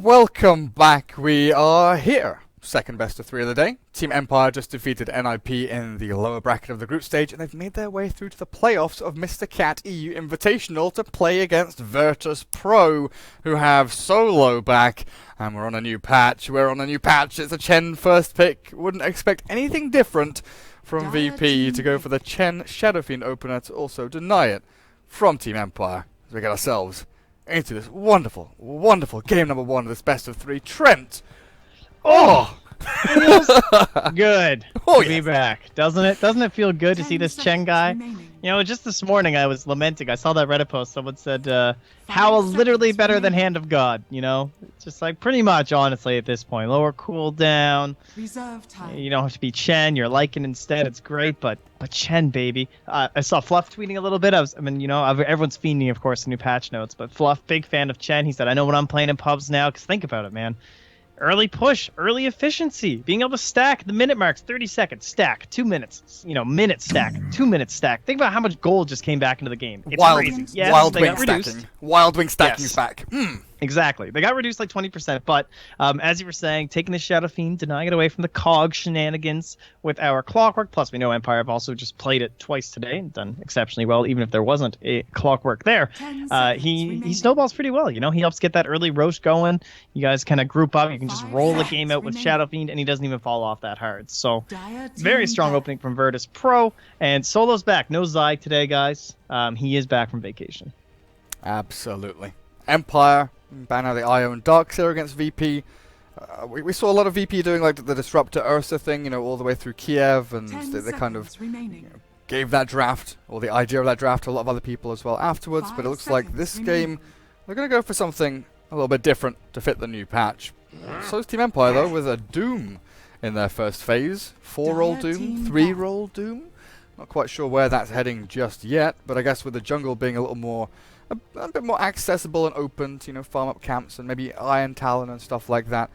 Welcome back. We are here. Second best of 3 of the day. Team Empire just defeated NIP in the lower bracket of the group stage, and they've made their way through to the playoffs of Mr. Cat EU Invitational to play against Virtus.Pro, who have Solo back. And we're on a new patch. It's a Chen first pick. Wouldn't expect anything different from VP to go for the Chen Shadow Fiend opener to also deny it from Team Empire. As we get ourselves into this wonderful, wonderful game number 1 of this best of 3. Trent! Oh! Feels good Oh, to be back, doesn't it? Doesn't it feel good to see this Chen guy? You know, just this morning I was lamenting. I saw that Reddit post. Someone said, "Howl literally better than Hand of God." You know, it's just like pretty much, honestly, at this point, lower cooldown. Reserve time. You don't have to be Chen. You're liking instead. It's great, but Chen, baby. I saw Fluff tweeting a little bit. Everyone's fiending, of course, the new patch notes. But Fluff, big fan of Chen. He said, "I know when I'm playing in pubs now." Because think about it, man. Early push, early efficiency, being able to stack the minute marks, 30 seconds, stack, 2 minutes, minute stack, 2 minutes stack. Think about how much gold just came back into the game. It's crazy. Yes, Wild they Wing got reduced. stacking. Wild Wing stacking's Yes. back. Exactly. They got reduced like 20%, but as you were saying, taking the Shadow Fiend, denying it away from the COG shenanigans with our Clockwork, plus we know Empire have also just played it twice today and done exceptionally well, even if there wasn't a Clockwork there. He snowballs pretty well, He helps get that early roast going. You guys kind of group up. You can just roll the game out with Shadow Fiend, and he doesn't even fall off that hard. So, very strong opening from Virtus.Pro, and Solo's back. No Zai today, guys. He is back from vacation. Absolutely. Empire, ban out the Io and Darkseer against VP. We saw a lot of VP doing like the Disruptor Ursa thing, all the way through Kiev, and they kind of gave that draft, or the idea of that draft, to a lot of other people as well afterwards. But it looks like this game, they're going to go for something a little bit different to fit the new patch. So is Team Empire, though, with a Doom in their first phase. 4-roll Doom, 3-roll Doom. Not quite sure where that's heading just yet, but I guess with the jungle being a little more, a bit more accessible and open to, farm up camps and maybe Iron Talon and stuff like that,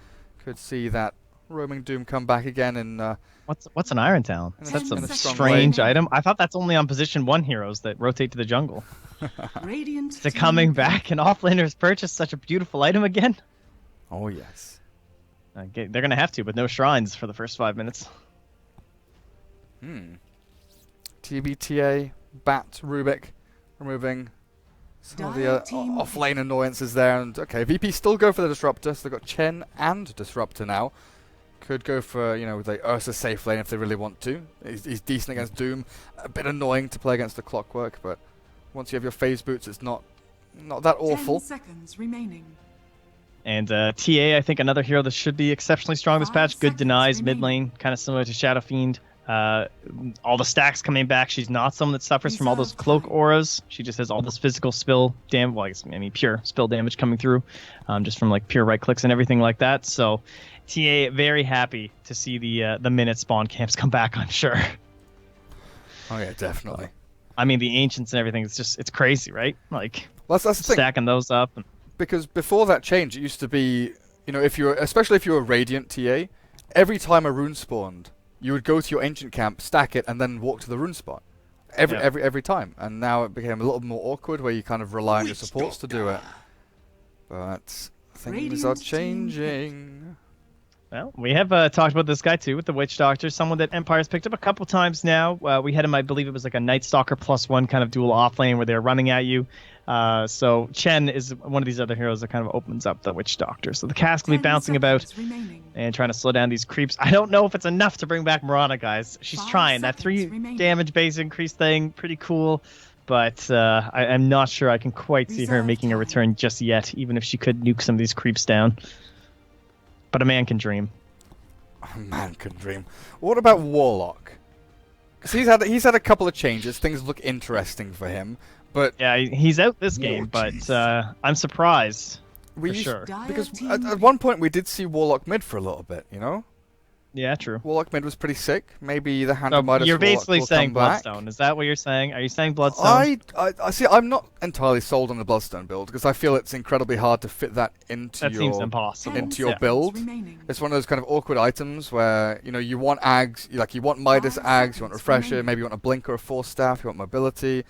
could see that roaming Doom come back again in... What's an Iron Talon? That's a strong strange way. item. I thought that's only on position 1 heroes that rotate to the jungle. Radiant Is it coming back and offlaners purchase such a beautiful item again? Oh, yes. They're going to have to, but no shrines for the first 5 minutes. TBTA, Bat, Rubik, removing some of the off-lane annoyances there. And okay, VP still go for the Disruptor, so they've got Chen and Disruptor now. Could go for, the Ursa safe lane if they really want to. He's decent against Doom. A bit annoying to play against the Clockwork, but once you have your phase boots, it's not that awful. 10 seconds remaining. And TA, I think another hero that should be exceptionally strong this patch. Good denies, mid lane, kind of similar to Shadow Fiend. All the stacks coming back. She's not someone that suffers from all those cloak auras. She just has all this physical spill damage. Well, pure spill damage coming through, just from like pure right clicks and everything like that. So, TA very happy to see the minute spawn camps come back. I'm sure. Oh yeah, definitely. The ancients and everything. It's crazy, right? Like Well, that's the thing. Stacking those up. Because before that change, it used to be, especially if you were Radiant TA, every time a rune spawned, you would go to your ancient camp, stack it, and then walk to the rune spot. Every time. And now it became a little more awkward, where you kind of rely on your supports to do it. But things are changing. Well, we have talked about this guy too with the Witch Doctor, someone that Empire's picked up a couple times now. We had him, I believe it was like a Night Stalker +1 kind of dual offlane where they're running at you. So Chen is one of these other heroes that kind of opens up the Witch Doctor. So the cast will be bouncing about and trying to slow down these creeps. I don't know if it's enough to bring back Mirana, guys. She's trying. That 3 damage base increase thing, pretty cool. But I'm not sure I can quite see her making a return just yet, even if she could nuke some of these creeps down. But a man can dream. A man can dream. What about Warlock? Because he's had a couple of changes. Things look interesting for him. But yeah, he's out this game, but I'm surprised for sure. Because at one point we did see Warlock mid for a little bit, Yeah, true. Warlock mid was pretty sick. Maybe the Hand of Midas You're Warlock basically will saying come back. Bloodstone. Is that what you're saying? Are you saying Bloodstone? I see. I'm not entirely sold on the Bloodstone build because I feel it's incredibly hard to fit that into seems impossible. into your build. It's one of those kind of awkward items where you want Ags, you want Midas Ags, you want Refresher, maybe you want a Blink or a Force Staff, you want Mobility.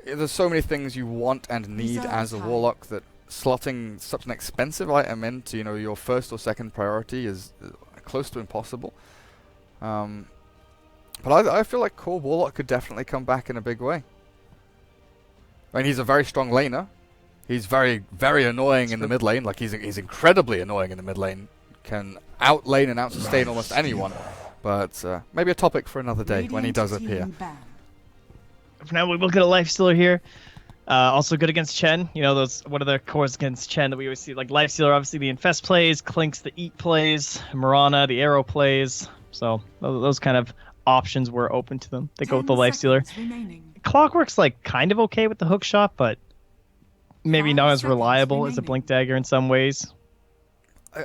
There's so many things you want and need as a Warlock that slotting such an expensive item into, you know, your first or second priority is close to impossible. But I feel like Core Warlock could definitely come back in a big way. I mean, he's a very strong laner. He's very, very annoying in the mid lane. Like, he's incredibly annoying in the mid lane. Can outlane and outsustain almost anyone. But maybe a topic for another day when he does appear. For now, we will get a Lifestealer here. Also good against Chen. You know, those what are the cores against Chen that we always see? Like Lifestealer, obviously the Infest plays, Clinks the Eat plays, Mirana the Arrow plays. So those kind of options were open to them. They go with the Lifestealer. Clockwork's like kind of okay with the hook shot, but maybe not as reliable as a Blink Dagger in some ways.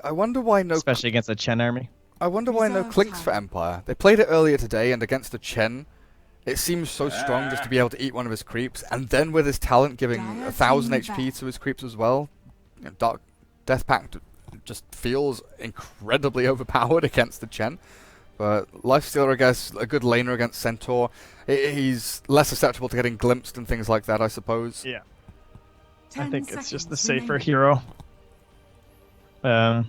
I wonder why no... Especially against a Chen army. I wonder why no Clinks for Empire. They played it earlier today, and against the Chen, it seems so strong just to be able to eat one of his creeps, and then with his talent giving 1,000 HP to his creeps as well, you know, Dark Death Pact just feels incredibly overpowered against the Chen. But Lifestealer, I guess, a good laner against Centaur. He's less susceptible to getting glimpsed and things like that, I suppose. Yeah. I think it's just the safer hero. No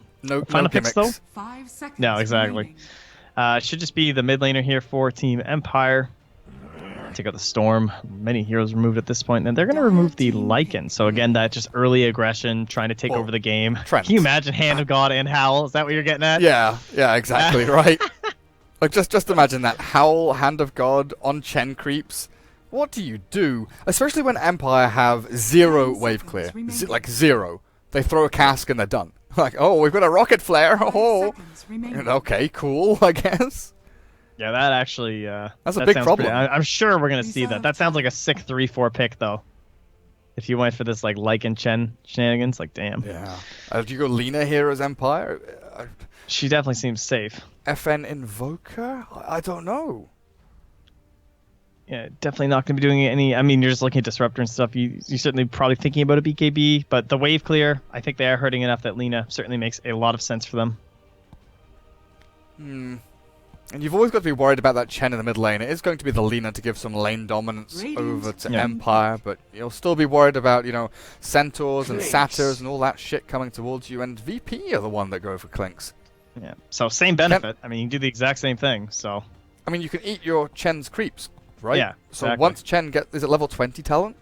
final picks, though? 5 seconds No, exactly. Should just be the mid laner here for Team Empire. Take out the Storm. Many heroes removed at this point. And they're going to remove the Lycan. So again, that just early aggression, trying to take over the game. Trent. Can you imagine Hand of God and Howl? Is that what you're getting at? Yeah, exactly, right. Like, just imagine that. Howl, Hand of God, on Chen creeps. What do you do? Especially when Empire have 0 wave clear. Like, 0. They throw a cask and they're done. Like, oh, we've got a rocket flare. Oh, okay, cool, I guess. Yeah, that actually... That's a big problem. I'm sure we're going to see that. That sounds like a sick 3-4 pick, though. If you went for this, like, Lycan Chen shenanigans, like, damn. Yeah. Do you go Lina here as Empire? She definitely seems safe. FN Invoker? I don't know. Yeah, definitely not going to be doing any... I mean, you're just looking at Disruptor and stuff. You're certainly probably thinking about a BKB, but the wave clear, I think they are hurting enough that Lina certainly makes a lot of sense for them. And you've always got to be worried about that Chen in the mid lane. It is going to be the Lina to give some lane dominance over to Empire, but you'll still be worried about, you know, Centaurs and Satyrs and all that shit coming towards you, and VP are the one that go for Clinks. Yeah, so same benefit. I mean, you can do the exact same thing, so... I mean, you can eat your Chen's creeps, right? Yeah, So exactly. once Chen is it level 20 talent?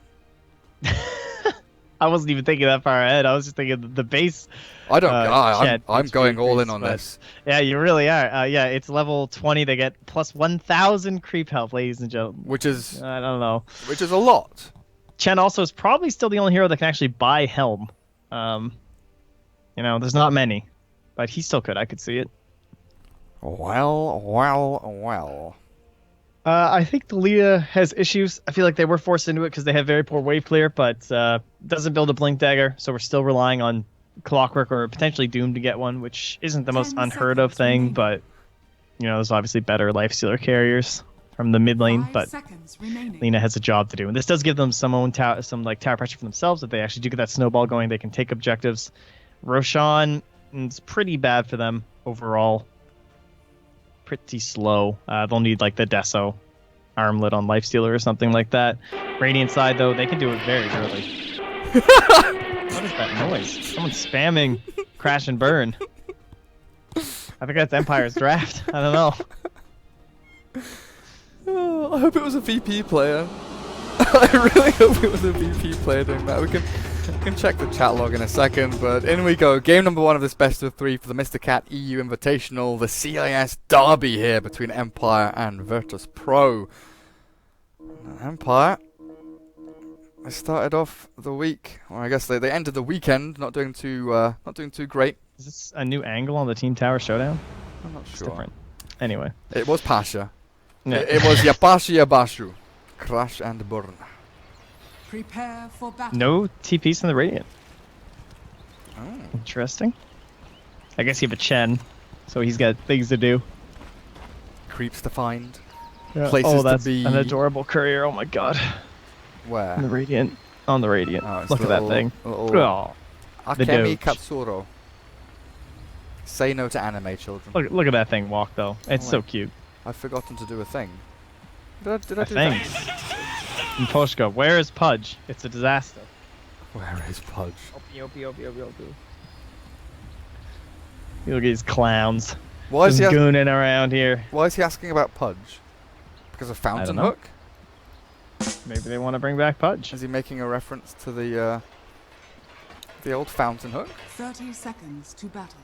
I wasn't even thinking that far ahead. I was just thinking the base... I don't know. I'm going all in on but, this. Yeah, you really are. Yeah, it's level 20. They get plus 1,000 creep health, ladies and gentlemen. Which is... I don't know. Which is a lot. Chen also is probably still the only hero that can actually buy Helm. You know, there's not many. But he still could. I could see it. Well. I think the Lina has issues. I feel like they were forced into it because they have very poor wave clear, but doesn't build a Blink Dagger, so we're still relying on Clockwork or potentially Doom to get one, which isn't the most unheard of thing, but you know, there's obviously better Lifestealer carriers from the mid lane, but Lina has a job to do. And this does give them some tower pressure for themselves. If they actually do get that snowball going, they can take objectives. Roshan is pretty bad for them overall. Pretty slow. They'll need like the Deso armlet on Lifestealer or something like that. Radiant side though, they can do it very early. What is that noise? Someone's spamming Crash and Burn. I think that's Empire's draft. I don't know. Oh, I hope it was a VP player. I really hope it was a VP player doing that. We can check the chat log in a second, but in we go. Game number 1 of this best of 3 for the Mr. Cat EU Invitational, the CIS derby here between Empire and Virtus.Pro. Empire, they started off the week, or I guess they ended the weekend not doing too great. Is this a new angle on the Team Tower Showdown? I'm not It's sure. different. Anyway. It was Pasha. Yeah. It was Yapashi Yabashu. Crash and burn. Prepare for battle. No TPs in the Radiant. Oh. Interesting. I guess you have a Chen, so he's got things to do. Creeps to find. Yeah. Places Oh, that's to be. an adorable courier. Oh my god. Where? On the Radiant. On the Radiant. Oh, it's Look at that thing. Oh. The Akemi Doge. Katsuro. Say no to anime, children. Look at that thing walk, though. It's Oh, so wait. cute. I've forgotten to do a thing. Did I A do thing. that? And Poshka, where is Pudge? It's a disaster. Where is Pudge? Look at these clowns. Why is Just he gooning around here. Why is he asking about Pudge? Because of Fountain know. Hook? Maybe they want to bring back Pudge. Is he making a reference to the old Fountain Hook? 30 seconds to battle.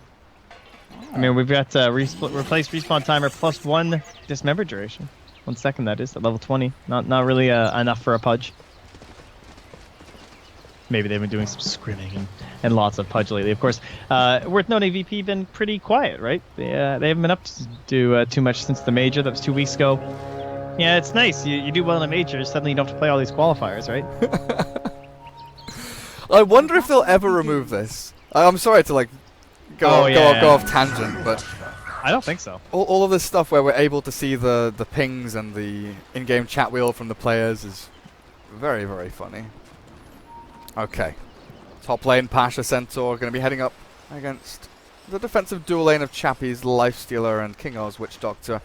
I mean, we've got replace respawn timer plus 1 dismember duration. 1 second, that is, at level 20. Not really enough for a Pudge. Maybe they've been doing some scrimming and lots of Pudge lately. Of course, worth noting, VP been pretty quiet, right? They haven't been up to do too much since the major. That was 2 weeks ago. Yeah, it's nice. You do well in a major, suddenly you don't have to play all these qualifiers, right? I wonder if they'll ever remove this. I'm sorry to like go off tangent, but I don't think so. All of this stuff where we're able to see the pings and the in-game chat wheel from the players is very, very funny. Okay. Top lane, Pasha Centaur going to be heading up against the defensive dual lane of Chappie's Lifestealer and King O's Witch Doctor.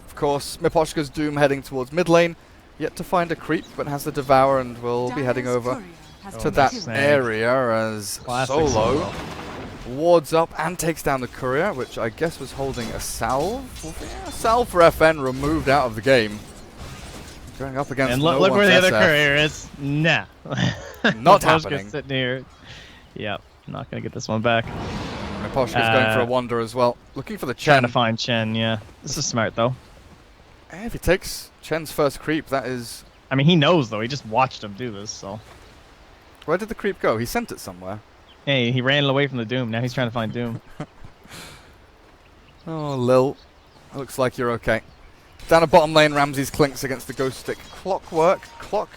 Of course, Miposhka's Doom heading towards mid lane. Yet to find a creep, but has the Devour and will be heading over to that area as Solo wards up and takes down the Courier, which I guess was holding a salve. Yeah, salve for FN removed out of the game. Going up against and look where the other Courier is. Nah. Not happening. Sitting here. Yep, not going to get this one back. Miposhka's going for a wander as well. Looking for the Chen. Trying to find Chen, yeah. This is smart, though. If he takes Chen's first creep, that is... I mean, he knows, though. He just watched him do this, so... Where did the creep go? He sent it somewhere. Hey, he ran away from the Doom. Now he's trying to find Doom. Oh, Lil. Looks like you're okay. Down a bottom lane, Ramsey's clinks against the Ghost Stick. Clockwork. Clock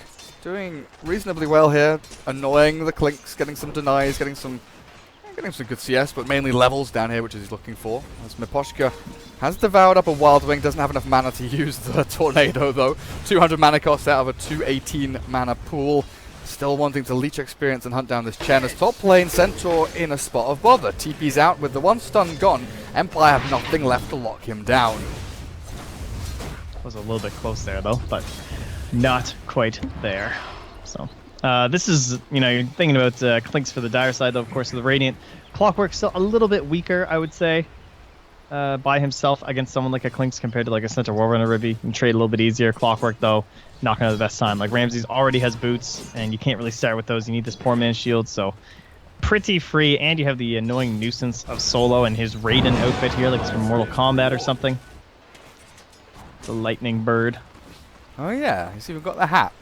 doing reasonably well here. Annoying the clinks, getting some denies, getting some good CS, but mainly levels down here, which is he's looking for. As Miposhka has devoured up a Wild Wing, doesn't have enough mana to use the Tornado, though. 200 mana cost out of a 218 mana pool. Still wanting to leech experience and hunt down this Chen as top lane Centaur in a spot of bother. TP's out with the one stun gone. Empire have nothing left to lock him down. Was a little bit close there, though, but not quite there. So this is, you know, you're thinking about clinks for the dire side, though, of course, with the Radiant. Clockwork's still a little bit weaker, I would say, by himself against someone like a Clinks compared to like a Centaur Warrunner Ribby. You can trade a little bit easier. Clockwork, though, not going to have the best time. Like Ramsey's already has boots, and you can't really start with those. You need this poor man's shield, so pretty free. And you have the annoying nuisance of Solo and his Raiden outfit here, like it's from Mortal Kombat or something. The lightning bird. Oh yeah, he's even got the hat.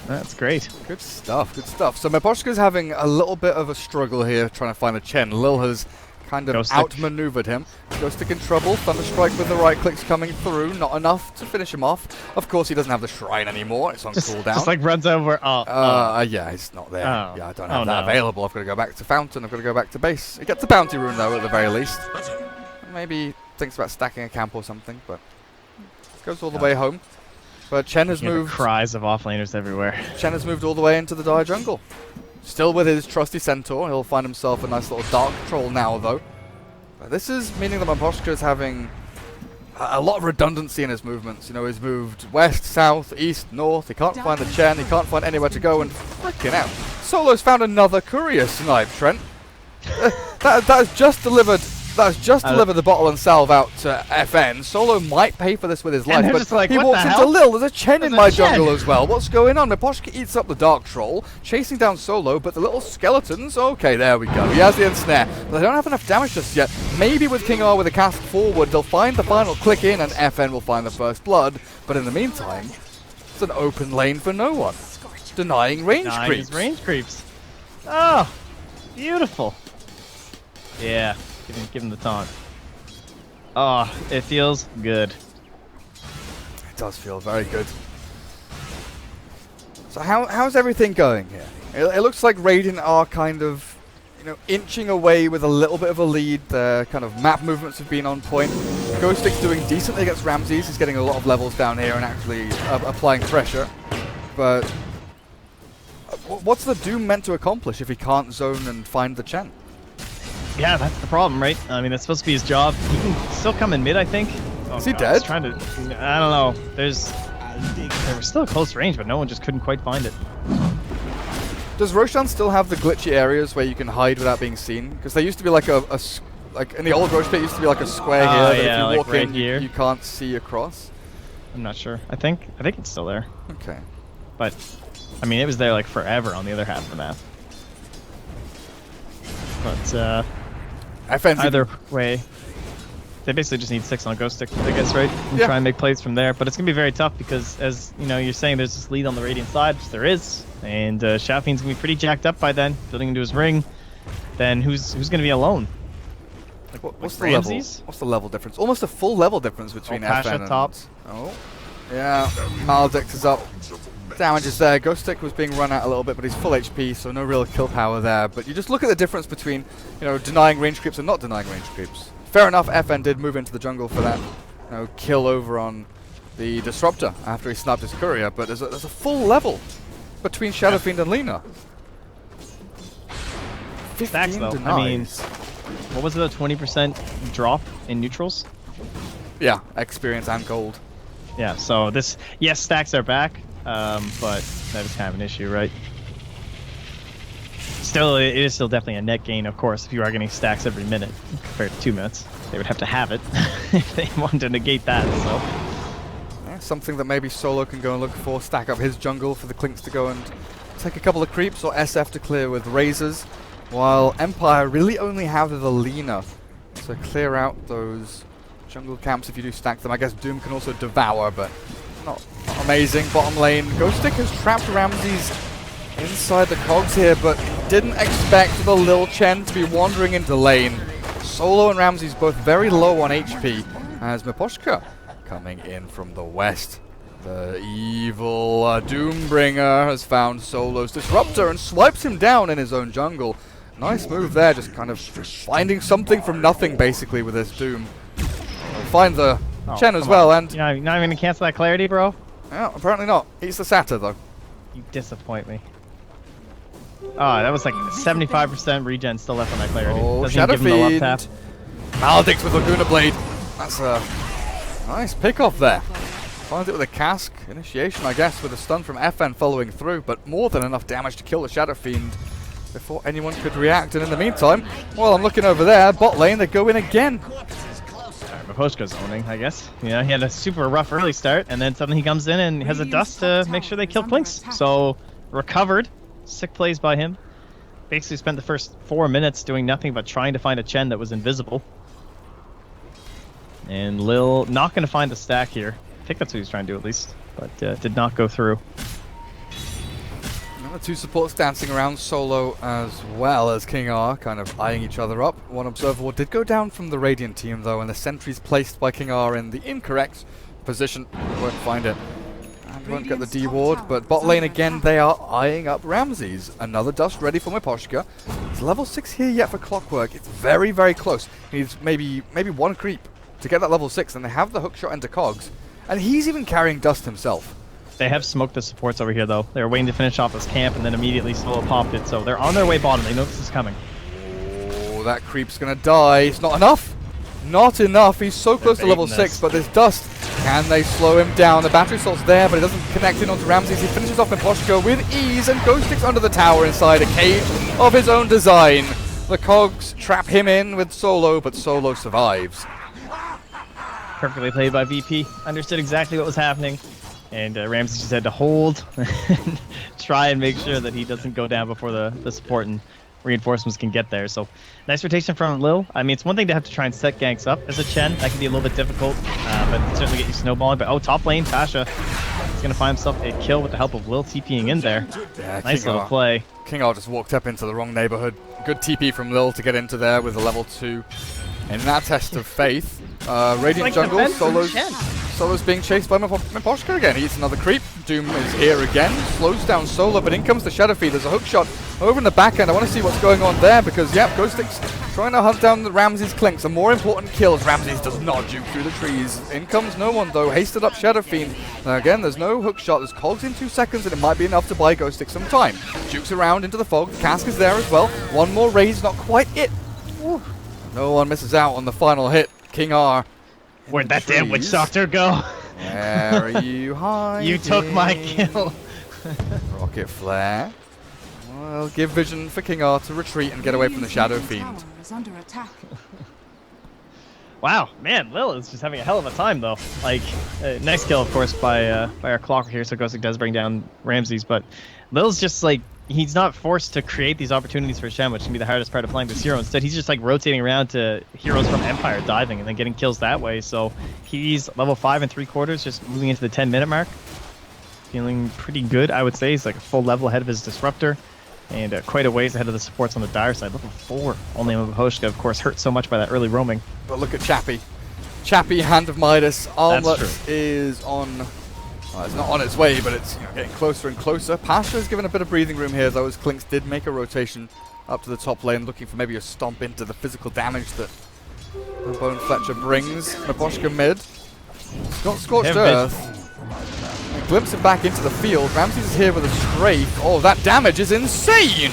That's great. Good stuff, good stuff. So Miposhka's having a little bit of a struggle here trying to find a Chen. Lil has kind of outmaneuvered him. Ghost Stick in trouble. Thunderstrike with the right clicks coming through. Not enough to finish him off. Of course, he doesn't have the Shrine anymore. It's on cooldown. Just like runs over. Yeah, he's not there. Yeah, I don't have that available. I've got to go back to Fountain. I've got to go back to base. He gets a bounty rune, though, at the very least. Maybe thinks about stacking a camp or something, but goes all the way home. But Chen has moved. Cries of offlaners everywhere. Chen has moved all the way into the dire jungle. Still with his trusty Centaur. He'll find himself a nice little dark troll now, though. But this is meaning that Miposhka is having a lot of redundancy in his movements. You know, he's moved west, south, east, north. He can't find the Chen. He can't find anywhere to go. And freaking out. Solo's found another courier snipe, Trent. That has just delivered. That's just delivered the bottle and salve out to FN. Solo might pay for this with his life, but like, he walks into Lil. There's a Chen in my jungle as well. What's going on? Miposhka eats up the Dark Troll, chasing down Solo, but the little skeletons... Okay, there we go. He has the ensnare, but they don't have enough damage just yet. Maybe with King R with a cast forward, they'll find the final click in, and FN will find the first blood. But in the meantime, it's an open lane for no one. Denying range creeps. Range creeps. Oh, beautiful. Yeah. Give him the taunt. Oh, it feels good. It does feel very good. So how's everything going here? It looks like Raiden are kind of, you know, inching away with a little bit of a lead. Their kind of map movements have been on point. Ghost Stick's doing decently against Ramses. He's getting a lot of levels down here and actually applying pressure. But what's the Doom meant to accomplish if he can't zone and find the Chen? Yeah, that's the problem, right? I mean, that's supposed to be his job. He can still come in mid, I think. Oh, is he dead? Trying to, I don't know. They were still close range, but no one just couldn't quite find it. Does Roshan still have the glitchy areas where you can hide without being seen? Because there used to be like like in the old Roche pit, used to be like a square here that yeah, if you like walk right in, here. you can't see across. I'm not sure. I think it's still there. Okay. But, I mean, it was there like forever on the other half of the map. But, FN's either way, they basically just need 6 on a ghost stick, I guess, right? And Yeah. try and make plays from there. But it's going to be very tough because, as you know, you're saying there's this lead on the Radiant side, which there is. And Shadowfiend's going to be pretty jacked up by then, building into his ring. Then who's going to be alone? Like, what's the Ramses? level? What's the level difference? Almost a full level difference between Pasha FN and... top. Oh. Yeah, Maledict is up. Damage is there. Ghost Stick was being run out a little bit, but he's full HP, so no real kill power there. But you just look at the difference between, you know, denying range creeps and not denying range creeps. Fair enough, FN did move into the jungle for that, you know, kill over on the Disruptor after he snapped his courier, but there's a full level between Shadowfiend and Lina. 15 Stacks, though. denies. I mean, what was it, a 20% drop in neutrals? Yeah, experience and gold. Yeah, so this, yes, stacks are back, but that is kind of an issue, right? Still, it is still definitely a net gain, of course, if you are getting stacks every minute compared to 2 minutes. They would have to have it if they wanted to negate that, so. Yeah, something that maybe Solo can go and look for, stack up his jungle for the Clinks to go and take a couple of creeps, or SF to clear with razors, while Empire really only have the Lina to clear out those jungle camps if you do stack them. I guess Doom can also devour, but not amazing. Bottom lane, Ghost Stick has trapped Ramses inside the cogs here, but didn't expect the Lil Chen to be wandering into lane. Solo and Ramses both very low on HP, as Miposhka coming in from the west. The evil Doombringer has found Solo's Disruptor and swipes him down in his own jungle. Nice move there, just kind of finding something from nothing basically with this Doom. Find the Chen as well, and you're not even gonna cancel that clarity, bro? yeah, apparently not. He's the Satyr though. You disappoint me. Oh, that was like 75% regen still left on that clarity. Oh, Doesn't even give him the love tap. Shadowfiend. Maledict with Laguna Blade. That's a nice pick off there. Finds it with a cask. Initiation, I guess, with a stun from FN following through, but more than enough damage to kill the Shadowfiend before anyone could react. And in the meantime, while I'm looking over there, bot lane, they go in again. Miposhka's owning, I guess. You know, he had a super rough early start, and then suddenly he comes in and has a dust to make sure they kill Clinks. So, recovered. Sick plays by him. Basically spent the first 4 minutes doing nothing but trying to find a Chen that was invisible. And Lil not going to find the stack here. I think that's what he's trying to do at least, but did not go through. The two supports dancing around, Solo as well as King R, kind of eyeing each other up. One observable did go down from the Radiant team though, and the sentries placed by King R in the incorrect position. Won't find it. And won't get the D ward, but bot lane again, they are eyeing up Ramses. Another dust ready for Miposhka. He's level 6 here yet for Clockwork. It's very, very close. He needs maybe one creep to get that level 6, and they have the hookshot into cogs. And he's even carrying dust himself. They have smoked the supports over here, though. They were waiting to finish off this camp and then immediately Solo popped it. So they're on their way bottom. They know this is coming. Oh, that creep's going to die. It's not enough. Not enough. He's so close to level 6, but this dust, can they slow him down? The battery salt's there, but it doesn't connect in onto Ramses. He finishes off Miposhka with ease, and Ghost Stick's under the tower inside a cave of his own design. The cogs trap him in with Solo, but Solo survives. Perfectly played by VP. Understood exactly what was happening. And Ramses just had to hold and try and make sure that he doesn't go down before the support and reinforcements can get there. So nice rotation from Lil. I mean, it's one thing to have to try and set ganks up as a Chen. That can be a little bit difficult, but certainly get you snowballing. But top lane, Pasha is going to find himself a kill with the help of Lil TPing in there. Yeah, nice little play. King R just walked up into the wrong neighborhood. Good TP from Lil to get into there with a level 2. In that test of faith, Radiant jungle, Solo's being chased by Miposhka again. He eats another creep. Doom is here again. Slows down Solo, but in comes the Shadowfiend. There's a hook shot over in the back end. I want to see what's going on there because, yep, Ghost Stick's trying to hunt down the Ramses Clinks. A more important kill as Ramses does not juke through the trees. In comes no one, though. Hasted up Shadowfiend. Now, again, there's no hook shot. There's cogs in 2 seconds, and it might be enough to buy Ghost Stick some time. Jukes around into the fog. The cask is there as well. One more raise, not quite it. Woo. No one misses out on the final hit. King R. Where'd that damn Witch Doctor go? Where are you hiding? You took my kill. Rocket Flare. Well, give vision for King R to retreat and get away from the Shadow Fiend. Is under attack. Wow, man, Lil is just having a hell of a time though. Like, nice kill, of course, by our clocker here. So Ghostic does bring down Ramses, but Lil's just like, he's not forced to create these opportunities for Shen, which can be the hardest part of playing this hero. Instead, he's just like rotating around to heroes from Empire diving and then getting kills that way. So he's level 5 and 3/4, just moving into the 10-minute mark. Feeling pretty good, I would say. He's like a full level ahead of his Disruptor. And quite a ways ahead of the supports on the dire side. Level 4. Only Mahoshka, of course, hurt so much by that early roaming. But look at Chappie. Chappie, Hand of Midas. Armlet is on... Well, it's not on its way, but it's getting closer and closer. Pasha's given a bit of breathing room here, though, as Klinks did make a rotation up to the top lane, looking for maybe a stomp into the physical damage that the Bone Fletcher brings. Maposhka mid. He's got Scorched Earth. Glimpse him back into the field. Ramses is here with a strafe. Oh, that damage is insane!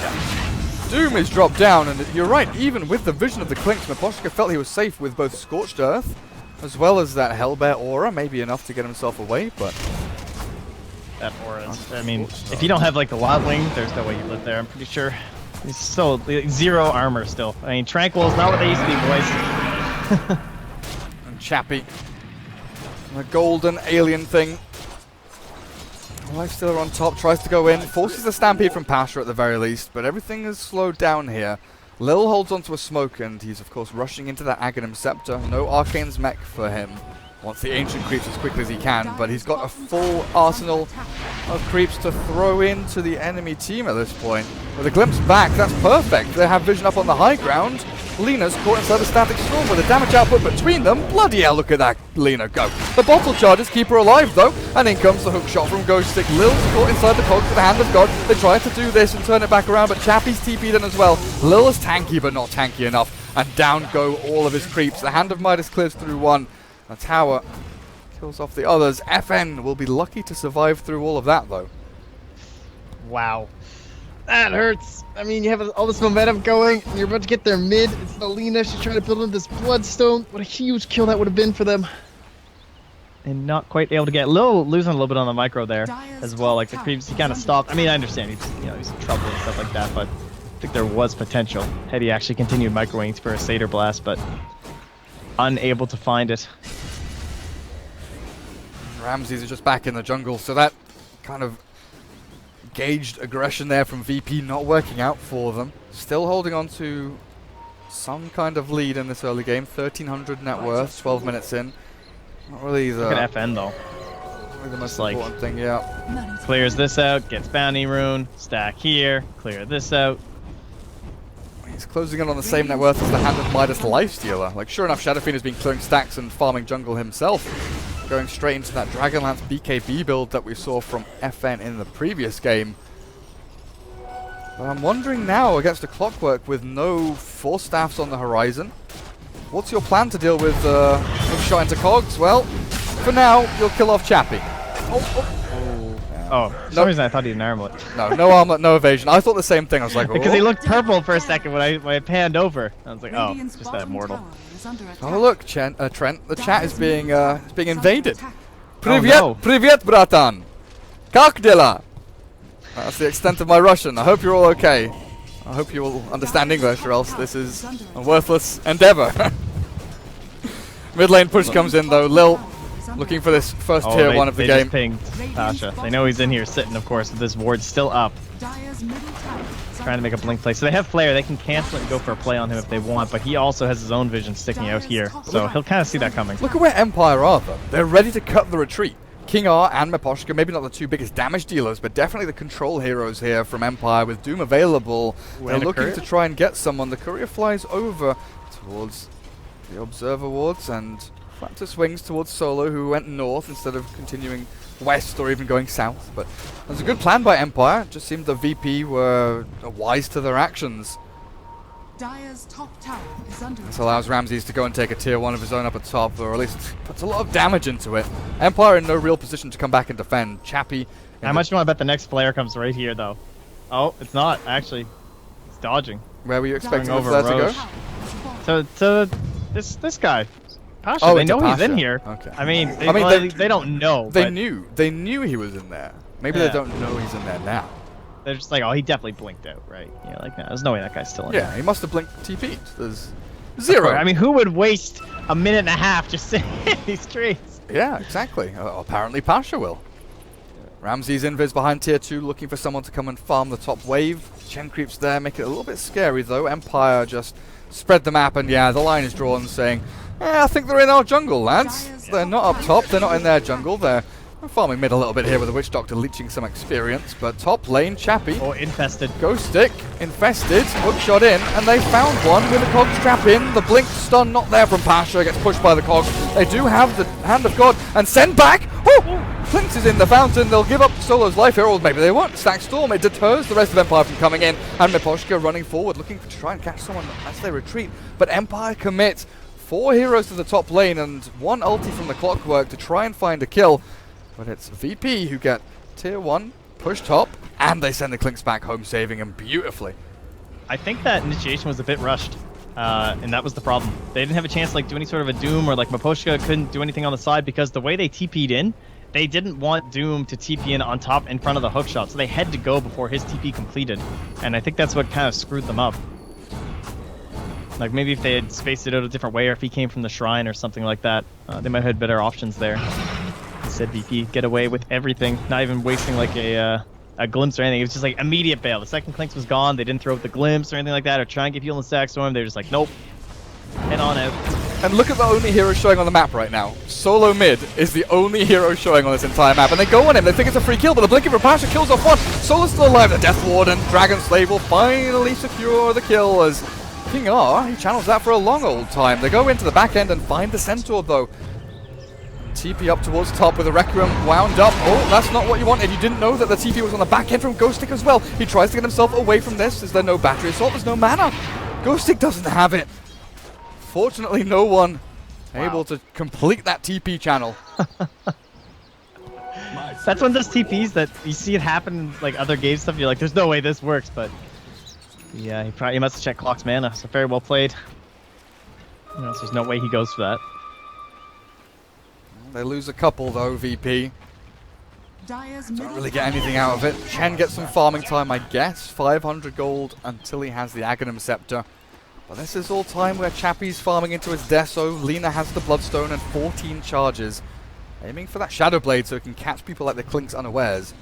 Doom is dropped down, and you're right, even with the vision of the Klinks, Maposhka felt he was safe with both Scorched Earth, as well as that Hellbear aura, maybe enough to get himself away, but... That aura is, I mean, if you don't have like the Wild Wing, there's no way you live there, I'm pretty sure. He's still, 0 armor still. I mean, Tranquil is not what they used to be, boys. And Chappie. The golden alien thing. Lifestealer on top, tries to go in, forces the Stampede from Pasha at the very least, but everything is slowed down here. Lil holds onto a smoke, and he's of course rushing into that Aghanim Scepter. No Arcane's mech for him. Wants the Ancient creeps as quickly as he can, but he's got a full arsenal of creeps to throw into the enemy team at this point. With a glimpse back, that's perfect. They have vision up on the high ground. Lena's caught inside the Static Storm with the damage output between them. Bloody hell, look at that Lena go. The bottle charges keep her alive though, and in comes the hook shot from Ghostic. Lil's caught inside the cogs with the Hand of God. They try to do this and turn it back around, but Chappie's TP'd in as well. Lil is tanky, but not tanky enough, and down go all of his creeps. The Hand of Midas clears through one. The tower kills off the others. FN will be lucky to survive through all of that though. Wow. That hurts. I mean, you have all this momentum going, and you're about to get their mid. It's Alina. She's trying to build in this Bloodstone. What a huge kill that would have been for them. And not quite able to get losing a little bit on the micro there as well. Like the creeps, he kind of stopped. I mean, I understand he's in trouble and stuff like that, but I think there was potential had he actually continued microwaving for a Satyr Blast, but unable to find it. Ramses is just back in the jungle, so that kind of gauged aggression there from VP not working out for them. Still holding on to some kind of lead in this early game. 1,300 net worth, 12 minutes in. Not really the... Look at FN though. Really the most important thing, yeah. Clears this out, gets Bounty Rune, stack here, clear this out. He's closing in on the same net worth as the Hand of Midas Lifestealer. Like, sure enough, Shadowfiend has been clearing stacks and farming jungle himself. Going straight into that Dragonlance BKB build that we saw from FN in the previous game. But I'm wondering now, against a Clockwork with no Force Staffs on the horizon, what's your plan to deal with hook shot into Cogs? Well, for now, you'll kill off Chappie. Oh, for some reason I thought he had an armlet. No armlet, no evasion. I thought the same thing. I was like, because he looked purple for a second when I panned over. I was like, oh, it's just that immortal. Oh look, Trent, the chat is being invaded. Привет, привет, bratan. Как дела? That's the extent of my Russian. I hope you're all okay. I hope you all understand English, or else this is a worthless endeavor. Mid lane push comes in though. Lil looking for this first tier 1 of the game. Just pinged Pasha. They know he's in here sitting, of course, with this ward still up. Trying to make a blink play. So they have Flare. They can cancel it and go for a play on him if they want, but he also has his own vision sticking out here. So he'll kind of see that coming. Look at where Empire are though. They're ready to cut the retreat. King R and Maposhka, maybe not the 2 biggest damage dealers, but definitely the control heroes here from Empire with Doom available. They're looking to try and get someone. The courier flies over towards the Observer wards, and Fractus swings towards Solo, who went north instead of continuing west or even going south. But it was a good plan by Empire. It just seemed the VP were wise to their actions. Dire's top tower is under This allows Ramses to go and take a tier 1 of his own up at top, or at least puts a lot of damage into it. Empire in no real position to come back and defend. Chappie... How much do you want to bet the next flare comes right here, though? Oh, it's not, actually. It's dodging. Where were you expecting the flare to go? To this guy. Pasha, they know he's in here. Okay. I mean, they don't know. They knew he was in there. Maybe they don't know he's in there now. They're just like, oh, he definitely blinked out, right? You're like, no, there's no way that guy's still in Yeah, there. he must have blinked TP'd. There's 0. I mean, who would waste a minute and a half just sitting in these trees? Yeah, exactly. Apparently Pasha will. Ramsey's invis behind tier 2, looking for someone to come and farm the top wave. Chen creeps there, make it a little bit scary though. Empire just spread the map, and yeah, the line is drawn saying, I think they're in our jungle, lads. They're not up top, they're not in their jungle, they're farming mid a little bit here with the Witch Doctor leeching some experience, but top lane, Chappie. Or infested. Ghost Stick, infested, hookshot in, and they found one with a Cog trap in. The blink stun not there from Pasha, gets pushed by the Cog. They do have the Hand of God, and send back! Oh! Clinks is in the fountain, they'll give up Solo's life here, or maybe they won't. Stack Storm, it deters the rest of Empire from coming in, and Miposhka running forward, looking to try and catch someone as they retreat. But Empire commit 4 heroes to the top lane, and 1 ulti from the Clockwork to try and find a kill. But it's VP who get tier 1, push top, and they send the Clinks back home, saving him beautifully. I think that initiation was a bit rushed, and that was the problem. They didn't have a chance to like do any sort of a Doom, or like Miposhka couldn't do anything on the side because the way they TP'd in, they didn't want Doom to TP in on top in front of the hookshot, so they had to go before his TP completed. And I think that's what kind of screwed them up. Like maybe if they had spaced it out a different way, or if he came from the shrine or something like that, they might have had better options there. Instead, VP get away with everything, not even wasting like a glimpse or anything. It was just like immediate bail. The second Clinks was gone. They didn't throw out the glimpse or anything like that, or try and get heal in Stack Storm. They were just like, nope, head on out. And look at the only hero showing on the map right now. Solo mid is the only hero showing on this entire map, and they go on him. They think it's a free kill, but the blinking from Pasha kills off one. Solo's still alive. The Death Ward and Dragon Slave will finally secure the kill as King R, he channels that for a long old time. They go into the back end and find the Centaur though. TP up towards top with the Requiem wound up. Oh, that's not what you wanted. You didn't know that the TP was on the back end from Ghost Stick as well. He tries to get himself away from this. Is there no battery assault? There's no mana. Ghost Stick doesn't have it. Fortunately, no one able to complete that TP channel. That's one of those TPs that you see it happen in like other game stuff. You're like, there's no way this works, but yeah, he must have checked Clock's mana. So very well played. There's no way he goes for that. They lose a couple though, VP. Don't really get anything out of it. Chen gets some farming time, I guess. 500 gold until he has the Aghanim Scepter. But this is all time where Chappie's farming into his Deso. Lina has the Bloodstone and 14 charges. Aiming for that Shadow Blade so he can catch people like the Clinks unawares.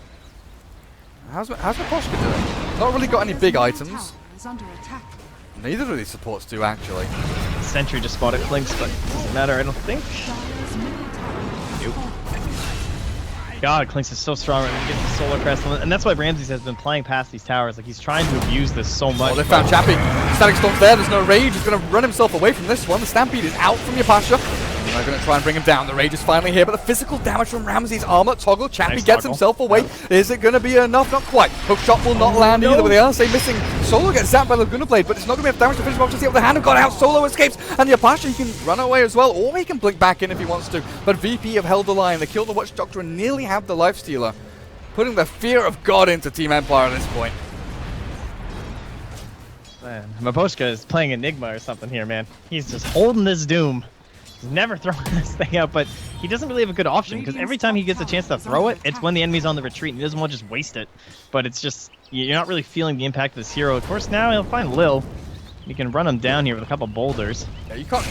How's Miposhka doing? Not really got any big items. Neither of these supports do, actually. Sentry just spotted Clinks, but doesn't matter, I don't think. Nope. God, Clinks is so strong right when he gets the Solar Crest, and that's why Ramses has been playing past these towers. Like, he's trying to abuse this so much. Oh, they found Chappie. Static Storm's there, there's no Rage. He's going to run himself away from this one. The Stampede is out from Yapasha. They're going to try and bring him down. The Rage is finally here, but the physical damage from Ramses' armor toggle. Chappie gets himself away. Is it going to be enough? Not quite. Hookshot will not land either, with the LSA missing. Solo gets zapped by the Laguna Blade, but it's not going to be enough damage to finish him off. Just the hand of God out. Solo escapes, and the Yapasha, he can run away as well, or he can blink back in if he wants to. But VP have held the line. They killed the Watch Doctor and nearly have the Lifestealer, putting the fear of God into Team Empire at this point. Man, Miposhka is playing Enigma or something here, man. He's just holding this Doom. He's never throwing this thing out, but he doesn't really have a good option, because every time he gets a chance to throw it, it's when the enemy's on the retreat, and he doesn't want to just waste it. But it's just, you're not really feeling the impact of this hero. Of course, now he'll find Lil. You can run him down here with a couple boulders. Yeah, you can't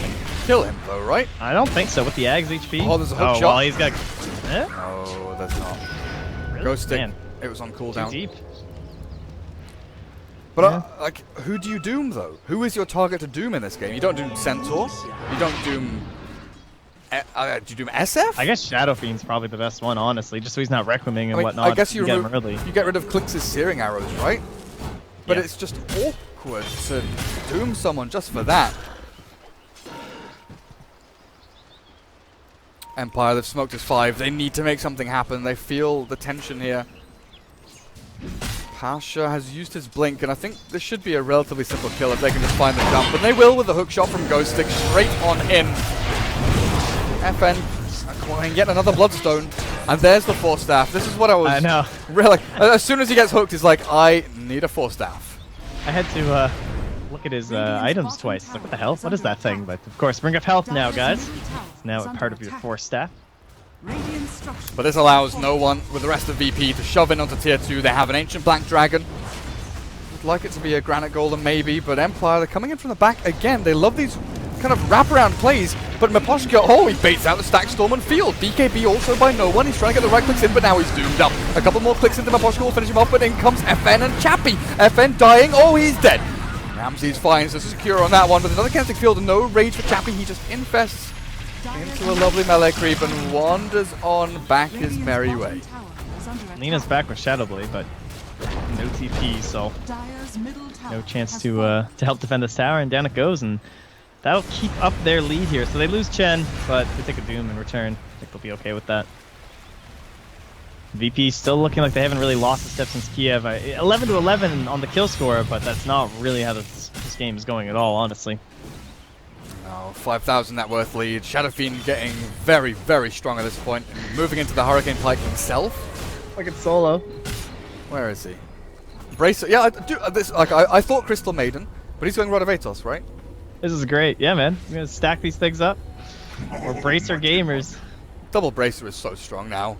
kill him, though, right? I don't think so, with the Ag's HP. Oh, there's a hook shot. Well, he's got... Eh? No, there's not. Really? Ghost Stick, Man. it was on cooldown. Too deep. But, like, who do you doom, though? Who is your target to doom in this game? You don't doom Centaur. You don't doom... do you doom SF? I guess Shadow Fiend's probably the best one, honestly, just so he's not Requiming and whatnot. I guess you get him early. You get rid of Clinks' Searing Arrows, right? But Yeah. it's just awkward to doom someone just for that. Empire, they've smoked his 5. They need to make something happen. They feel the tension here. Pasha has used his blink, and I think this should be a relatively simple kill if they can just find the jump. And they will with the hook shot from Ghost Stick straight on in. FN acquiring yet another Bloodstone, and there's the Force Staff. This is what I was... I know. Really, as soon as he gets hooked, he's like, I need a Force Staff. I had to look at his items twice. Like, what the hell? What is that thing? But of course, Ring of Health now, guys. It's now a part of your Force Staff. Radiant structures. But this allows no one with the rest of VP to shove in onto tier 2. They have an Ancient Black Dragon. Would like it to be a Granite Golem maybe, but Empire, they're coming in from the back again. They love these kind of wraparound plays, but Miposhka, oh, he baits out the Stack Storm and Field. BKB also by no one. He's trying to get the right clicks in, but now he's doomed up. A couple more clicks into Miposhka will finish him off, but in comes FN and Chappie. FN dying, oh, he's dead. Ramses finds the secure on that one, but another Kinetic Field and no rage for Chappie. He just infests into a lovely melee creep and wanders on back his merry way. Nina's back with Shadow Blade, but no TP, so no chance to help defend this tower, and down it goes, and that'll keep up their lead here. So they lose Chen, but they take a Doom in return. I think they'll be okay with that. VP still looking like they haven't really lost a step since Kiev. 11-11 on the kill score, but that's not really how this game is going at all, honestly. No, 5,000 net worth lead. Shadow Fiend getting very, very strong at this point, and moving into the Hurricane Pike himself. Like it's solo. Where is he? Bracer. Yeah, I thought Crystal Maiden, but he's going Rod of Atos, right? This is great. Yeah, man. We're going to stack these things up. We're Bracer gamers. Double Bracer is so strong now.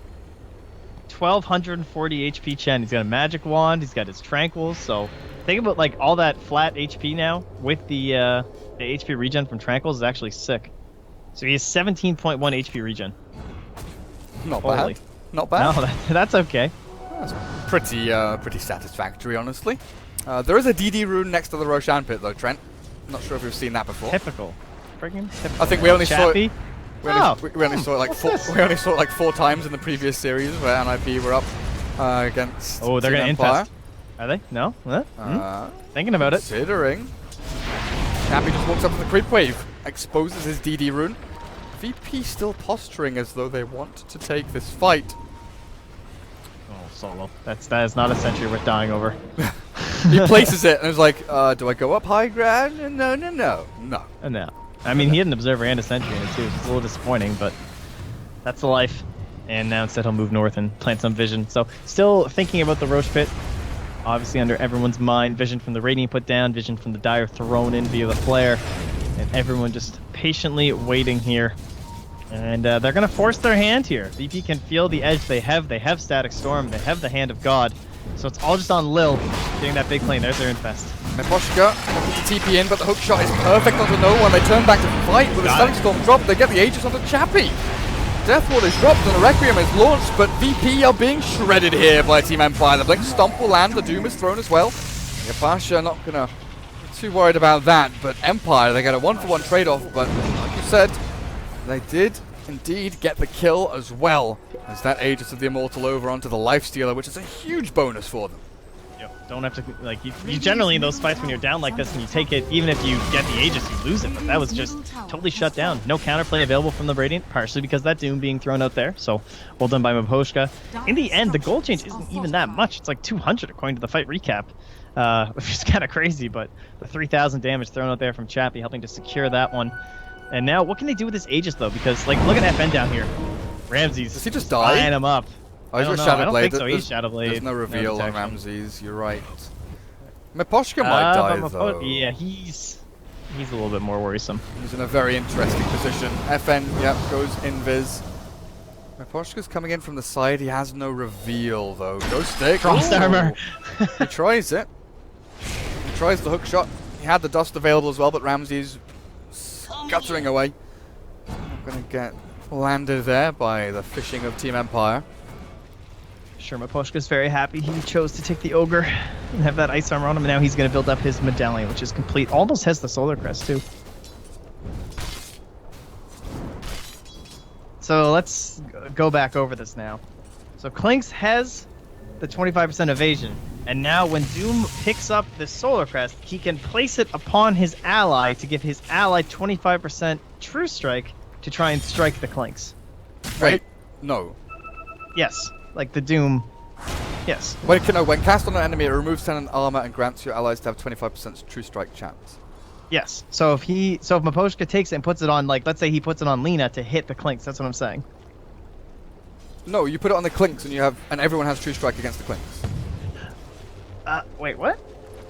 1,240 HP Chen. He's got a magic wand. He's got his tranquils. So think about like all that flat HP now with the HP regen from tranquils is actually sick. So he has 17.1 HP regen. Not Holy. bad. Not bad. No, that's okay. That's pretty satisfactory, honestly. There is a DD rune next to the Roshan pit, though, Trent. I'm not sure if you've seen that before. Typical. Friggin' typical. I think we only saw it. We only saw it like What's four. this? We only saw it like 4 times in the previous series where NIP were up against. Oh, they're Team gonna Empire. infest. Are they? No? Thinking about it. Considering. Chappie just walks up to the creep wave, exposes his DD rune. VP still posturing as though they want to take this fight. Oh, solo. That is not a sentry worth dying over. He places it and is like, do I go up high ground? No. No. I mean, he had an observer and a sentry in it too. It's a little disappointing, but that's the life. And now instead he'll move north and plant some vision. So still thinking about the Roche pit. Obviously under everyone's mind. Vision from the Radiant put down. Vision from the Dire thrown in via the flare. And everyone just patiently waiting here. And they're going to force their hand here. VP can feel the edge they have. They have Static Storm. They have the Hand of God. So it's all just on Lil getting that big plane. There's their infest. Miposhka looking to TP in, but the hook shot is perfect onto no one. They turn back to fight with a Stunning Storm drop. They get the Aegis onto Chappie. Death Ward is dropped and the Requiem is launched, but VP are being shredded here by Team Empire. The Blink Stomp will land, the Doom is thrown as well. Yapasha not gonna be too worried about that, but Empire, they get a 1-for-1 trade-off, but like you said, they did indeed get the kill as well, as that Aegis of the Immortal over onto the Lifestealer, which is a huge bonus for them. Yep. Don't have to, like, you generally in those fights when you're down like this and you take it, even if you get the Aegis, you lose it, but that was just totally shut down. No counterplay available from the Radiant, partially because that Doom being thrown out there, so well done by Miposhka. In the end, the gold change isn't even that much. It's like 200 according to the fight recap, which is kind of crazy, but the 3,000 damage thrown out there from Chappie helping to secure that one. And now, what can they do with this Aegis, though? Because, like, look at FN down here. Ramses. Does he just die? Flying him up. Oh, he's I don't got know. Shadow I don't Blade. think so. He's Shadow Blade. There's no reveal on detection. Ramses, you're right. Miposhka might die, but though. Yeah, he's a little bit more worrisome. He's in a very interesting position. FN, yep, goes invis. Miposhka's coming in from the side. He has no reveal, though. Ghost stick. Frost armor. He tries it. He tries the hook shot. He had the dust available as well, but Ramses guttering away. Not going to get landed there by the fishing of Team Empire. Sure, Miposhka's very happy he chose to take the Ogre and have that ice armor on him, and now he's going to build up his medallion, which is complete. Almost has the Solar Crest, too. So let's go back over this now. So Clinks has the 25% evasion, and now when Doom picks up the Solar Crest, he can place it upon his ally to give his ally 25% True Strike to try and strike the Clinks. Wait, no. Yes, like the Doom. Yes. When cast on an enemy, it removes 10 armor and grants your allies to have 25% true strike chance. Yes. So if Miposhka takes it and puts it on, like, let's say he puts it on Lina to hit the Clinks, that's what I'm saying. No, you put it on the Clinks and everyone has true strike against the Clinks. Wait, what?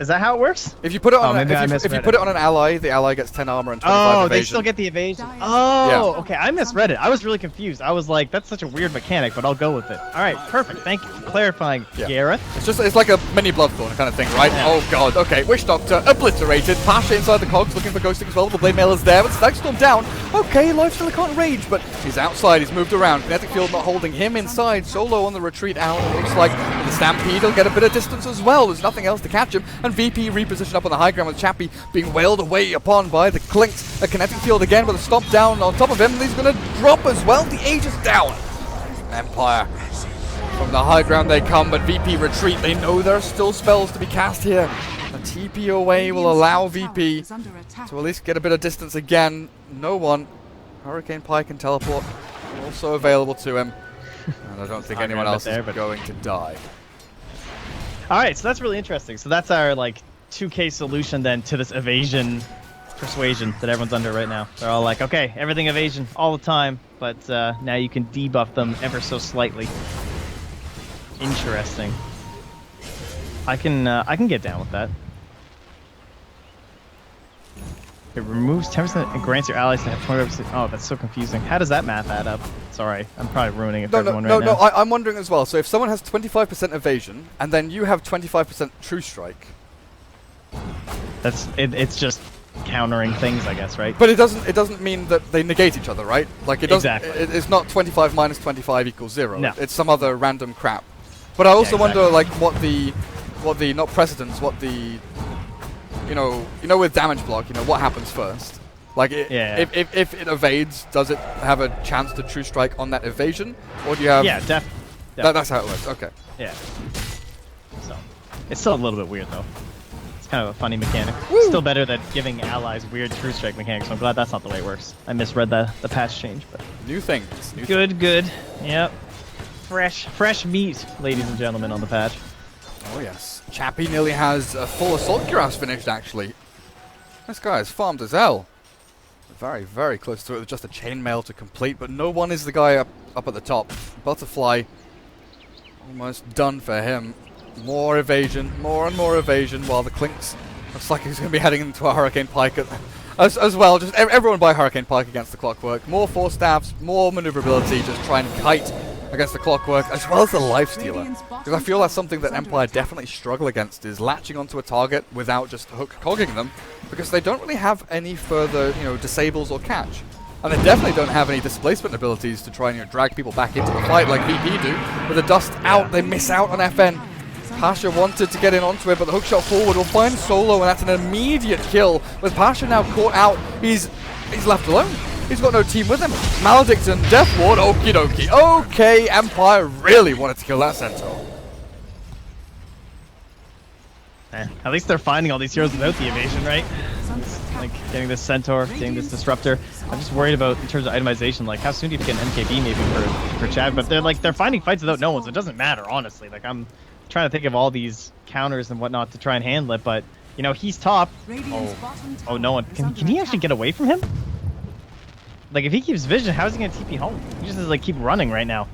Is that how it works? If you put it on, maybe I if you misread put it. it on an ally, the ally gets 10 armor and 25 Oh, evasion. they still get the evasion. Dyer's Oh, Yeah. okay. I misread it. I was really confused. I was like, that's such a weird mechanic, but I'll go with it. All right, perfect. Thank you for clarifying, Yeah. Gareth. It's like a mini Bloodthorn kind of thing, right? Yeah. Oh god, okay. Witch Doctor obliterated. Pasha inside the cogs looking for ghosting as well. The Blade Mail is there, but Stagstorm down. Okay, Lifestealer can't rage, but he's outside. He's moved around. Kinetic Field not holding him inside. Solo on the retreat out. It looks like the Stampede will get a bit of distance as well. There's nothing else to catch him. And VP repositioned up on the high ground with Chappie being wailed away upon by the Clinks. A Kinetic Field again with a stomp down on top of him. He's going to drop as well. The Aegis down. Empire. From the high ground they come, but VP retreat. They know there are still spells to be cast here. A TP away will allow VP is under attack. to at least get a bit of distance again. No one. Hurricane Pike and Teleport also available to him. And I don't think High anyone ground else there, is but- going to die. All right, so that's really interesting. So that's our like 2K solution then to this evasion persuasion that everyone's under right now. They're all like, okay, everything evasion all the time, but now you can debuff them ever so slightly. Interesting. I can get down with that. It removes 10% and grants your allies to have 20%. Oh, that's so confusing. How does that math add up? Sorry, I'm probably ruining it for everyone right now. I'm wondering as well. So if someone has 25% evasion and then you have 25% True Strike, That's it, it's just countering things, I guess, right? but it doesn't mean that they negate each other, right? Like it doesn't. Exactly. It's not 25 minus 25 equals 0. No. It's some other random crap. But I also exactly. wonder like what the not precedence, what the you know with damage block, what happens first? Like if it evades, does it have a chance to True Strike on that evasion, or do you have? Yeah, That's how it works. Okay. Yeah. So it's still a little bit weird though. It's kind of a funny mechanic. Woo! Still better than giving allies weird True Strike mechanics. So I'm glad that's not the way it works. I misread the patch change, but New things. good. Yep. Fresh meat, ladies and gentlemen, on the patch. Oh yes. Chappie nearly has a full Assault Cuirass finished actually. This guy is farmed as hell. Very, very close to it with just a chainmail to complete, but no one is the guy up at the top. Butterfly almost done for him. More evasion, more and more evasion, while the Clinks looks like he's going to be heading into a Hurricane Pike as well. Just everyone buy Hurricane Pike against the Clockwork. More Force Staffs, more maneuverability, just try and kite against the Clockwork, as well as the Lifestealer. Because I feel that's something that Empire definitely struggle against, is latching onto a target without just hook-cogging them, because they don't really have any further, disables or catch. And they definitely don't have any displacement abilities to try and drag people back into the fight like VP do. With the dust out, they miss out on FN. Pasha wanted to get in onto it, but the hookshot forward will find Solo, and that's an immediate kill. With Pasha now caught out, he's left alone. He's got no team with him. Maledict and Death Ward, okie dokie. Okay, Empire really wanted to kill that Centaur. At least they're finding all these heroes without the evasion, right? Like getting this Centaur, getting this Disruptor. I'm just worried about in terms of itemization, like how soon do you get an MKB maybe for Chad? But they're finding fights without no one, so it doesn't matter, honestly. Like I'm trying to think of all these counters and whatnot to try and handle it, but he's top. Oh, no one. Can he actually get away from him? Like if he keeps vision, how is he gonna TP home? He just has to like keep running right now.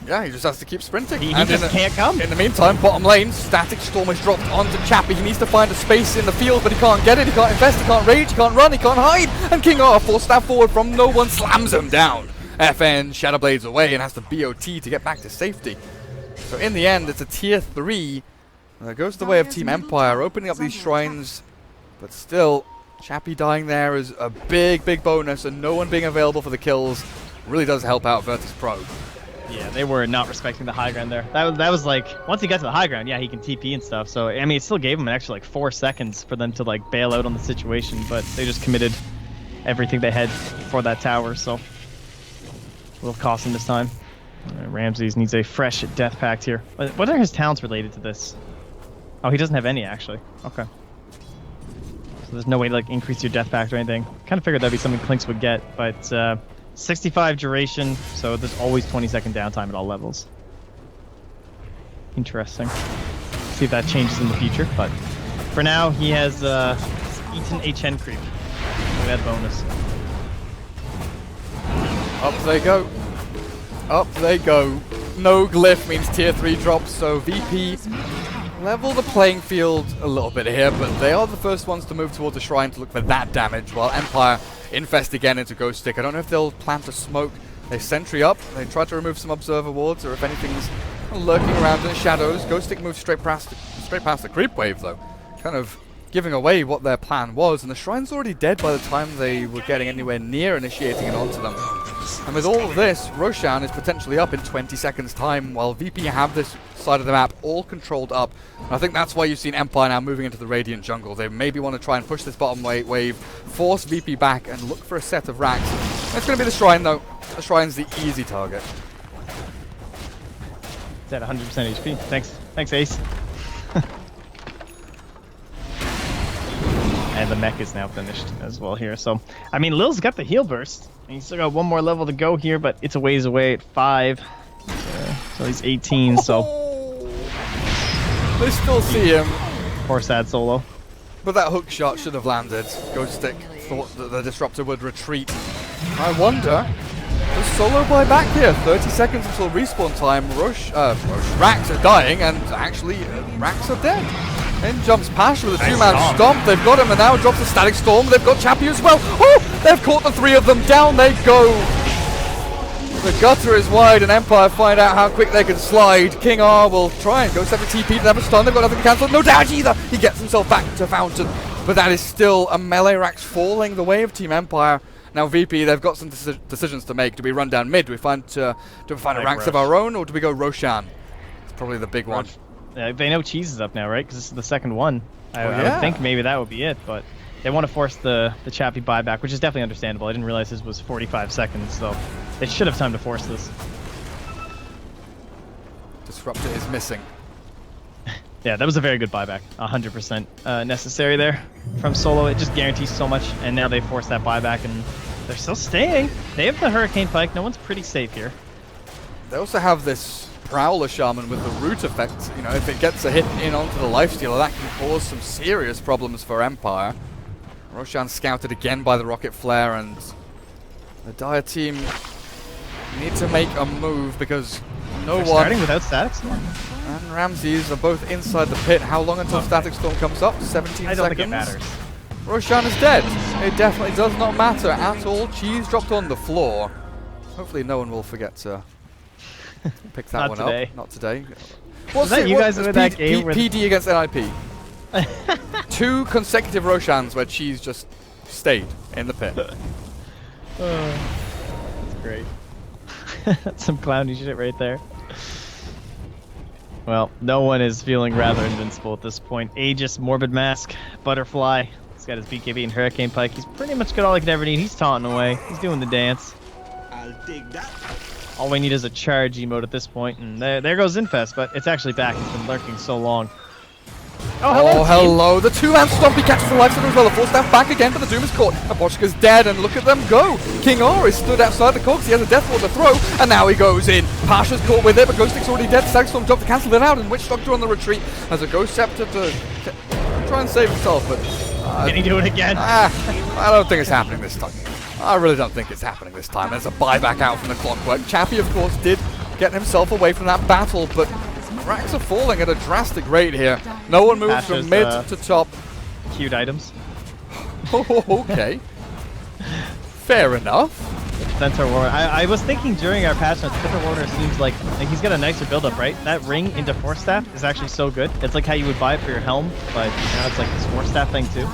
Yeah, he just has to keep sprinting. He just can't come. In the meantime, bottom lane, Static Storm is dropped onto Chappie. He needs to find a space in the field, but he can't get it. He can't invest, he can't rage, he can't run, he can't hide. And King R, full staff forward from no one, slams him down. FN Shadowblades away and has to BOT to get back to safety. So in the end, it's a tier 3. That goes the way of Team Empire, opening up these shrines. But still, Chappie dying there is a big, big bonus, and no one being available for the kills really does help out Virtus.Pro. Yeah, they were not respecting the high ground there. That was like, once he got to the high ground, yeah, he can TP and stuff. So, I mean, it still gave him an extra like 4 seconds for them to like bail out on the situation, but they just committed everything they had for that tower, so a little costing this time. Ramses needs a fresh death pact here. What are his talents related to this? Oh, he doesn't have any, actually. Okay. So there's no way to like increase your death pact or anything. Kind of figured that'd be something Clinks would get, but 65 duration, so there's always 20-second downtime at all levels. Interesting. See if that changes in the future, but for now, he has eaten a Chen creep. Look at that bonus. Up they go. Up they go. No glyph means tier 3 drops, so VP level the playing field a little bit here, but they are the first ones to move towards the shrine to look for that damage, while Empire infest again into Ghost Stick. I don't know if they'll plant a smoke. They sentry up, they try to remove some observer wards, or if anything's lurking around in the shadows. Ghost Stick moves straight past the creep wave, though, kind of giving away what their plan was, and the shrine's already dead by the time they were getting anywhere near initiating it onto them. And with all of this, Roshan is potentially up in 20 seconds time, while VP have this side of the map all controlled up. And I think that's why you've seen Empire now moving into the Radiant jungle. They maybe want to try and push this bottom wave, force VP back, and look for a set of racks. It's going to be the shrine, though. The shrine's the easy target. It's at 100% HP. Thanks, Ace. And the mech is now finished as well here. So, I mean, Lil's got the heal burst. He's still got one more level to go here, but it's a ways away at 5. So he's 18, so... They still see him. Poor sad Solo. But that hook shot should have landed. Ghost Stick thought that the Disruptor would retreat. I wonder, does Solo buy back here? 30 seconds until respawn time. Rax are dying, and actually, Rax are dead. In jumps Pash with a two-man stomp. They've got him, and now drops a Static Storm. They've got Chappie as well. Oh! They've caught the 3 of them. Down they go. The gutter is wide, and Empire find out how quick they can slide. King R will try and go set the TP to have a stun. They've got nothing to cancel. No damage either. He gets himself back to Fountain. But that is still a melee Rax falling the way of Team Empire. Now VP, they've got some decisions to make. Do we run down mid? Do we find a Rax of our own, or do we go Roshan? It's probably the big one. They know Cheese is up now, right? Because this is the second one. I would think maybe that would be it, but they want to force the Chappie buyback, which is definitely understandable. I didn't realize this was 45 seconds, so they should have time to force this. Disruptor is missing. Yeah, that was a very good buyback. 100% necessary there from Solo. It just guarantees so much, and now they force that buyback, and they're still staying. They have the Hurricane Pike. No one's pretty safe here. They also have this Prowler Shaman with the root effect. You know, if it gets a hit in onto the Lifestealer, that can cause some serious problems for Empire. Roshan scouted again by the Rocket Flare, and the Dire team need to make a move because they're starting without Static Storm. And Ramses are both inside the pit. How long until Static Storm comes up? 17 seconds. I don't think it matters. Roshan is dead. It definitely does not matter at all. Cheese dropped on the floor. Hopefully no one will forget to pick that one up. Not today. Was that you guys in that game? PD against NIP. 2 consecutive Roshans where Cheese just stayed in the pit. That's great. That's some clowny shit right there. Well, no one is feeling rather invincible at this point. Aegis, Morbid Mask, Butterfly. He's got his BKB and Hurricane Pike. He's pretty much got all he could ever need. He's taunting away. He's doing the dance. I'll dig that. All we need is a charge emote at this point, and there goes Infest, but it's actually back. It's been lurking so long. Oh, hello. The 2-man Stompy catches the Lifestealer as well. The 4-staff back again, but the Doom is caught. Aposhka's dead, and look at them go. King R is stood outside the Cogs. He has a Death Ward to throw, and now he goes in. Pasha's caught with it, but Ghost Stick's already dead. Static Storm dropped to cancel it out, and Witch Doctor on the retreat has a Ghost Scepter to try and save himself, but... Can he do it again? I don't think it's happening this time. I really don't think it's happening this time. There's a buyback out from the Clockwork. Chappie, of course, did get himself away from that battle, but Racks are falling at a drastic rate here. No one moves from mid to top. Cute items. Okay. Fair enough. Centaur Warrior. I was thinking during our patch notes, Centaur Warrior seems like he's got a nicer build-up, right? That ring into 4-staff is actually so good. It's like how you would buy it for your helm, but now it's like this 4-staff thing too.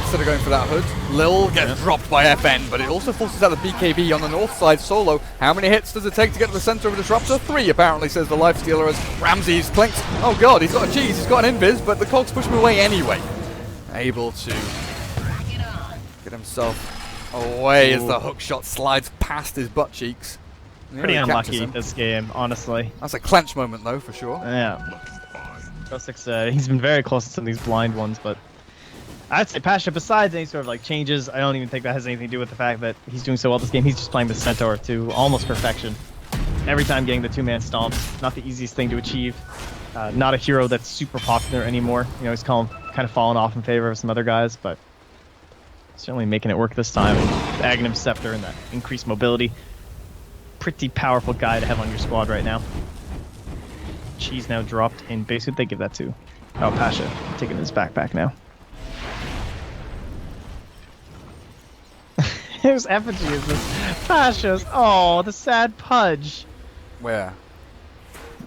Instead of going for that hood, Lil gets dropped by FN, but it also forces out the BKB on the north side. Solo, how many hits does it take to get to the center of a Disruptor? 3, apparently, says the Lifestealer as Ramses clinks. Oh god, he's got a cheese, he's got an invis, but the Cogs push him away anyway. Able to get himself away as the hook shot slides past his butt cheeks. Pretty unlucky this game, honestly. That's a clench moment though, for sure. Yeah. He's been very close to some of these blind ones, but I'd say Pasha, besides any sort of like changes, I don't even think that has anything to do with the fact that he's doing so well this game. He's just playing with Centaur to almost perfection. Every time getting the 2-man stomps, not the easiest thing to achieve. Not a hero that's super popular anymore. You know, he's kind of fallen off in favor of some other guys, but certainly making it work this time. Aghanim Scepter and that increased mobility. Pretty powerful guy to have on your squad right now. cheese now dropped in base. Who'd they give that to? Oh, Pasha. Taking his backpack now. Whose effigy is this? Pasha's. Oh, the sad Pudge. Where?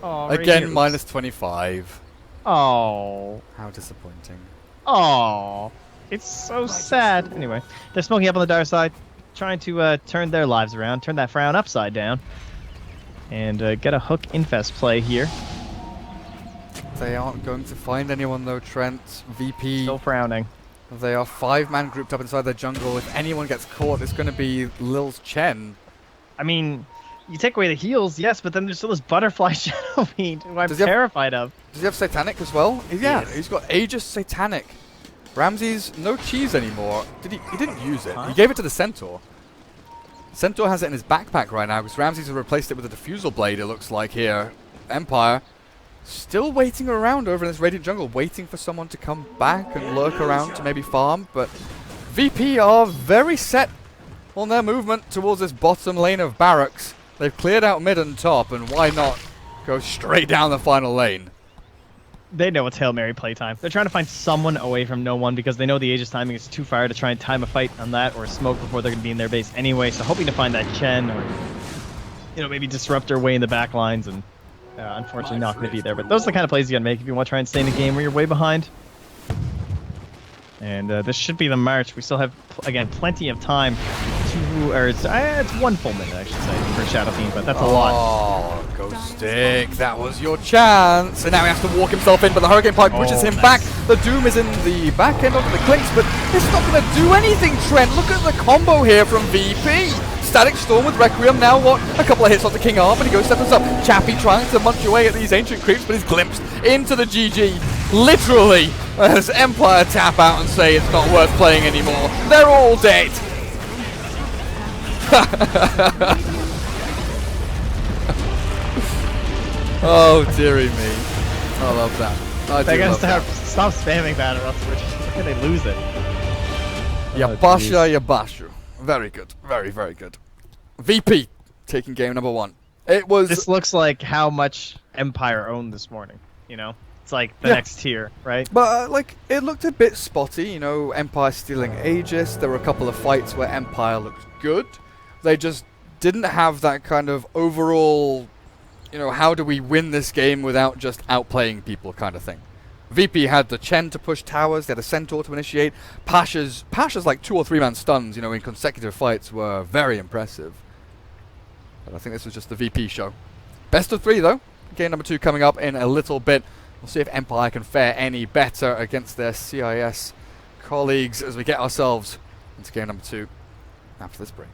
Oh, right Again, here. minus 25. Oh. How disappointing. Oh. It's so sad. Anyway, they're smoking up on the Dire side, trying to turn their lives around, turn that frown upside down, and get a hook infest play here. They aren't going to find anyone though, Trent. VP. Still frowning. They are 5-man grouped up inside their jungle. If anyone gets caught, it's going to be Lil's Chen. I mean, you take away the heals, yes, but then there's still this butterfly shadow beam who I'm Does he have- terrified of. Does he have Satanic as well? Yeah, Yes. he's got Aegis Satanic. Ramses, no cheese anymore. He didn't use it. Huh? He gave it to the Centaur. Centaur has it in his backpack right now because Ramses has replaced it with a Diffusal Blade, it looks like here. Empire still waiting around over in this Radiant Jungle, waiting for someone to come back and lurk around to maybe farm, but VP are very set on their movement towards this bottom lane of barracks. They've cleared out mid and top, and why not go straight down the final lane? They know it's Hail Mary playtime. They're trying to find someone away from no one because they know the Aegis timing is too far to try and time a fight on that or smoke before they're going to be in their base anyway. So hoping to find that Chen or, you know, maybe disrupt their way in the back lines and unfortunately not going to be there. But those are the kind of plays you got to make if you want to try and stay in a game where you're way behind. And this should be the March. We still have, again, plenty of time to, or it's 1 full minute, I should say, for Shadow Fiend, but that's a lot. Oh, Ghost Stick, that was your chance. And now he has to walk himself in, but the Hurricane Pipe pushes him back. The Doom is in the back end onto the clinks, but it's not going to do anything, Trent. Look at the combo here from VP. Static Storm with Requiem, now what? A couple of hits on the King Arm, and he goes steps up. Chappie trying to munch away at these ancient creeps, but he's glimpsed into the GG. Literally, as Empire tap out and say it's not worth playing anymore. They're all dead. Oh, dearie me. I love that. They're going love to that. stop spamming that or else they lose it. Yabasha Yabashu. Very good. Very, very good. VP taking game number 1. It was... This looks like how much Empire owned this morning, you know? It's like the Yeah. next tier, right? But, like, it looked a bit spotty, you know, Empire stealing Aegis. There were a couple of fights where Empire looked good. They just didn't have that kind of overall, you know, how do we win this game without just outplaying people kind of thing. VP had the Chen to push towers, they had a Centaur to initiate. Pasha's like 2 or 3 man stuns, you know, in consecutive fights were very impressive. But I think this was just the VP show. Best of 3 though. Game number 2 coming up in a little bit. We'll see if Empire can fare any better against their CIS colleagues as we get ourselves into game number 2 after this break.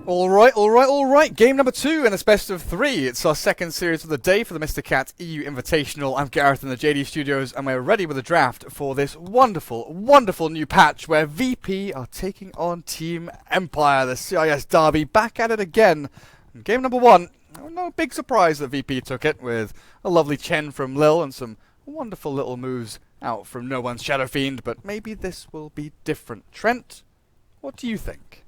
All right. Game number 2 in this best of 3. It's our second series of the day for the Mr. Cat EU Invitational. I'm Gareth in the JD Studios, and we're ready with a draft for this wonderful, wonderful new patch where VP are taking on Team Empire, the CIS derby, back at it again. In game number 1, no big surprise that VP took it, with a lovely Chen from Lil and some wonderful little moves out from No One's Shadow Fiend, but maybe this will be different. Trent, what do you think?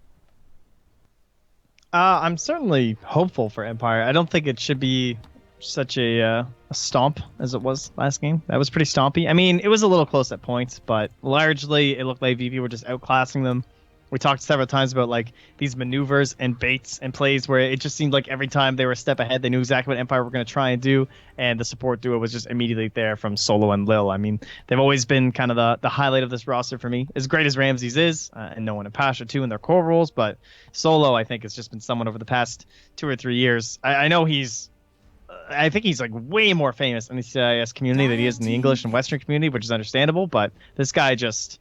I'm certainly hopeful for Empire. I don't think it should be such a stomp as it was last game. That was pretty stompy. I mean, it was a little close at points, but largely it looked like VP were just outclassing them. We talked several times about like these maneuvers and baits and plays where it just seemed like every time they were a step ahead, they knew exactly what Empire were going to try and do, and the support duo was just immediately there from Solo and Lil. I mean, they've always been kind of the highlight of this roster for me. As great as Ramses is, and No One and Pasha too in their core roles, but Solo I think has just been someone over the past 2 or 3 years. I know I think he's like way more famous in the CIS community than he is in the English and Western community, which is understandable, but this guy just...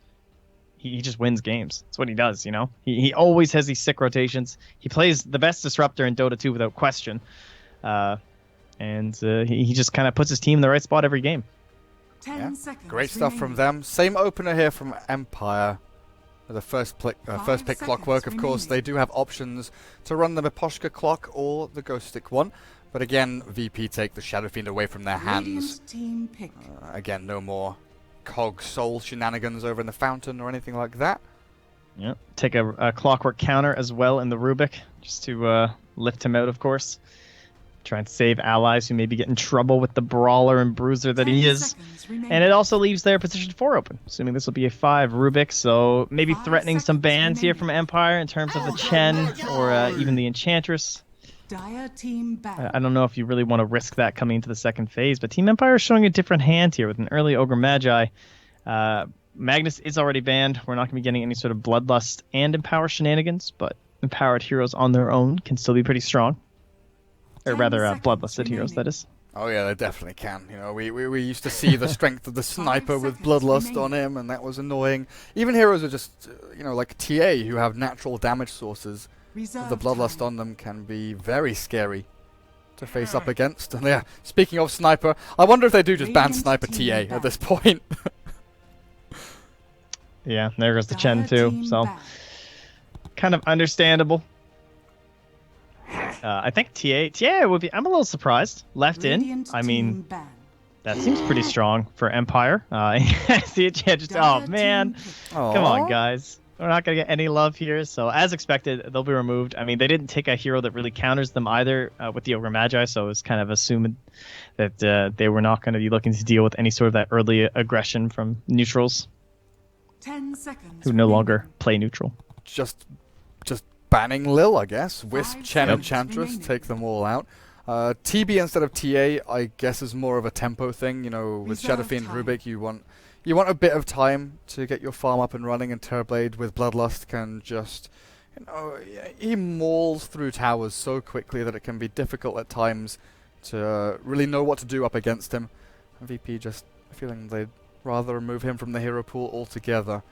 He just wins games. That's what he does, you know? He always has these sick rotations. He plays the best disruptor in Dota 2 without question. And he just kind of puts his team in the right spot every game. 10 seconds Great stuff remaining. from them. Same opener here from Empire. With the first pick Clockwork, of course. remaining. They do have options to run the Miposhka Clock or the Ghost Stick one. But again, VP take the Shadow Fiend away from their hands. Radiant team pick. Again, no more Cog Soul shenanigans over in the fountain or anything like that. Yeah, take a Clockwork counter as well in the Rubik, just to lift him out, of course. Try and save allies who maybe get in trouble with the Brawler and Bruiser that he 10 is. seconds remaining. And it also leaves their position 4 open, assuming this will be a 5 Rubik, so maybe 5 threatening some seconds bans here remaining. from Empire in terms of the Chen or even the Enchantress. Dire team back. I don't know if you really want to risk that coming into the second phase, but Team Empire is showing a different hand here with an early Ogre Magi. Magnus is already banned. We're not going to be getting any sort of Bloodlust and Empower shenanigans, but empowered heroes on their own can still be pretty strong. Or 10 rather, seconds Bloodlusted heroes, remaining. that is. Oh yeah, they definitely can. You know, we used to see the strength of the sniper with seconds Bloodlust on him, and that was annoying. Even heroes are just, like TA, who have natural damage sources. Reserve The Bloodlust time. on them can be very scary to face up against. And yeah, speaking of sniper, I wonder if they do just ban Radiant sniper team TA back. at this point. Yeah, there goes the Dire Chen too, team so back. kind of understandable. I think TA would be... I'm a little surprised. Left Radiant in. I team mean, banned. that seems pretty strong for Empire. See it, yeah, just... Dire Oh, man. team pick. Come on, guys. We're not going to get any love here. So, as expected, they'll be removed. I mean, they didn't take a hero that really counters them either with the Ogre Magi, so it was kind of assumed that they were not going to be looking to deal with any sort of that early aggression from neutrals 10 seconds who no remaining. longer play neutral. Just banning Lil, I guess. Wisp, 5 Chen, seconds Enchantress, remaining. take them all out. TB instead of TA, I guess, is more of a tempo thing. You know, with Shadow Reserve Fiend time. Rubik, you want a bit of time to get your farm up and running, and Terrorblade with Bloodlust can just, he mauls through towers so quickly that it can be difficult at times to really know what to do up against him. VP just feeling they'd rather remove him from the hero pool altogether.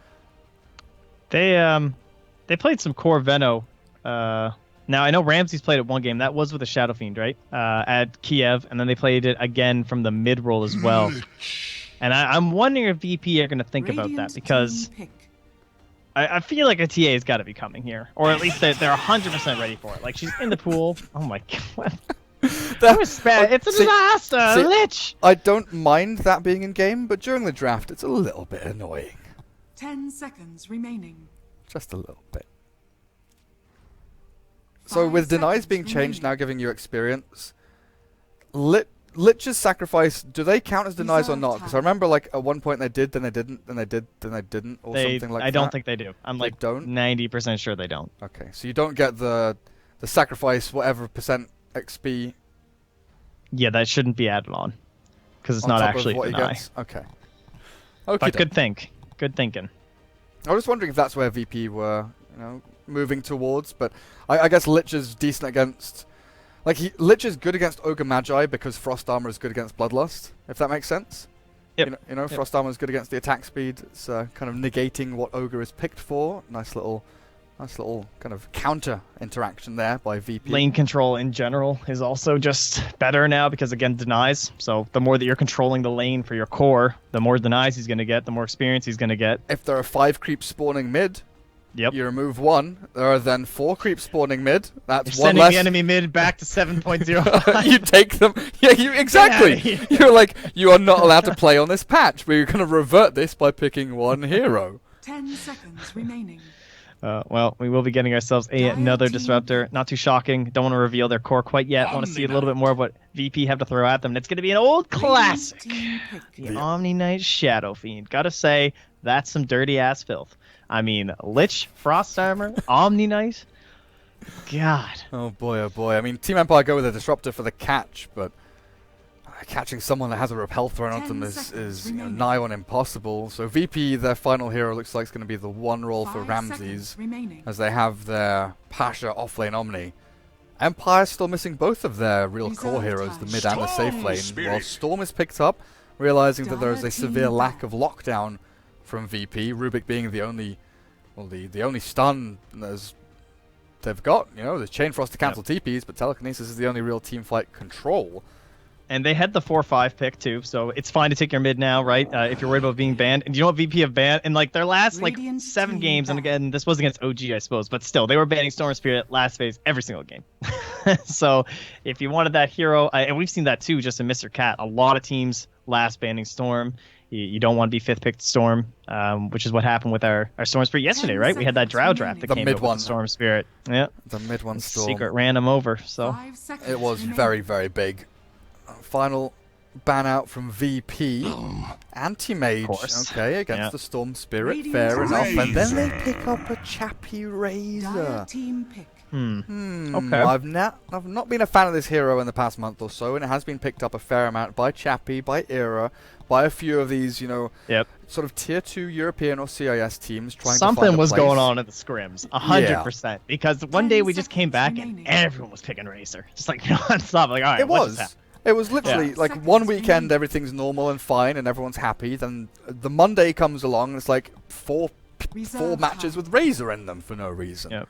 They played some core Veno. Now I know Ramses played it one game. That was with the Shadow Fiend, right? At Kiev, and then they played it again from the mid roll as well. And I'm wondering if VP are going to think about that, Radiant because team pick. I feel like a TA has got to be coming here, or at least they're 100% ready for it. Like, she's in the pool. Oh my god. That- It's a see- disaster, see- Lich. I don't mind that being in game, but during the draft, it's a little bit annoying. 10 seconds remaining. Just a little bit. So 5 with denies seconds being changed remaining. now giving you experience, Lich's sacrifice, do they count as denies or Reserve not? Because I time. remember like at one point they did, then they didn't, then they did, then they didn't, or something like that. I don't think they do. I'm They like don't? 90% sure they don't. Okay, so you don't get the sacrifice whatever percent XP Yeah, that shouldn't be added on, because it's on not top actually of what a he deny. gets. Okay. But Okay. good thinking. I was wondering if that's where VP were, moving towards, but I guess Lich is decent against... Lich is good against Ogre Magi because Frost Armor is good against Bloodlust, if that makes sense. Yep. Yep. Frost Armor is good against the attack speed. It's kind of negating what Ogre is picked for. Nice little Nice little kind of counter interaction there by VP. Lane control in general is also just better now because, again, denies. So the more that you're controlling the lane for your core, the more denies he's going to get, the more experience he's going to get. If there are 5 creeps spawning mid, Yep. you remove 1. There are then 4 creeps spawning mid. That's You're one sending less. the enemy mid back to 7.0. You take them. Yeah, exactly. Get outta here. You're like, you are not allowed to play on this patch, but you're going to revert this by picking 1 hero. 10 seconds remaining. Well, we will be getting ourselves another disruptor. Not too shocking. Don't want to reveal their core quite yet. Want to see a little bit more of what VP have to throw at them. And it's going to be an old classic. Team pick. The Omni Knight Shadow Fiend. Gotta say, that's some dirty ass filth. I mean, Lich, Frost Armor, Omni Knight. God. Oh boy, oh boy. I mean, Team Empire go with a disruptor for the catch, but catching someone that has a repel thrown onto them is nigh on impossible. So VP, their final hero, looks like it's going to be the 1 roll for 5 Ramses, seconds remaining. as they have their Pasha offlane Omni. Empire's still missing both of their real core Reserve heroes, the time. mid and the safe Storm lane, Spirit. while Storm is picked up, realizing that there is a Dire severe team lack of lockdown from VP, Rubik being the only, well, the only stun they've got. You know, there's Chain Frost to cancel TPs, but Telekinesis is the only real team fight control. And they had the 4-5 pick too, so it's fine to take your mid now, right? If you're worried about being banned. And you know what VP have banned? In like their last Radiant 7 team games, and banned. again, this was against OG, I suppose, but still, they were banning Storm Spirit last phase every single game. So if you wanted that hero, and we've seen that too, just in Mr. Cat, a lot of teams last banning Storm. You don't want to be 5th picked Storm, which is what happened with our Storm Spirit yesterday, 10 right? We had that seconds Drow draft that The came mid out with one. the Storm Spirit. Yeah. The mid one Storm. Secret ran him over, so. 5 seconds It was remaining. very, very big. Final ban out from VP. Anti-mage, course. okay, against Yeah. the Storm Spirit, Radiant fair enough. And then they Razor. pick up a Chappie Dire Razor. team pick. Okay. I've not been a fan of this hero in the past month or so, and it has been picked up a fair amount by Chappie, by Era, by a few of these, you know, Yep. sort of tier 2 European or CIS teams trying to Something find a was place. going on in the scrims, 100%. Because one 10 day we just came seconds back and remaining. everyone was picking Razor, just like non-stop. Like, all right, It what was. just happened? It was literally Yeah. like Seconds one weekend, remaining. everything's normal and fine, and everyone's happy. Then the Monday comes along, and it's like four Reserve matches time. with Razor in them for no reason. Yep.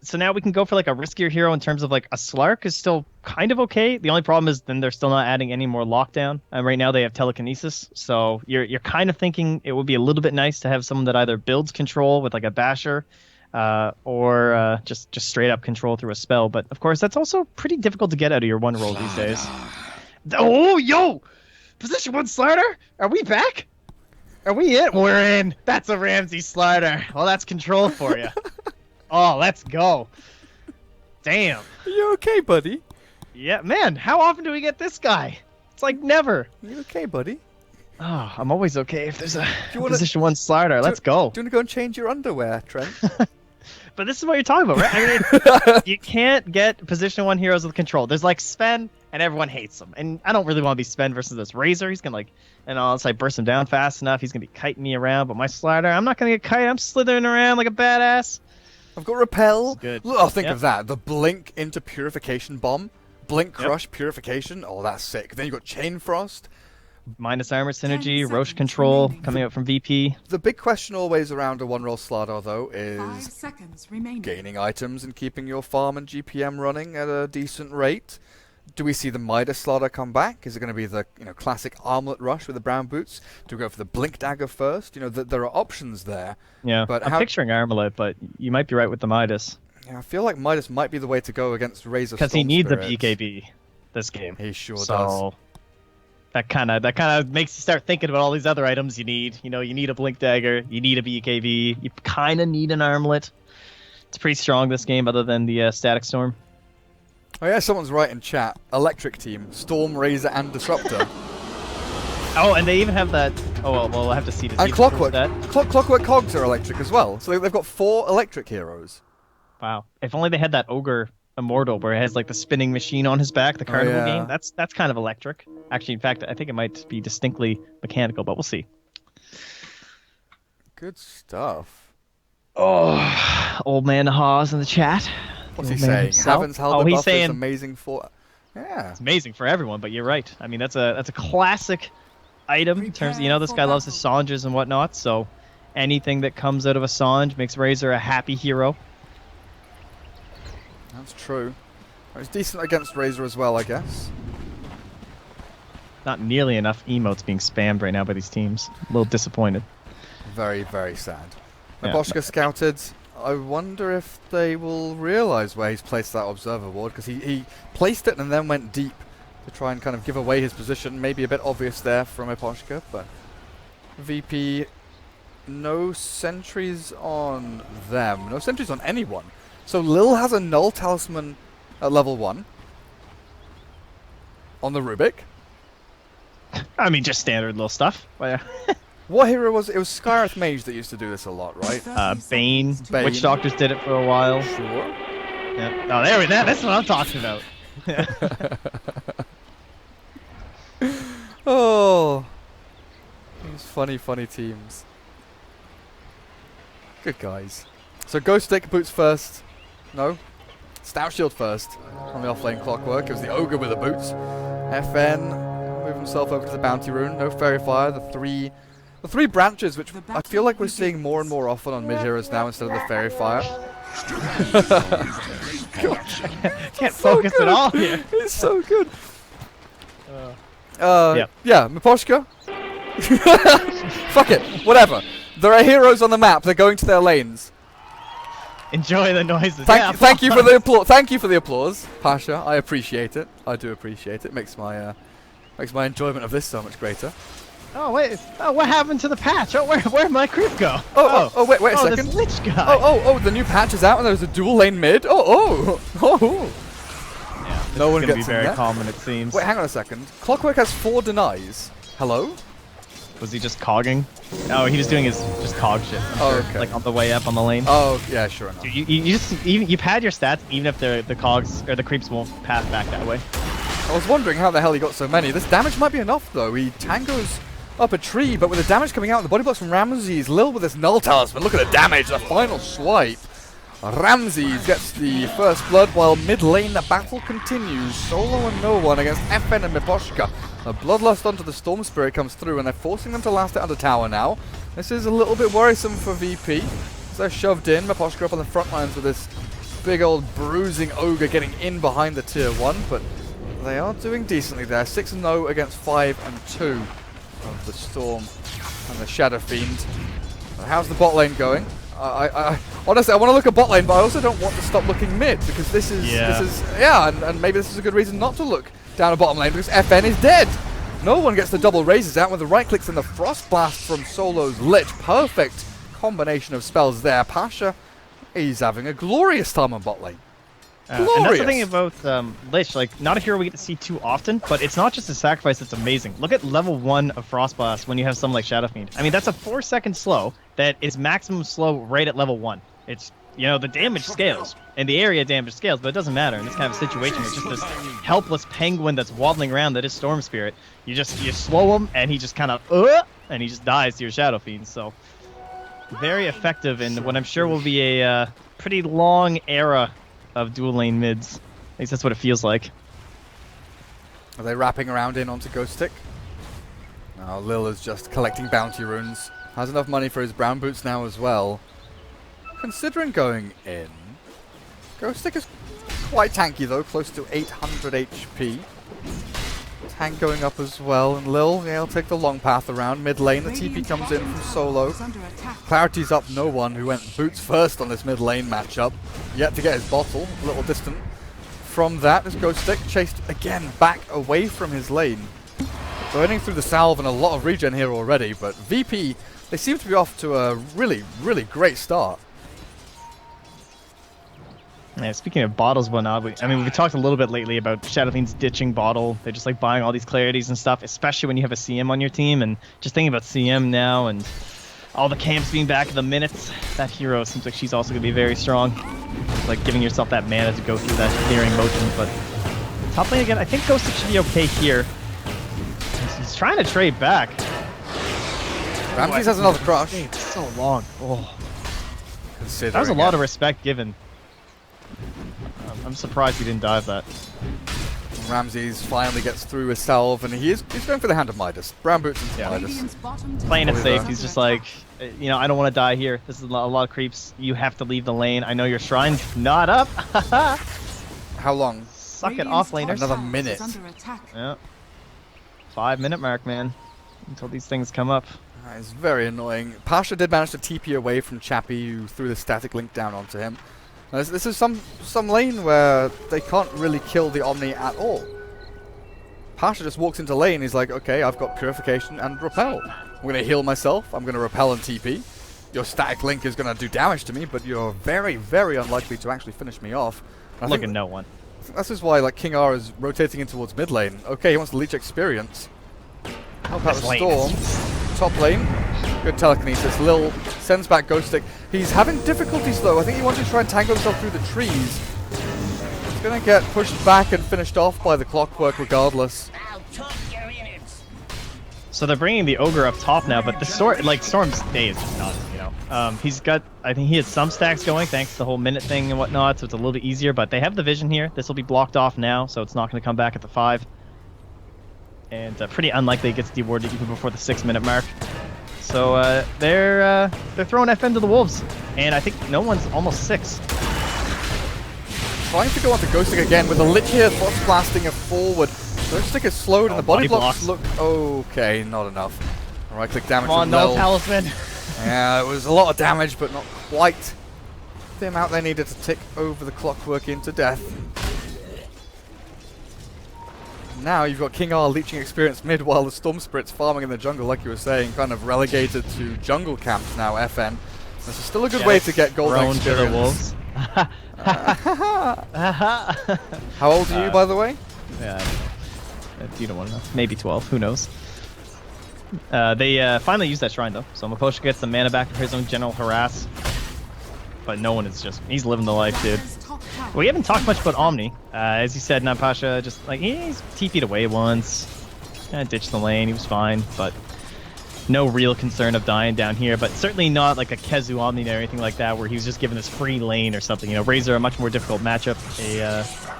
So now we can go for like a riskier hero in terms of like a Slark is still kind of okay. The only problem is then they're still not adding any more lockdown. And right now they have telekinesis, so you're kind of thinking it would be a little bit nice to have someone that either builds control with like a basher, or just straight up control through a spell. But of course that's also pretty difficult to get out of your 1 roll these days. Oh yo, position 1 slider. Are we back? Are we in? We're in. That's a Ramsey slider. Well, that's control for you. Oh, let's go. Damn. Are you okay, buddy? Yeah, man, how often do we get this guy? It's like never. Are you okay, buddy? Oh, I'm always okay if there's a you wanna- position 1 slider. Let's go. Do you want to go and change your underwear, Trent? But this is what you're talking about, right? I mean, you can't get position 1 heroes with control. There's like Sven, and everyone hates him. And I don't really want to be Sven versus this Razor. He's gonna like, and unless I burst him down fast enough, he's gonna be kiting me around. But my slider, I'm not gonna get kited. I'm slithering around like a badass. I've got repel. Good. Look, think Yep. of that. The blink into purification bomb. Blink Yep. crush purification. Oh, that's sick. Then you've got chain frost. Minus armor 10 synergy, Roche seconds control remaining. coming out from VP. The big question always around a 1-roll Slardar, though, 5 is seconds remaining. gaining items and keeping your farm and GPM running at a decent rate. Do we see the Midas Slardar come back? Is it going to be the classic armlet rush with the brown boots? Do we go for the blink dagger first? There are options there. Yeah, But I'm how- picturing Armalet, but you might be right with the Midas. Yeah, I feel like Midas might be the way to go against Razor. Because he Storm needs a Spirits. BKB this game. He sure does. So that kind of makes you start thinking about all these other items you need. You need a Blink Dagger, you need a BKB, you kind of need an Armlet. It's pretty strong this game, other than the Static Storm. Oh yeah, someone's right in chat. Electric team, Storm, Razor, and Disruptor. Oh, and they even have that. Oh well, we'll have to see to see And if it proves Clockwork. that. Clockwork Cogs are electric as well. So they've got 4 electric heroes. Wow, if only they had that Ogre Immortal where it has like the spinning machine on his back, the carnival yeah. game. That's kind of electric. Actually, in fact, I think it might be distinctly mechanical, but we'll see. Good stuff. Oh, old man Haas in the chat. What's he Old man saying? himself. Heaven's Halberd Oh, he's buff is saying amazing for... Yeah. it's amazing for everyone, but you're right. I mean, that's a classic item in terms of, this guy loves his Sandras and whatnot, so anything that comes out of a Sange makes Razor a happy hero. That's true. He's decent against Razor as well, I guess. Not nearly enough emotes being spammed right now by these teams. A little disappointed. Very, very sad. Yeah. Miposhka scouted. I wonder if they will realize where he's placed that observer ward, because he placed it and then went deep to try and kind of give away his position. Maybe a bit obvious there from Miposhka, but VP, no sentries on them. No sentries on anyone. So Lil has a null talisman at level 1 on the Rubik. I mean, just standard little stuff. What hero was it? It was Skyreth Mage that used to do this a lot, right? Bane. Bane. Witch Doctors did it for a while. Sure. Yeah. Oh, there we go. That's what I'm talking about. Oh, these funny, funny teams. Good guys. So Ghost Stick boots first. No. Stout Shield first on the offlane Clockwork. It was the Ogre with the boots. FN move himself over to the Bounty Rune. No Fairy Fire. The three branches, which I feel like we're seeing more and more often on mid heroes now instead of the Fairy Fire. Can't focus at all here. It's so good. Yeah, Miposhka. Fuck it, whatever. There are heroes on the map. They're going to their lanes. Enjoy the noises. Thank you for the applause. Thank you for the applause, Pasha. I appreciate it. I do appreciate it. Makes my enjoyment of this so much greater. Oh wait! Oh, what happened to the patch? Oh, where'd my creep go? Wait a second. This Lich guy. Oh, the new patch is out and there's a dual lane mid. Oh. Yeah, No one gonna gets be in very there. common, it seems. Wait, hang on a second. Clockwork has 4 denies. Hello? Was he just cogging? Oh, he was doing his just cog shit. Oh, okay. Like on the way up on the lane. Oh, yeah, sure enough. Dude, you pad your stats even if the cogs or the creeps won't path back that way. I was wondering how the hell he got so many. This damage might be enough, though. He tangos up a tree, but with the damage coming out, the body blocks from Ramses, Lil with this null talisman. Look at the damage, the final swipe. Ramses gets the first blood while mid lane the battle continues. Solo and no one against FN and Miposhka. The bloodlust onto the Storm Spirit comes through and they're forcing them to last it under tower now. This is a little bit worrisome for VP. As they're shoved in, Miposhka up on the front lines with this big old bruising ogre getting in behind the tier 1, but they are doing decently there. 6-0 against 5-2 of the Storm and the Shadow Fiend. How's the bot lane going? Honestly, I want to look at bot lane, but I also don't want to stop looking mid because this is and maybe this is a good reason not to look down a bottom lane because FN is dead. No one gets the double raises out with the right clicks and the Frost Blast from Solo's Lich. Perfect combination of spells there. Pasha, he's having a glorious time on bot lane. And that's the thing about Lich, like, not a hero we get to see too often, but it's not just a sacrifice that's amazing. Look at level 1 of Frost Blast when you have someone like Shadow Fiend. I mean, that's a 4-second slow that is maximum slow right at level 1. It's, you know, the damage scales, and the area damage scales, but it doesn't matter in this kind of situation. It's just this helpless penguin that's waddling around that is Storm Spirit. You slow him, and he just kind of, and he just dies to your Shadow Fiend, so very effective in what I'm sure will be a pretty long era of dual lane mids. At least that's what it feels like. Are they wrapping around in onto Ghost Stick? Now Lil is just collecting bounty runes. Has enough money for his brown boots now as well. Considering going in. Ghost Stick is quite tanky though, close to 800 HP. Tank going up as well, and Lil, yeah, he'll take the long path around. Mid lane, the TP comes in from Solo. Clarity's up no one, who went boots first on this mid lane matchup. Yet to get his bottle, a little distant. From that, this Ghost Stick chased again back away from his lane. Burning through the salve and a lot of regen here already, but VP, they seem to be off to a really, really great start. Yeah, speaking of bottles, whatnot, we talked a little bit lately about Shadow Fiend's ditching bottle. They're just like buying all these clarities and stuff, especially when you have a CM on your team. And just thinking about CM now and all the camps being back in the minutes, that hero seems like she's also going to be very strong. Like giving yourself that mana to go through that clearing motion. But top lane again, I think Ghost should be okay here. He's trying to trade back. Ramses has another crush. It's so long. Oh. That was a lot of respect given. I'm surprised he didn't dive that. Ramses finally gets through his salve, and he's going for the Hand of Midas. Brown boots into Midas. Radiant's bottom tower Playing it is safe. under He's just attack. like, you know, I don't want to die here. This is a lot of creeps. You have to leave the lane. I know your shrine's not up. How long? Suck it, Radiant's off laners. Another top tower minute. is under attack. Yeah. 5-minute mark, man. Until these things come up. That is very annoying. Pasha did manage to TP away from Chappie, who threw the static link down onto him. Now, this is some lane where they can't really kill the Omni at all. Pasha just walks into lane, he's like, okay, I've got Purification and Repel. I'm going to heal myself, I'm going to Repel and TP. Your static link is going to do damage to me, but you're very, very unlikely to actually finish me off. I Look think at no one. this is why like King R is rotating in towards mid lane. Okay, he wants to leech experience. Help out This the lane Storm. Top lane. Good telekinesis. Lil sends back Ghost Stick. He's having difficulties though. I think he wants to try and tangle himself through the trees. He's going to get pushed back and finished off by the Clockwork regardless. So they're bringing the ogre up top now, but the Storm's day is just done. You know, he's got. I think he has some stacks going thanks to the whole minute thing and whatnot, so it's a little bit easier. But they have the vision here. This will be blocked off now, so it's not going to come back at the 5. And pretty unlikely it gets deawarded even before the 6-minute mark. So they're throwing FN to the wolves, and I think no one's almost 6. Trying to go onto Ghost Stick again with a Lich here, box blasting it forward. Ghost Stick is slowed and the body blocks look okay, not enough. Right click damage Come on, from no Lil. talisman. Yeah, it was a lot of damage, but not quite the amount they needed to tick over the Clockwork into death. Now you've got King R leeching experience mid while the Storm Spirit's farming in the jungle, like you were saying, kind of relegated to jungle camps now, FN. This is still a good way to get golden Thrown to the experience. wolves. How old are you, by the way? Yeah, I don't know. You don't want to know. Maybe 12. Who knows? They finally used that shrine though, so Maposha gets the mana back for his own general harass. But no one is he's living the life, dude. Dire's top tower We haven't talked much about Omni. As you said, Nampasha just like he's TP'd away once, kind of ditched the lane. He was fine, but no real concern of dying down here. But certainly not like a Kezu Omni or anything like that, where he was just given this free lane or something. You know, Razor a much more difficult matchup.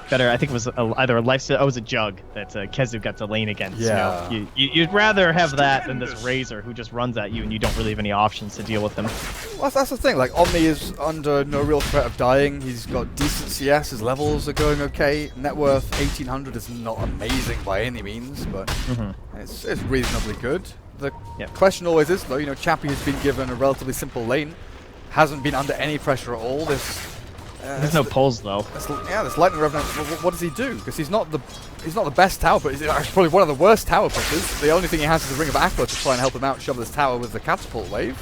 Better, I think it was either a lifesteal. Oh, it was a Jug that Kezu got to lane against. Yeah. You know? You'd rather have that than this Razor who just runs at you and you don't really have any options to deal with him. Well, that's the thing. Like Omni is under no real threat of dying. He's got decent CS. His levels are going okay. Net worth 1800 is not amazing by any means, but it's reasonably good. The question always is though. You know, Chappie has been given a relatively simple lane, hasn't been under any pressure at all. There's no pulls though. This Lightning Revenant, what does he do? Because he's not the best tower, but he's actually probably one of the worst tower pushers. The only thing he has is a Ring of Aqua to try and help him out, shove this tower with the catapult wave.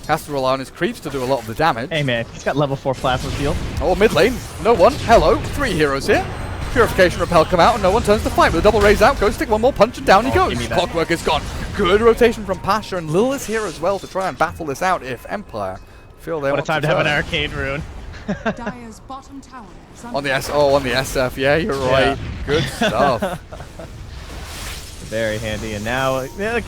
Has to rely on his creeps to do a lot of the damage. Hey man, he's got level 4 plasma field. Oh, mid lane, no one. Hello, 3 heroes here. Purification Repel come out and no one turns to fight. With a double raise out, Ghost Stick, one more punch and down he goes. Give me that. Clockwork is gone. Good rotation from Pasha, and Lil is here as well to try and battle this out if Empire feel they What a want time to have an turn. arcade rune. Dire's bottom tower is under On the on the SF, yeah, you're right. Good stuff. Very handy. And now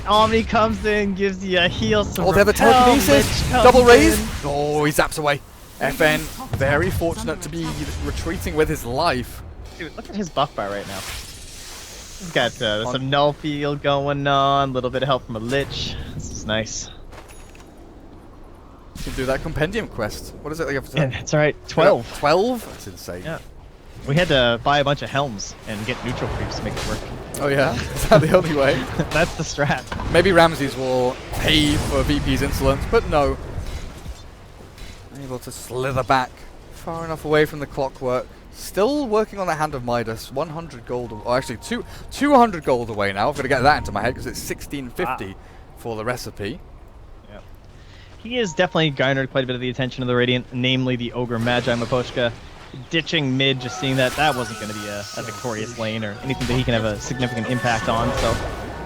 Omni comes in, gives you a heal. Oh, they have a telekinesis. Double raise. Oh, he zaps away. FN, very fortunate to be retreating with his life. Dude, look at his buff bar right now. He's got some null field going on, a little bit of help from a Lich. This is nice. You can do that compendium quest. What is it? Like Yeah, that's alright. 12. 12? That's insane. Yeah. We had to buy a bunch of helms and get neutral creeps to make it work. Oh yeah? Is that the only way? That's the strat. Maybe Ramses will pay for VP's insolence, but no. Able to slither back far enough away from the Clockwork. Still working on the Hand of Midas. 100 gold, or actually 200 gold away now. I've got to get that into my head because it's 1650 for the recipe. Yeah. He has definitely garnered quite a bit of the attention of the Radiant, namely the Ogre Magi Mapochka. Ditching mid, just seeing that wasn't going to be a victorious lane or anything that he can have a significant impact on. So,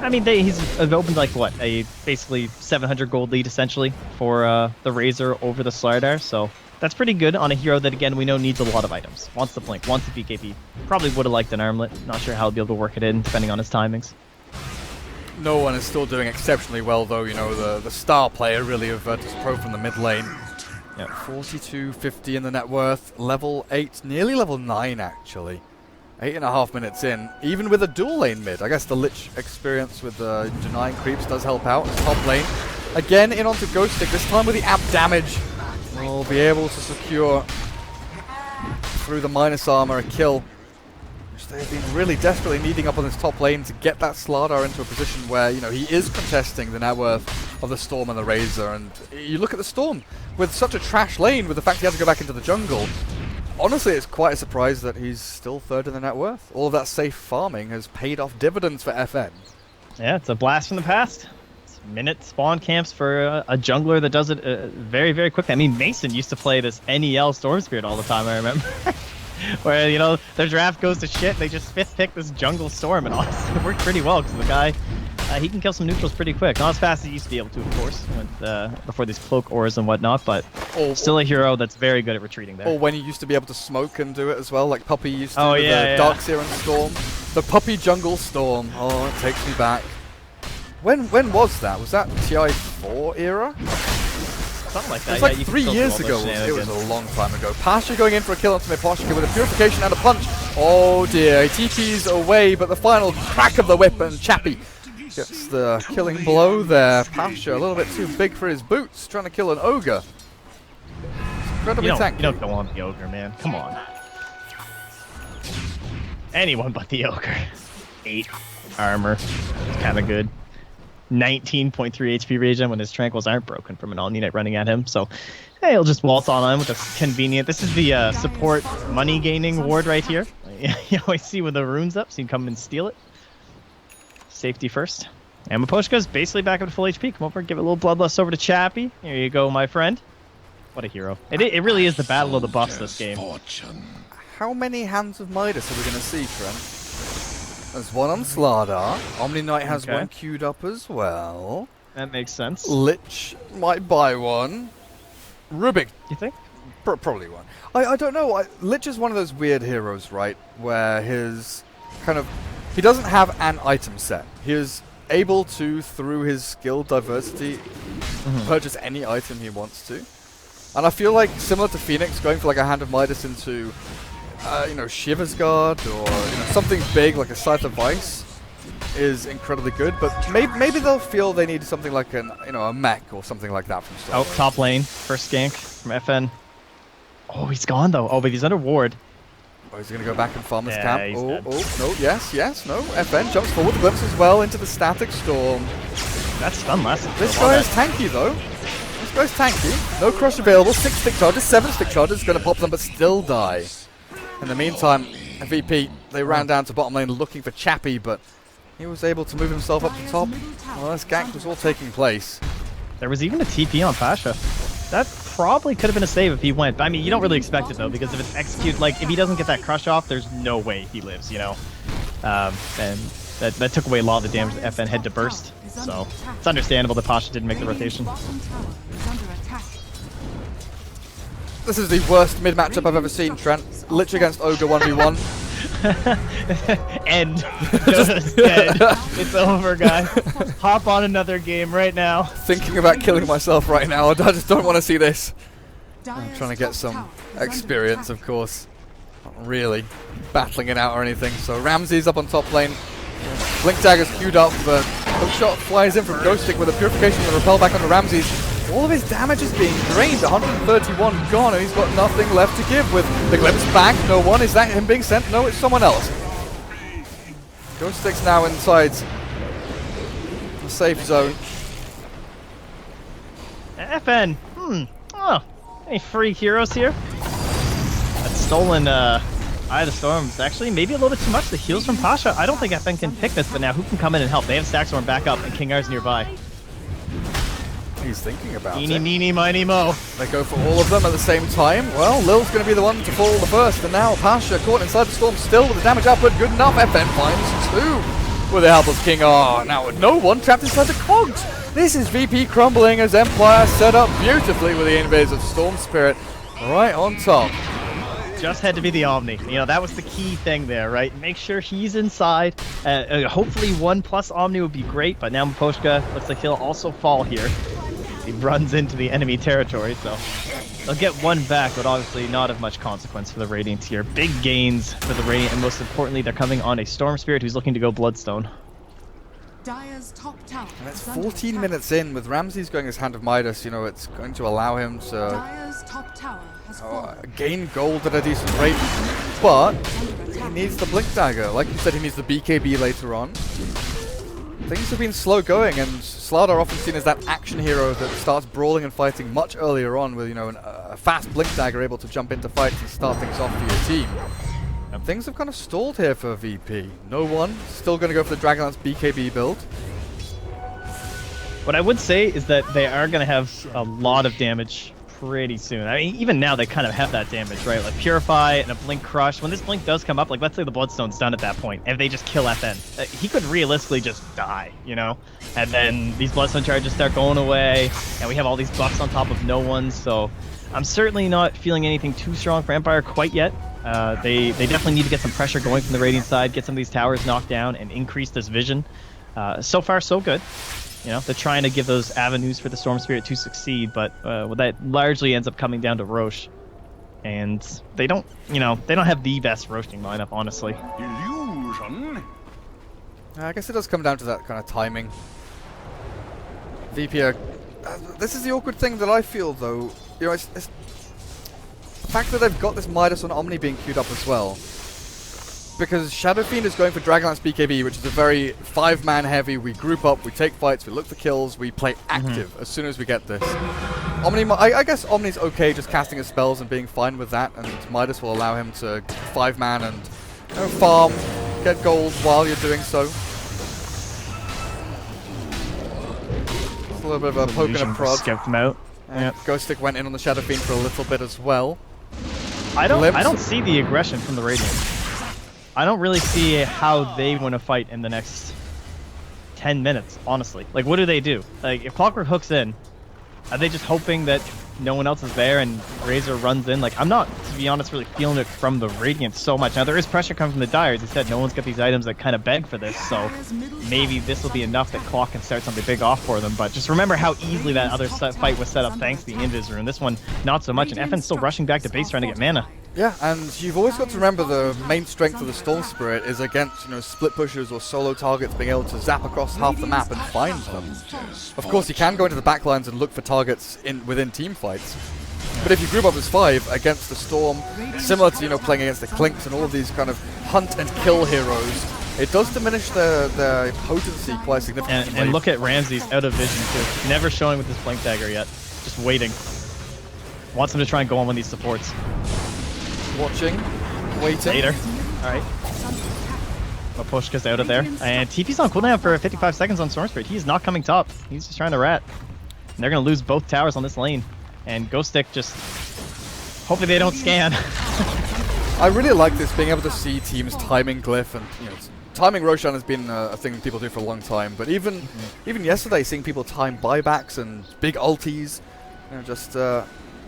I mean, he's opened like what, a basically 700 gold lead essentially for the Razor over the Slardar. So that's pretty good on a hero that again we know needs a lot of items. Wants the blink, wants the BKB. Probably would have liked an armlet. Not sure how he'll be able to work it in depending on his timings. No one is still doing exceptionally well though. You know, the star player really of Virtus.Pro from the mid lane. Yeah, 4250 in the net worth, level 8, nearly level 9 actually. 8.5 minutes in, even with a dual lane mid. I guess the Lich experience with denying creeps does help out. Top lane, again in onto Ghost Stick, this time with the amp damage. We'll be able to secure, through the minus armor, a kill, which they've been really desperately needing up on this top lane to get that Slardar into a position where, you know, he is contesting the net worth of the Storm and the Razor. And you look at the Storm, with such a trash lane, with the fact he has to go back into the jungle, honestly, it's quite a surprise that he's still third in the net worth. All of that safe farming has paid off dividends for FN. Yeah, it's a blast from the past. It's minute spawn camps for a jungler that does it very, very quickly. I mean, Mason used to play this NEL Storm Spirit all the time, I remember. Where, you know, their draft goes to shit, they just fifth pick this jungle Storm, and honestly, it worked pretty well, because the guy, he can kill some neutrals pretty quick. Not as fast as he used to be able to, of course, before these cloak auras and whatnot, but still a hero that's very good at retreating there. Or when you used to be able to smoke and do it as well, like Puppy used to with yeah, the Darkseer and Storm. The Puppy Jungle Storm. Oh, it takes me back. When was that? Was that TI4 era? Something like that. It was like yeah, 3 years ago. It was a long time ago. Pasha going in for a kill onto Miposhka with a purification and a punch. Oh dear, he TP's away, but the final crack of the whip, and Chappie gets the killing blow there. Pasha a little bit too big for his boots, trying to kill an ogre. Incredibly tanky. You don't go on the ogre, man. Come on. Anyone but the ogre. 8 armor. It's kind of good. 19.3 HP regen when his tranquils aren't broken from an Omni Knight running at him. So, hey, he'll just waltz on with a convenient. This is the support money gaining ward right here. You always see with the runes up, so you can come and steal it. Safety first. And Miposhka's basically back up to full HP. Come over, give it a little bloodlust over to Chappie. Here you go, my friend. What a hero. It really is the battle of the buffs this game. How many Hands of Midas are we going to see, Trent? There's one on Slardar. Omni Knight has one queued up as well. That makes sense. Lich might buy one. Rubik, You think? probably one. I don't know. Lich is one of those weird heroes, right? Where his he doesn't have an item set. He is able to, through his skill diversity, purchase any item he wants to. And I feel like, similar to Phoenix, going for like a Hand of Midas into you know, Shiva's Guard, or you know, something big like a Scythe of Vice is incredibly good, but maybe they'll feel they need something like a mech or something like that from Star Wars. Top lane, first gank from FN. Oh, he's gone though. Oh, but he's under ward. Oh, he's gonna go back and farm his Yeah, camp. he's Oh, dead. no, yes, no. FN jumps forward, glimpse as well into the Static Storm. That's stun last. This guy is tanky though. This guy's tanky. No crush available. 6 stick charges, 7 stick charges. Gonna pop them, but still die. In the meantime, VP, they ran down to bottom lane looking for Chappie, but he was able to move himself up to top. Well, this gank was all taking place. There was even a TP on Pasha. That probably could have been a save if he went. But I mean, you don't really expect it though, because if it's execute, like if he doesn't get that crush off, there's no way he lives, you know. And that took away a lot of the damage that FN had to burst. So it's understandable that Pasha didn't make the rotation. This is the worst mid matchup I've ever seen, Trent. Lich against Ogre 1v1. End. Just dead. It's over, guys. Hop on another game right now. Thinking about killing myself right now. I just don't want to see this. I'm trying to get some experience, of course. Not really battling it out or anything. So Ramsey's up on top lane. Blink Dagger's queued up. The hookshot flies in from Ghost Stick with a purification and a repel back onto Ramsey's. All of his damage is being drained. 131 gone, and he's got nothing left to give. With the glimpse back, no one. Is that him being sent? No, it's someone else. Ghost Stick's now inside the safe zone. FN. Oh, any free heroes here? That stolen Eye of the Storm is actually maybe a little bit too much. The heals from Pasha. I don't think FN can pick this, but now who can come in and help? They have Stackstorm back up, and King R's nearby. He's thinking about Eeny, it. meeny, miny, mo. They go for all of them at the same time. Well, Lil's going to be the one to fall the first, and now Pasha caught inside the storm still with the damage output. Good enough. FN finds 2 with the help of King R. Now with no one trapped inside the cogs. This is VP crumbling as Empire set up beautifully with the invades of Storm Spirit right on top. Just had to be the Omni. You know, that was the key thing there, right? Make sure he's inside. Hopefully 1+ Omni would be great, but now Miposhka looks like he'll also fall here. He runs into the enemy territory, so They'll get one back, but obviously not of much consequence for the Radiant here. Big gains for the Radiant, and most importantly, they're coming on a Storm Spirit who's looking to go Bloodstone. Dire's top tower. And it's is under 14 attack. minutes in with Ramses going his Hand of Midas. You know, it's going to allow him to Dire's top tower has fallen. gain gold at a decent rate, but Under he attack. needs the Blink Dagger. Like you said, he needs the BKB later on. Things have been slow going, and Slardar often seen as that action hero that starts brawling and fighting much earlier on with, you know, a fast Blink Dagger able to jump into fights and start things off for your team. And things have kind of stalled here for VP. No one still going to go for the Dragonlance BKB build. What I would say is that they are going to have a lot of damage pretty soon. I mean, even now they kind of have that damage, right? Like Purify and a Blink Crush. When this Blink does come up, like let's say the Bloodstone's done at that point, and they just kill FN, he could realistically just die, you know? And then these Bloodstone charges start going away, and we have all these buffs on top of no one, so I'm certainly not feeling anything too strong for Empire quite yet. They definitely need to get some pressure going from the Radiant side, get some of these towers knocked down, and increase this vision. So far, so good. You know, they're trying to give those avenues for the Storm Spirit to succeed, but well, that largely ends up coming down to Roche. And they don't, you know, they don't have the best roasting lineup, honestly. Illusion. I guess it does come down to that kind of timing. VP are, this is the awkward thing that I feel, though. You know, it's the fact that they've got this Midas on Omni being queued up as well. Because Shadow Fiend is going for Dragonlance BKB, which is a very 5-man heavy. We group up, we take fights, we look for kills, we play active as soon as we get this. Omni, I guess Omni's okay just casting his spells and being fine with that, and Midas will allow him to 5-man and, you know, farm, get gold while you're doing so. Just a little bit of a poke and a prod. Scoped them out. And Ghost Stick went in on the Shadow Fiend for a little bit as well. I don't see the aggression from the Radiant. I don't really see how they want to fight in the next 10 minutes, honestly. Like, what do they do? Like, if Clockwork hooks in, are they just hoping that no one else is there and Razor runs in? Like, I'm not, to be honest, really feeling it from the Radiant so much. Now, there is pressure coming from the Dire. As I said, no one's got these items that kind of beg for this, so maybe this will be enough that Clock can start something big off for them. But just remember how easily that other fight was set up thanks to the Invis Rune. This one, not so much, and FN's still rushing back to base trying to get mana. Yeah, and you've always got to remember the main strength of the Storm Spirit is against, you know, split pushers or solo targets being able to zap across half the map and find them. Of course, you can go into the backlines and look for targets within team fights. But if you group up as 5 against the Storm, similar to, you know, playing against the Clinks and all of these kind of hunt and kill heroes, it does diminish their potency quite significantly. And look at Ramses out of vision too. Never showing with his Blink Dagger yet. Just waiting. Wants him to try and go on one of these supports. Watching, waiting. Later. Alright. Mapushka's out of there. And TP's on cooldown for 55 seconds on Storm Spirit. He is not coming top. He's just trying to rat. And they're going to lose both towers on this lane. And Ghost Stick just... hopefully they don't scan. I really like this, being able to see teams timing Glyph, and, you know, timing Roshan has been a thing people do for a long time. But even yesterday, seeing people time buybacks and big ultis, you know, just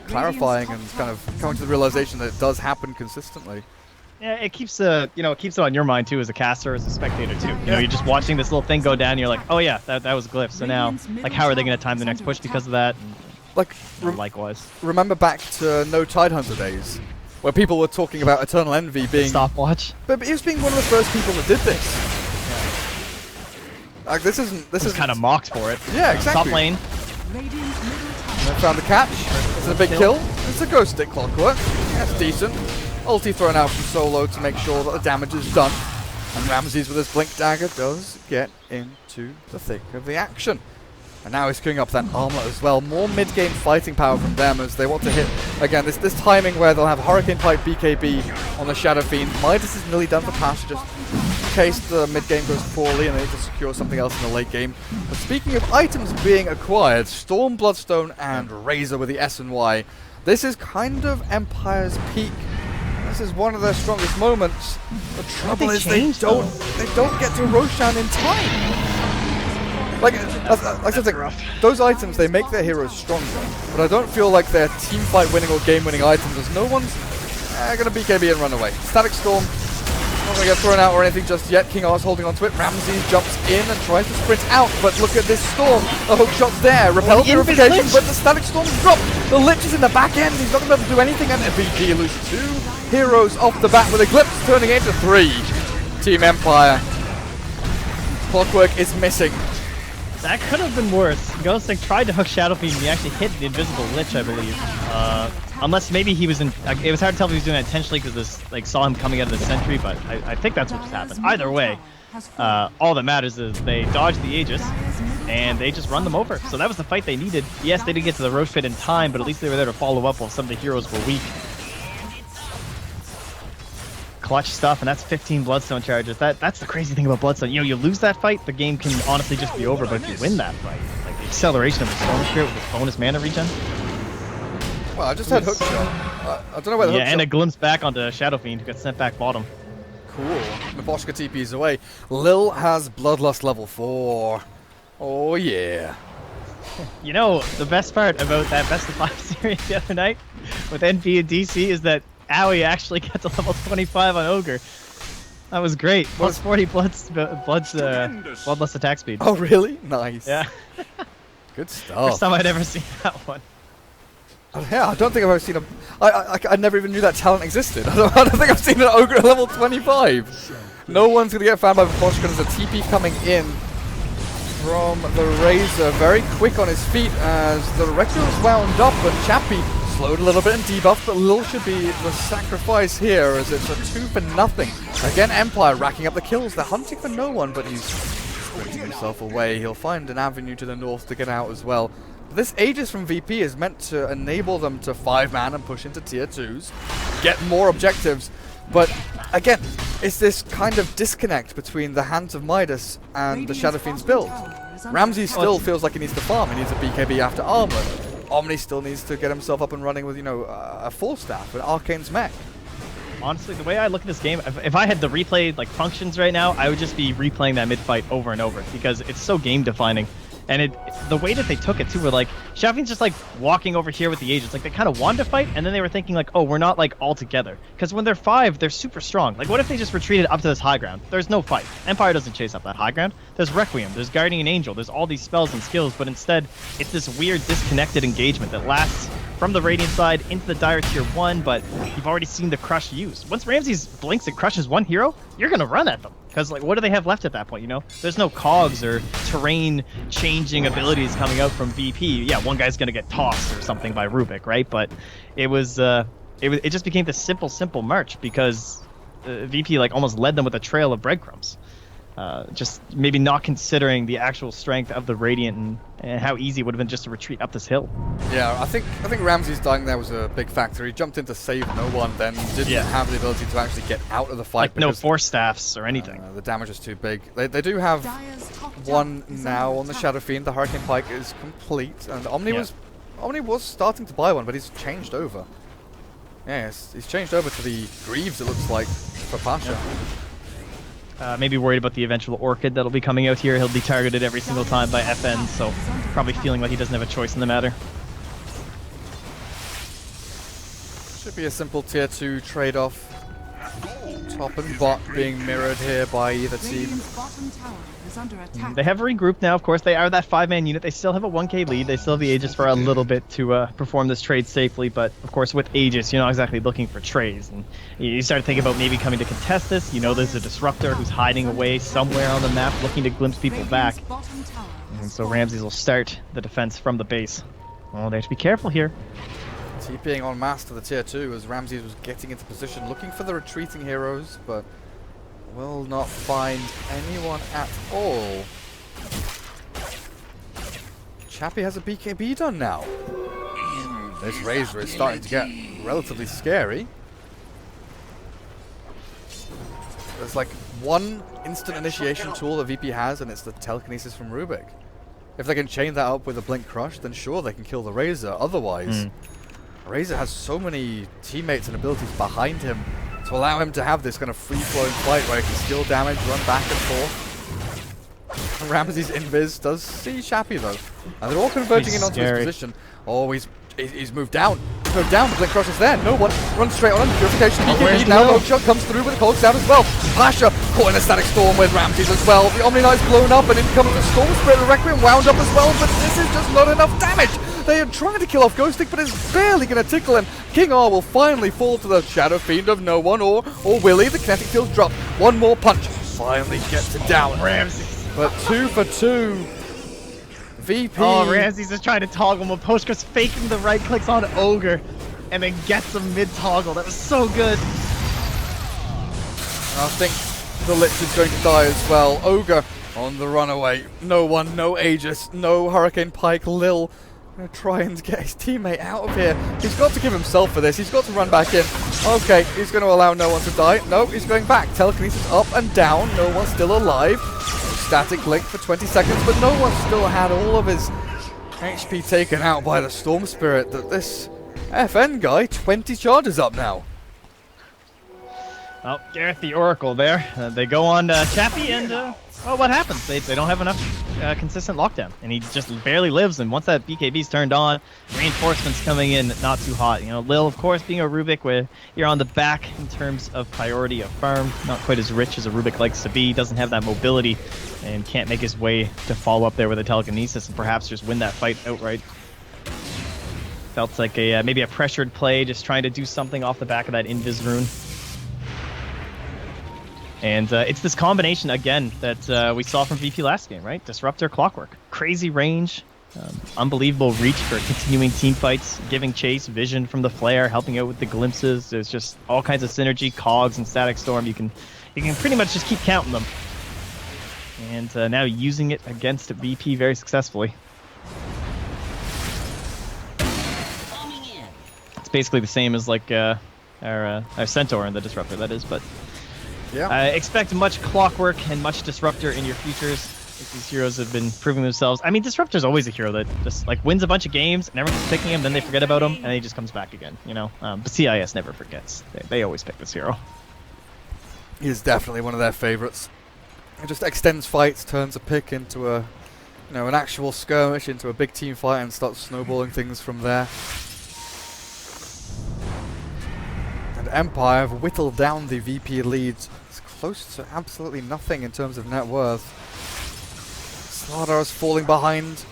clarifying and kind of coming to the realization that it does happen consistently. Yeah, it keeps you know, it keeps it on your mind too as a caster, as a spectator too. You know, you're just watching this little thing go down, and you're like, oh yeah, that was Glyph. So now, like, how are they going to time the next push because of that? Like, Likewise. remember back to No Tidehunter days, where people were talking about Eternal Envy being Stopwatch. but he was being one of the first people that did this. Like, this is Kind of mocked for it. Yeah, exactly. Top lane. Radiant's middle And tower. I found the catch. It's a big kill. It's a Ghost Stick Clockwork. That's decent. Ulti thrown out from solo to make sure that the damage is done. And Ramses with his Blink Dagger does get into the thick of the action. And now he's queuing up that armlet as well. More mid-game fighting power from them as they want to hit, again, this timing where they'll have Hurricane Pipe BKB on the Shadow Fiend. Midas is nearly done for pass, just in case the mid-game goes poorly and they need to secure something else in the late game. But speaking of items being acquired, Storm, Bloodstone, and Razor with the S and Y. This is kind of Empire's peak. This is one of their strongest moments. The trouble is they don't get to Roshan in time. Like I said, those items, they make their heroes stronger, but I don't feel like they're team fight winning or game winning items, as no one's going to BKB and run away. Static Storm, Not gonna get thrown out or anything just yet. King R's holding onto it. Ramses jumps in and tries to sprint out, but look at this storm. The hook shot's there. Repel purification, but the static storm's dropped. The Lich is in the back end. He's not gonna be able to do anything, and VP loses 2 heroes off the bat with Eclipse turning into 3. Team Empire. Clockwork is missing. That could have been worse. Ghostic tried to hook Shadow Fiend and he actually hit the invisible Lich, I believe. Unless maybe he was in. It was hard to tell if he was doing that intentionally because this saw him coming out of the sentry, but I think that's what just happened. Either way, all that matters is they dodged the Aegis and they just run them over. So that was the fight they needed. Yes, they didn't get to the Roche Pit in time, but at least they were there to follow up while some of the heroes were weak. Clutch stuff, and that's 15 Bloodstone charges. That's the crazy thing about Bloodstone. You know, you lose that fight, the game can honestly just be over, but if you win that fight, like the acceleration of the Storm Spirit with this bonus mana regen. Well, I just had hook shot. I don't know where the hook shot... Yeah, and a glimpse back onto Shadow Fiend who got sent back bottom. Cool. Naboshka TP's away. Lil has Bloodlust level 4. Oh yeah. You know, the best part about that best of 5 series the other night with NP and DC is that Owie actually got to level 25 on Ogre. That was great. Plus 40 bloodless attack speed. Oh really? Nice. Yeah. Good stuff. First time I'd ever seen that one. Yeah, I don't think I've ever seen a... I never even knew that talent existed. I don't think I've seen an Ogre at level 25. No one's going to get found by Naboshka. There's a TP coming in from the Razor. Very quick on his feet as the Recto's wound up and Chappie slowed a little bit and debuffed, but Lil should be the sacrifice here as it's a 2 for nothing. Again, Empire racking up the kills. They're hunting for no one, but he's sprinting himself away. He'll find an avenue to the north to get out as well. This Aegis from VP is meant to enable them to 5-man and push into tier 2s, get more objectives, but again, it's this kind of disconnect between the Hands of Midas and the Shadow Fiend's build. Ramsey still feels like he needs to farm, he needs a BKB after armor. Omni still needs to get himself up and running with, you know, a full staff, an Arcane's mech. Honestly, the way I look at this game, if I had the replay functions right now, I would just be replaying that mid-fight over and over because it's so game-defining. And the way that they took it too, were like Shadow Fiend's just walking over here with the Aegis. They kind of wanted to fight, and then they were thinking oh, we're not all together. Because when they're 5, they're super strong. What if they just retreated up to this high ground? There's no fight. Empire doesn't chase up that high ground. There's Requiem, there's Guardian Angel, there's all these spells and skills, but instead it's this weird disconnected engagement that lasts from the Radiant side into the Dire tier 1, but you've already seen the Crush used. Once Ramses blinks and crushes one hero, you're gonna run at them. Because, what do they have left at that point, you know? There's no cogs or terrain-changing abilities coming out from VP. Yeah, one guy's going to get tossed or something by Rubik, right? But it was, it just became this simple march because VP, almost led them with a trail of breadcrumbs. Just maybe not considering the actual strength of the Radiant and how easy it would have been just to retreat up this hill. Yeah, I think Ramsey's dying there was a big factor. He jumped in to save no one, then didn't have the ability to actually get out of the fight. No force staffs or anything. The damage is too big. They do have one now on the Shadow Fiend. The Hurricane Pike is complete, and Omni was starting to buy one, but he's changed over. Yes, he's changed over to the Greaves, it looks like, for Pasha. Maybe worried about the eventual Orchid that'll be coming out here. He'll be targeted every single time by FN, so probably feeling like he doesn't have a choice in the matter. Should be a simple tier 2 trade-off. Top and bot being mirrored here by either team. They have regrouped now, of course. They are that 5-man unit. They still have a 1k lead. They still have the Aegis for a little bit to perform this trade safely, but of course with Aegis, you're not exactly looking for trades. And you start thinking about maybe coming to contest this. You know there's a Disruptor who's hiding away somewhere on the map looking to glimpse people back. And so Ramses will start the defense from the base. Well, they have to be careful here. TPing en masse to the tier 2 as Ramses was getting into position, looking for the retreating heroes, but will not find anyone at all. Chappie has a BKB done now. This Razor is starting to get relatively scary. There's one instant initiation tool that VP has, and it's the telekinesis from Rubik. If they can chain that up with a Blink Crush, then sure, they can kill the Razor. Otherwise, Razor has so many teammates and abilities behind him to allow him to have this kind of free-flowing fight where he can steal damage, run back and forth. And Ramses' invis does see Chappie though. And they're all converging in onto his position. Oh, he's moved down. to go down, the Blink Crush is there. No one runs straight on him. Purification, where's BKB. Now Lil? Mojo comes through with the Cogs down as well. Pasha caught in a Static Storm with Ramses as well. The Omni Knight's blown up, and in comes the Storm Spirit. The Requiem wound up as well, but this is just not enough damage. They are trying to kill off Ghostic, but it's barely going to tickle him. King R will finally fall to the Shadow Fiend of no one, or Willie. The kinetic field's dropped. One more punch. Finally gets it down. Ramses. But 2 for 2. VP. Oh, Ramses is trying to toggle him. Poshka's faking the right clicks on Ogre and then gets him mid-toggle. That was so good. I think the Lich is going to die as well. Ogre on the runaway. No one, no Aegis, no Hurricane Pike. Lil gonna try and get his teammate out of here. He's got to give himself for this. He's got to run back in. Okay, he's going to allow no one to die. No, he's going back. Telekinesis up and down. No one's still alive. Static Link for 20 seconds, but no one still had all of his HP taken out by the Storm Spirit. That this FN guy, 20 charges up now. Oh, Gareth the Oracle there. They go on Chappie and, well, what happens? They don't have enough consistent lockdown, and he just barely lives, and once that BKB's turned on, reinforcements coming in not too hot. You know, Lil, of course, being a Rubik, where you're on the back in terms of priority of farm, not quite as rich as a Rubik likes to be, doesn't have that mobility, and can't make his way to follow up there with a telekinesis and perhaps just win that fight outright. Felt like a maybe a pressured play, just trying to do something off the back of that Invis rune. And it's this combination, again, that we saw from VP last game, right? Disruptor, Clockwork. Crazy range, unbelievable reach for continuing team fights, giving chase, vision from the flare, helping out with the glimpses. There's just all kinds of synergy, Cogs and Static Storm. You can pretty much just keep counting them. And now using it against VP very successfully. It's basically the same as like our Centaur and the Disruptor, that is, but... Yeah. Expect much Clockwork and much Disruptor in your futures. These heroes have been proving themselves. I mean, Disruptor's always a hero that just like wins a bunch of games and everyone's picking him, then they forget about him, and he just comes back again, you know? But CIS never forgets. They always pick this hero. He is definitely one of their favorites. It just extends fights, turns a pick into a, an actual skirmish, into a big team fight, and starts snowballing things from there. And Empire have whittled down the VP leads. It's close to absolutely nothing in terms of net worth. Slardar is falling behind.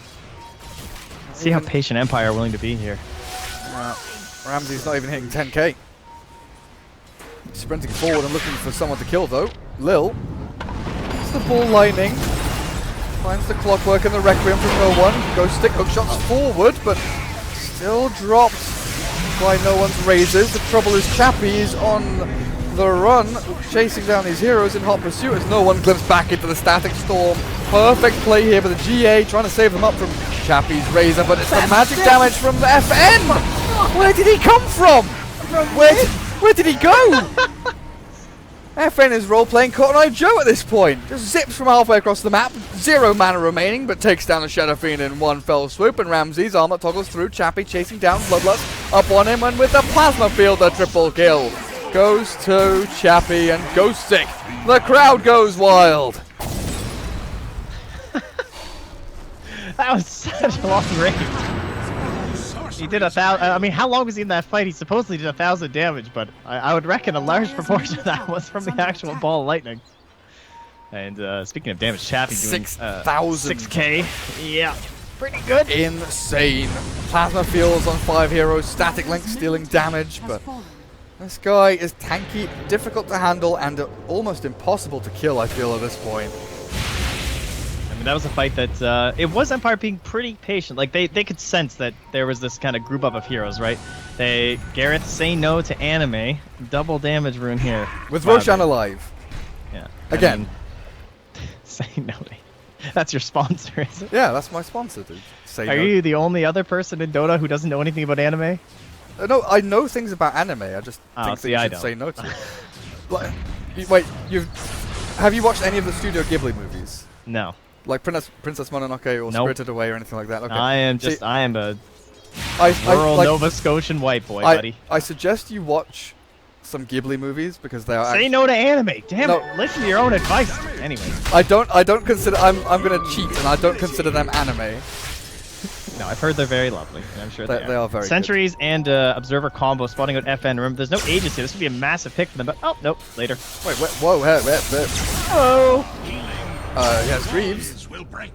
See how patient Empire are willing to be here. Ramsey's not even hitting 10k. Sprinting forward and looking for someone to kill though. Lil. It's the ball lightning. Finds the Clockwork and the Requiem from no one. Goes stick hook shots forward, but still dropped by no one's razors. The trouble is Chappie is on the run, chasing down these heroes in hot pursuit as no one glimpses back into the Static Storm. Perfect play here by the GA, trying to save them up from Chappie's razor, but it's the magic damage from the FN! Where did he come from? Where did he go? FN is role-playing Cotton Eye Joe at this point. Just zips from halfway across the map, 0 mana remaining, but takes down the Shadow Fiend in one fell swoop, and Ramsey's armor toggles through, Chappie chasing down Bloodlust up on him, and with the Plasma Field, the triple kill goes to Chappie and Ghostic. The crowd goes wild. That was such a long range. He did 1,000. I mean, how long was he in that fight? He supposedly did 1,000 damage, but I would reckon a large proportion of that was from the actual ball of lightning. And speaking of damage, Chappie doing 6,000. 6k. Yeah, pretty good. Insane. Plasma Fields on 5 heroes. Static Link stealing damage, but this guy is tanky, difficult to handle, and almost impossible to kill, I feel, at this point. I mean, that was a fight that, it was Empire being pretty patient. Like, they could sense that there was this kind of group up of heroes, right? Gareth say no to anime, double damage rune here. With Roshan alive. Yeah. Again. Say no to. That's your sponsor, is it? Yeah, that's my sponsor, dude. Are you the only other person in Dota who doesn't know anything about anime? No, I know things about anime. I just think that you should say no to it. Like, wait, have you watched any of the Studio Ghibli movies? No. Like Princess Mononoke or Spirited Away or anything like that? Okay. I am a rural Nova Scotian white boy, buddy. I suggest you watch some Ghibli movies because they are. Say no to anime. Damn it! Listen to your own advice. Anyway. I don't consider. I'm gonna cheat and I don't consider them anime. No, I've heard they're very lovely, and I'm sure They are very good. Sentries and Observer combo spawning out FN. Remember, there's no agency. This would be a massive pick for them, but oh, nope, later. Wait, whoa, wait. Hello! Yes, Greaves. Will break.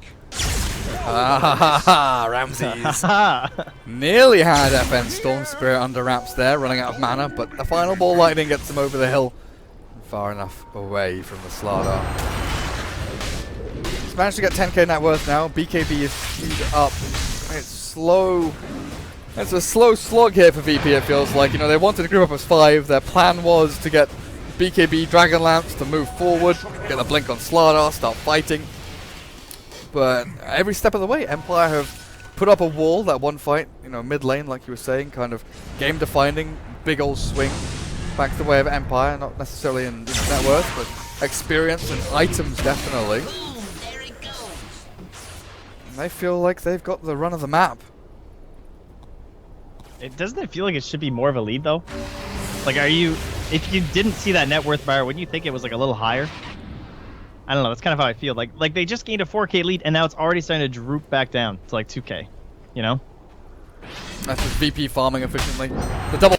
Ramses. Nearly had FN Storm Spirit under wraps there, running out of mana, but the final ball lightning gets him over the hill, far enough away from the Slardar. He's managed to get 10k net worth now. BKB is queued up. It's slow. It's a slow slog here for VP, it feels like. You know, they wanted to group up as 5. Their plan was to get BKB Dragonlance to move forward, get a blink on Slardar, start fighting. But every step of the way, Empire have put up a wall, that one fight, you know, mid lane, like you were saying, kind of game defining, big old swing back the way of Empire, not necessarily in net worth, but experience and items definitely. And they feel like they've got the run of the map. Doesn't it feel like it should be more of a lead, though? Like, if you didn't see that net worth bar, wouldn't you think it was like a little higher? I don't know, that's kind of how I feel. Like they just gained a 4k lead, and now it's already starting to droop back down to like 2k, you know? That's just VP farming efficiently. The double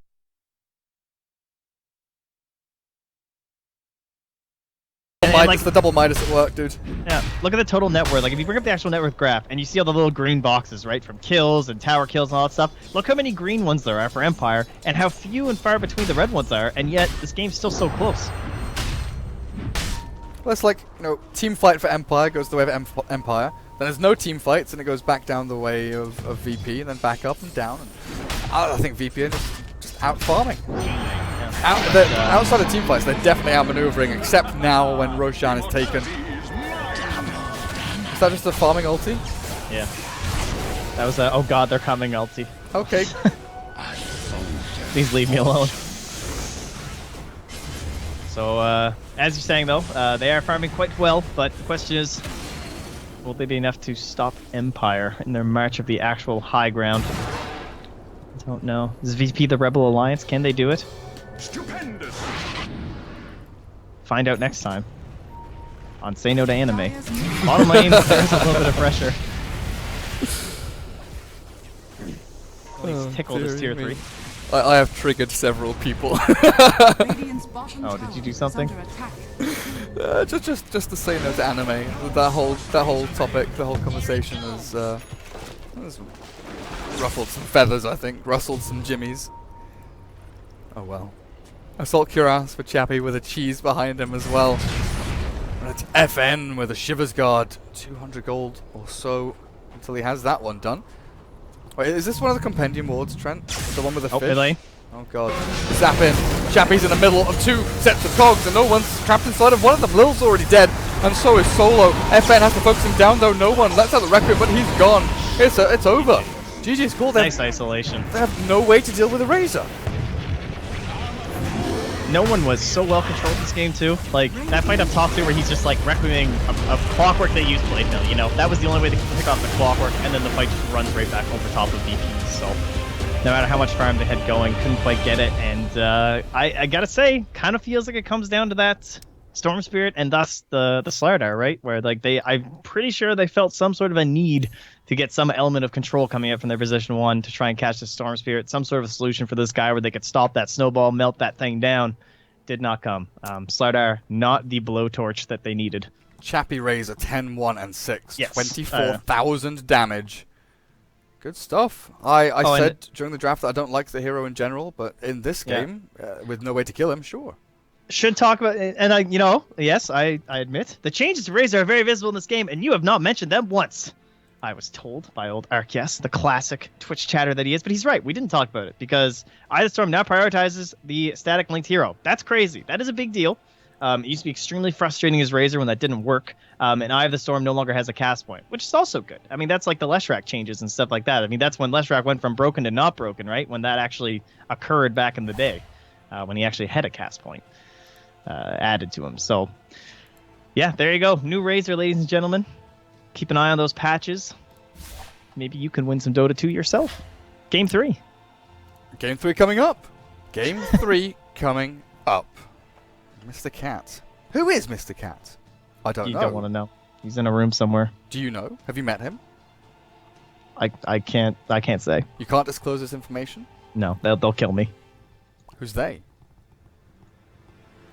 Midas, like, the double Midas at work, dude. Yeah, look at the total net worth. Like, if you bring up the actual net worth graph, and you see all the little green boxes, right, from kills and tower kills and all that stuff, look how many green ones there are for Empire, and how few and far between the red ones are, and yet this game's still so close. Well, it's like, you know, team fight for Empire goes the way of Empire. Then there's no team fights, and it goes back down the way of VP, and then back up and down. And I think VP are just out farming. Outside of team fights, they're definitely outmaneuvering, except now when Roshan is taken. Is that just a farming ulti? Yeah. That was a, oh god, they're coming ulti. Okay. Please leave me alone. So, as you're saying though, they are farming quite well, but the question is, will they be enough to stop Empire in their march of the actual high ground? I don't know. Is VP the Rebel Alliance? Can they do it? Stupendous. Find out next time on Say No to Anime. Bottom lane, there's a little bit of pressure. Please tickle this tier 3. I have triggered several people. Oh, did you do something? Just to say no to anime. That whole topic, the whole conversation has ruffled some feathers, I think. Rustled some jimmies. Oh well. Assault Cuirass for Chappie with a cheese behind him as well. And it's FN with a Shivers Guard. 200 gold or so until he has that one done. Wait, is this one of the compendium wards, Trent? The one with the fish? Really? Oh god. Zap in. Chappie's in the middle of 2 sets of cogs and no one's trapped inside of one of them. Lil's already dead and so is Solo. FN has to focus him down though. No one lets out the record, but he's gone. It's over. GG's cool. Nice isolation. They have no way to deal with a Razor. No one was so well controlled this game too. Like that fight up top too, where he's just like requieming a clockwork they used Blade Mill. You know, that was the only way they could pick off the clockwork, and then the fight just runs right back over top of VP. So no matter how much farm they had going, couldn't quite get it. And I gotta say, kind of feels like it comes down to that Storm Spirit and thus the Slardar, right? Where like I'm pretty sure they felt some sort of a need to get some element of control coming up from their position 1 to try and catch the Storm Spirit, some sort of a solution for this guy where they could stop that snowball, melt that thing down. Did not come. Slardar, not the blowtorch that they needed. Chappie Razor 10, 1, and 6. Yes. 24,000 damage. Good stuff. I said during the draft that I don't like the hero in general, but in this game, with no way to kill him, sure. Should talk about, and you know, yes, I admit, the changes to Razor are very visible in this game, and you have not mentioned them once. I was told by old Arceus, the classic Twitch chatter that he is, but he's right. We didn't talk about it because Eye of the Storm now prioritizes the static linked hero. That's crazy. That is a big deal. It used to be extremely frustrating as Razor when that didn't work. And Eye of the Storm no longer has a cast point, which is also good. I mean, that's like the Leshrac changes and stuff like that. I mean, that's when Leshrac went from broken to not broken, right? When that actually occurred back in the day, when he actually had a cast point added to him. So, yeah, there you go. New Razor, ladies and gentlemen. Keep an eye on those patches. Maybe you can win some Dota 2 yourself. Game 3. Game 3 coming up. Game 3 coming up. Mr. Cat. Who is Mr. Cat? I don't know. You don't want to know. He's in a room somewhere. Do you know? Have you met him? I can't say. You can't disclose this information? No, they'll kill me. Who's they?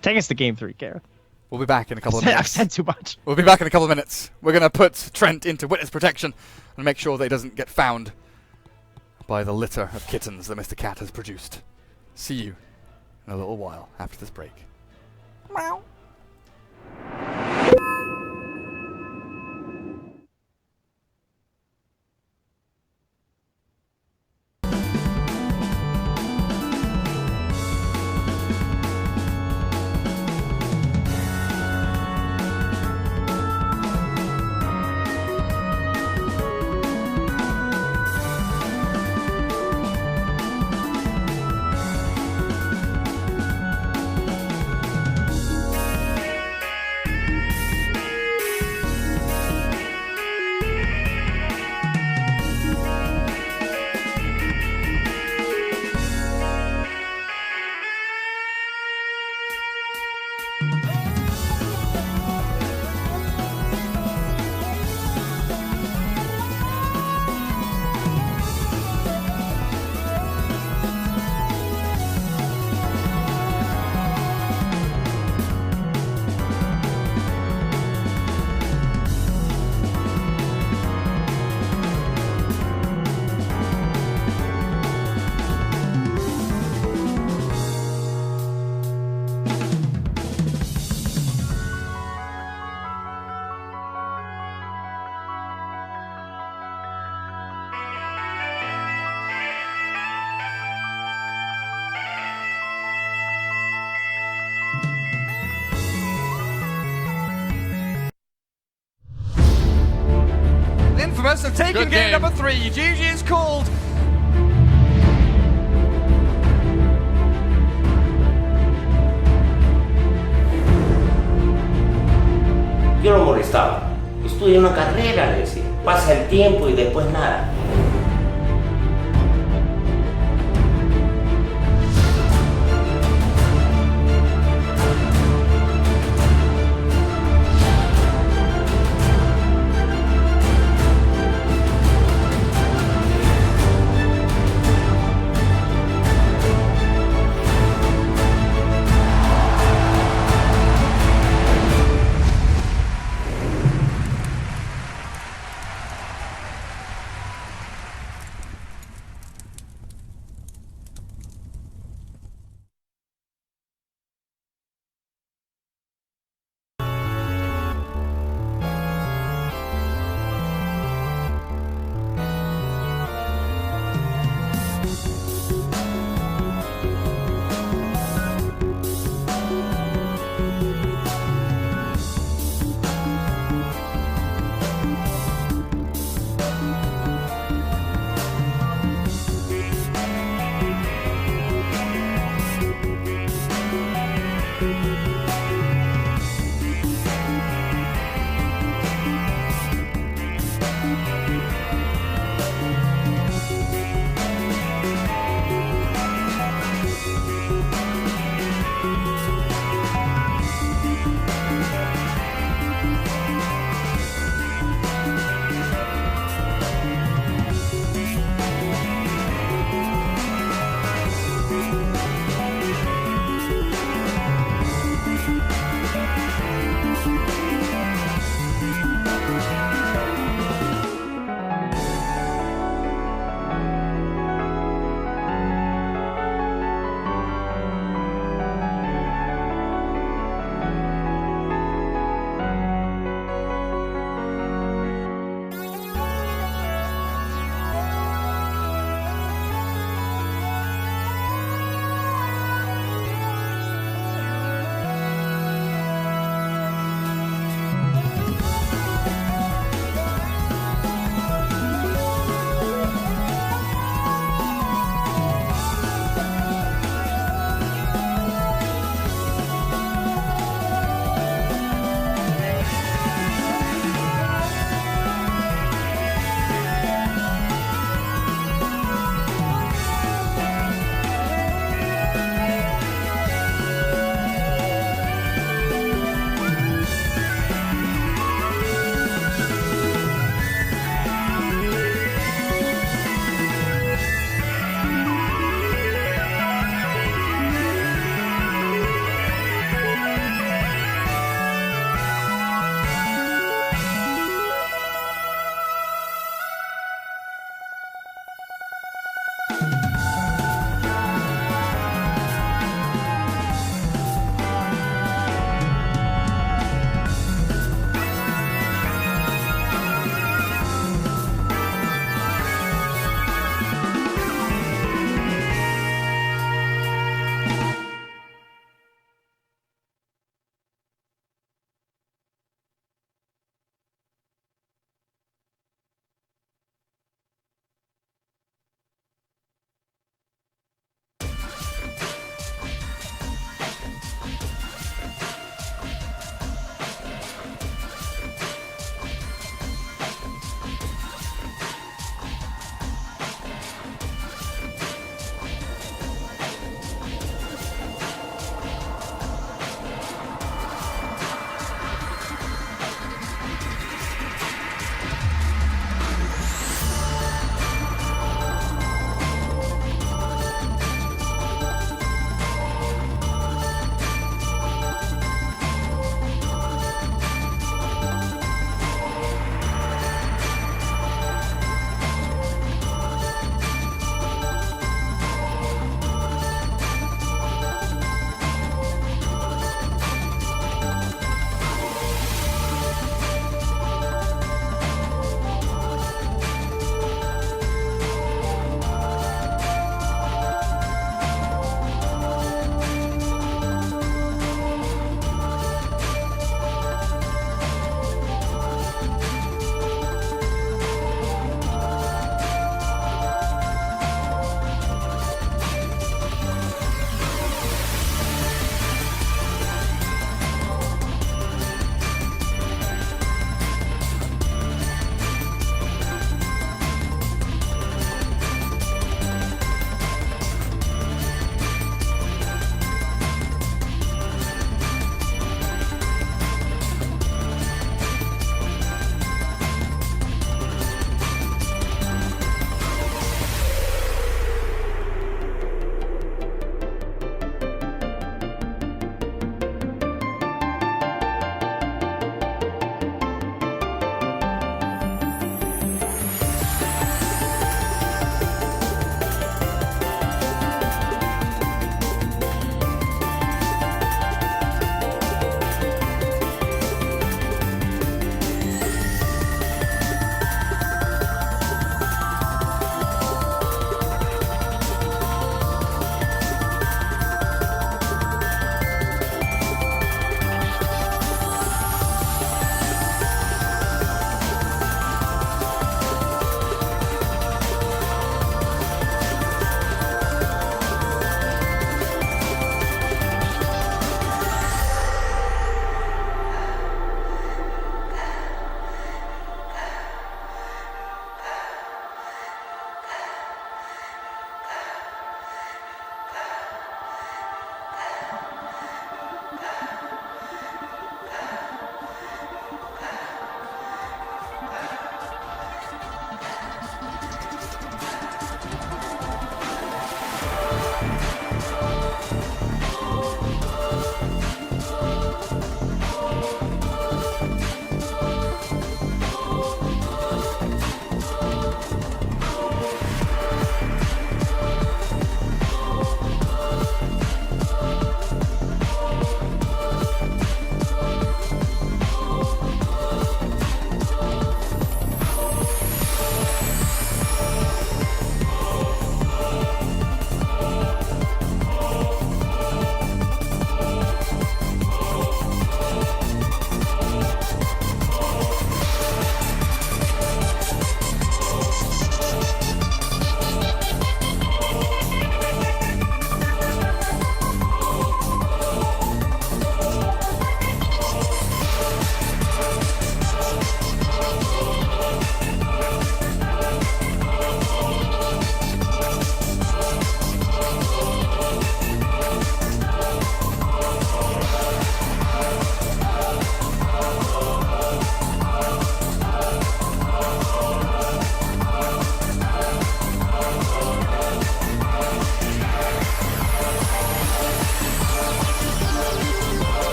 Take us to game 3, Gareth. We'll be back in a couple of I've minutes. said too much. We'll be back in a couple of minutes. We're going to put Trent into witness protection and make sure that he doesn't get found by the litter of kittens that Mr. Cat has produced. See you in a little while after this break. Meow. Infamous have taken game number 3. GG is called. Yo lo molestaba. Estudia una carrera, le decía. Pasa el tiempo y después nada.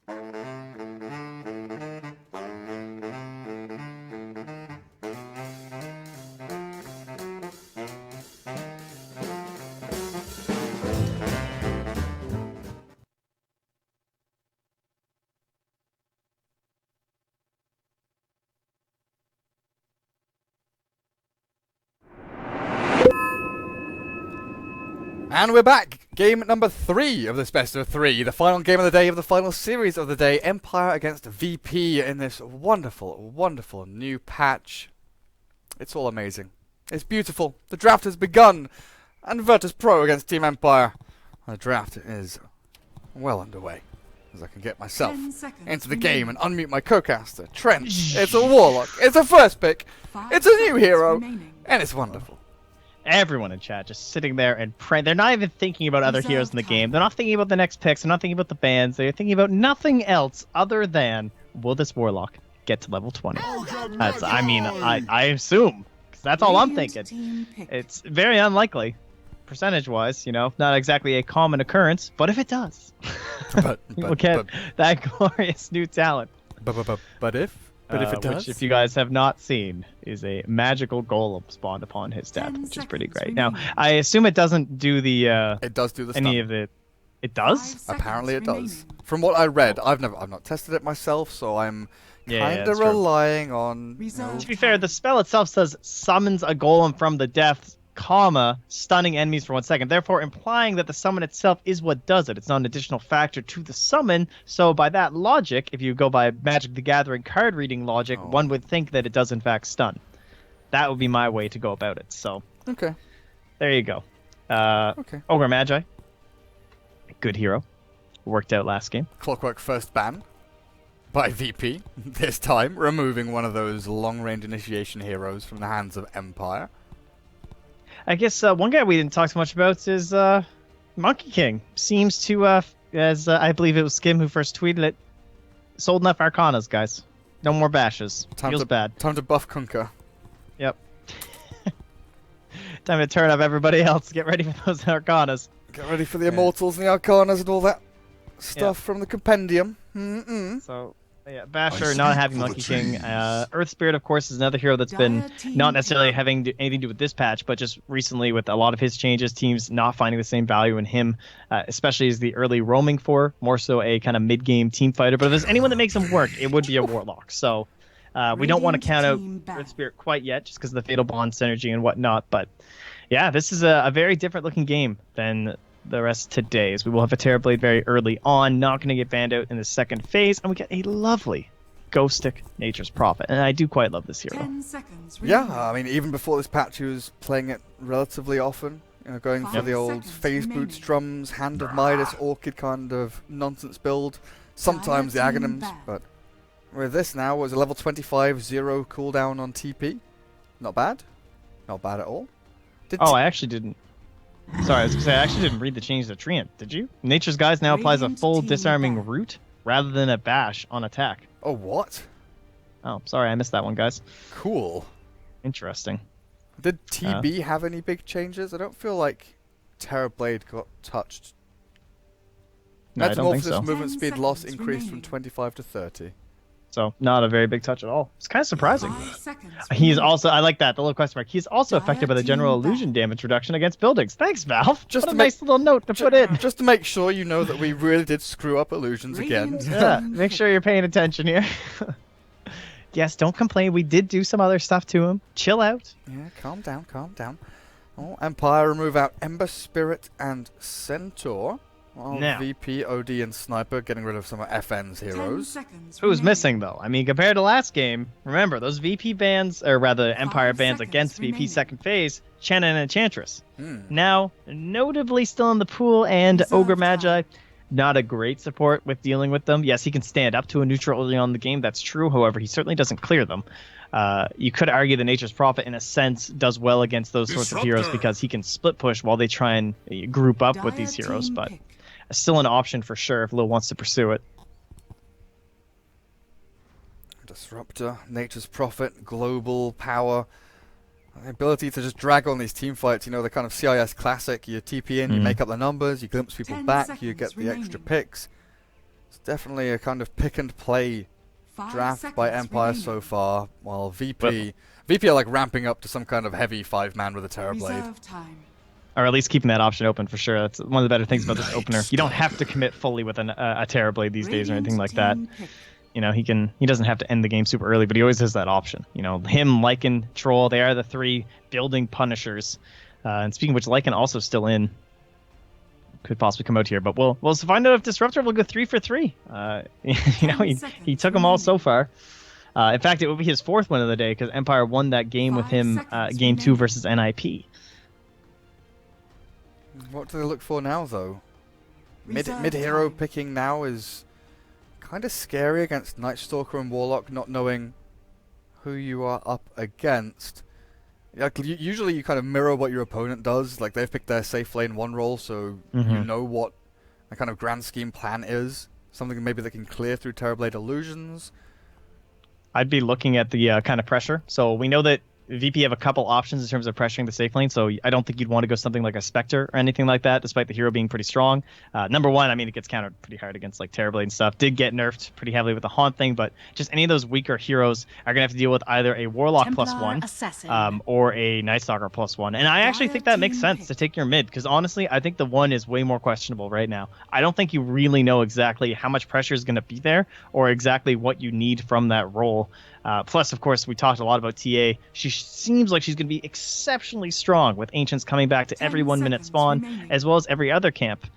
And we're back! Game number 3 of this best of 3. The final game of the day of the final series of the day. Empire against VP in this wonderful, wonderful new patch. It's all amazing. It's beautiful. The draft has begun. And Virtus.Pro against Team Empire. The draft is well underway. As I can get myself into the game and unmute my co-caster, Trent. It's a Warlock. It's a first pick. It's a new hero. And it's wonderful. Everyone in chat just sitting there and praying. They're not even thinking about other heroes in the game. They're not thinking about the next picks. They're not thinking about the bans. They're thinking about nothing else other than, will this Warlock get to level 20? That's, I mean, I assume. Because that's all I'm thinking. It's very unlikely, percentage-wise, you know. Not exactly a common occurrence. But if it does, we'll get that glorious new talent. But if it does? Which, if you guys have not seen, is a magical golem spawned upon his death, which is pretty great. Now, I assume it doesn't do the. It does do the any stun. of it. It does? Apparently, it does. From what I read, I've not tested it myself, so I'm kind of relying on. To be fair, the spell itself says summons a golem from the depths, comma, stunning enemies for 1 second, therefore implying that the summon itself is what does it. It's not an additional factor to the summon, so by that logic, if you go by Magic the Gathering card reading logic, one would think that it does in fact stun. That would be my way to go about it, so. Okay. There you go. Okay. Ogre Magi. Good hero. Worked out last game. Clockwork first ban by VP, this time removing one of those long-range initiation heroes from the hands of Empire. I guess one guy we didn't talk so much about is Monkey King. Seems to, as I believe it was Skim who first tweeted it, sold enough Arcanas, guys. No more bashes. Feels bad. Time to buff Kunkka. Yep. Time to turn up everybody else. Get ready for those Arcanas. Get ready for the Immortals and the Arcanas and all that stuff from the Compendium. So, yeah, Basher not having Monkey King. Earth Spirit, of course, is another hero that's been not necessarily having anything to do with this patch, but just recently with a lot of his changes, teams not finding the same value in him, especially as the early roaming for, more so a kind of mid-game team fighter. But if there's anyone that makes him work, it would be a Warlock. So we don't want to count out Earth Spirit quite yet, just because of the Fatal Bond synergy and whatnot. But yeah, this is a very different looking game than the rest of today's. We will have a Terrorblade very early on, not going to get banned out in the second phase, and we get a lovely Ghost Stick Nature's Prophet, and I do quite love this hero. 10 seconds Yeah, I mean, even before this patch, he was playing it relatively often, you know, going for the old Phase Boots, Drums, Hand of Midas, Orchid kind of nonsense build, sometimes the Aghanims, but with this now, was a level 25, 0 cooldown on TP. Not bad. Not bad at all. I actually didn't. Sorry, I was going to say, I actually didn't read the change to Treant. Did you? Nature's Guise now applies a full disarming root rather than a bash on attack. Oh, what? Oh, sorry, I missed that one, guys. Cool. Interesting. Did TB have any big changes? I don't feel like Terrorblade got touched. No, I don't think so. Movement speed loss increased from 25 to 30. So, not a very big touch at all. It's kind of surprising. He's also, I like that, the little question mark. He's also affected by the general illusion damage reduction against buildings. Thanks, Valve. Just a nice little note to put in. Just to make sure you know that we really did screw up illusions again. Yeah, make sure you're paying attention here. Yes, don't complain. We did do some other stuff to him. Chill out. Yeah, calm down, calm down. Oh, Empire remove out Ember Spirit and Centaur. Well, now, VP, OD, and Sniper getting rid of some of FN's heroes. Who's missing, though? I mean, compared to last game, remember, those VP bans, or rather Empire bans against VP second phase, Chen and Enchantress. Now, notably still in the pool, and Ogre Magi, not a great support with dealing with them. Yes, he can stand up to a neutral early on in the game, that's true. However, he certainly doesn't clear them. You could argue the Nature's Prophet, in a sense, does well against those sorts of heroes because he can split push while they try and group up with these heroes, but still an option for sure if Lil wants to pursue it. Disruptor, Nature's Prophet, global power, the ability to just drag on these team fights. You know, the kind of CIS classic. You TP in, you make up the numbers, you glimpse people back, you get the extra picks. It's definitely a kind of pick and play 5 draft by seconds Empire remaining. so far, while VP are like ramping up to some kind of heavy 5-man with a Terrorblade. Reserve time. Or at least keeping that option open for sure. That's one of the better things about this opener. You don't have to commit fully with a Terrorblade these days or anything like that. Radiant team pick. You know, he doesn't have to end the game super early, but he always has that option. You know, him, Lycan, Troll, they are the 3 building punishers. And speaking of which, Lycan also still in. Could possibly come out here, but we'll find out if Disruptor will go 3 for 3. You know, he took them all so far. In fact, it will be his 4th win of the day because Empire won that game with 5 him, seconds game 2 remaining. versus NIP. What do they look for now, though? Reserve Mid-hero time. picking now is kind of scary against Night Stalker and Warlock, not knowing who you are up against. Like, usually you kind of mirror what your opponent does. Like, they've picked their safe lane 1 role, so you know what a kind of grand scheme plan is. Something maybe they can clear through Terrorblade illusions. I'd be looking at the kind of pressure. So we know that VP have a couple options in terms of pressuring the safe lane, so I don't think you'd want to go something like a Spectre or anything like that, despite the hero being pretty strong. Number one, I mean, it gets countered pretty hard against like Terrorblade and stuff. Did get nerfed pretty heavily with the Haunt thing, but just any of those weaker heroes are going to have to deal with either a Warlock Templar +1 Assassin. or a Night Stalker +1. And I actually think that makes sense to take your mid, because honestly, I think the 1 is way more questionable right now. I don't think you really know exactly how much pressure is going to be there or exactly what you need from that role. Plus, of course, we talked a lot about TA. She seems like she's going to be exceptionally strong with Ancients coming back to 10 every 1 minute seconds spawn, remaining. as well as every other camp,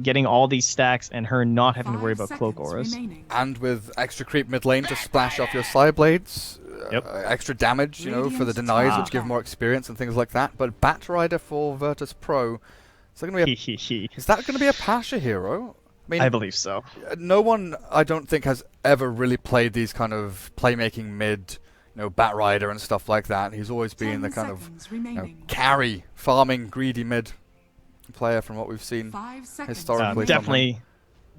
getting all these stacks and her not having to worry 5 about cloak seconds auras. remaining. And with extra creep mid lane to splash off your side blades, extra damage, you know, for the Radiant's denies, top which give tower. more experience and things like that. But Batrider for Virtus.Pro, is that going to be is that going to be a Pasha hero? I mean, I believe so. no one, I don't think, has ever really played these kind of playmaking mid, you know, Batrider and stuff like that. He's always been 10 the kind of seconds you know, remaining. carry, farming, greedy mid player from what we've seen. 5 seconds historically from remaining.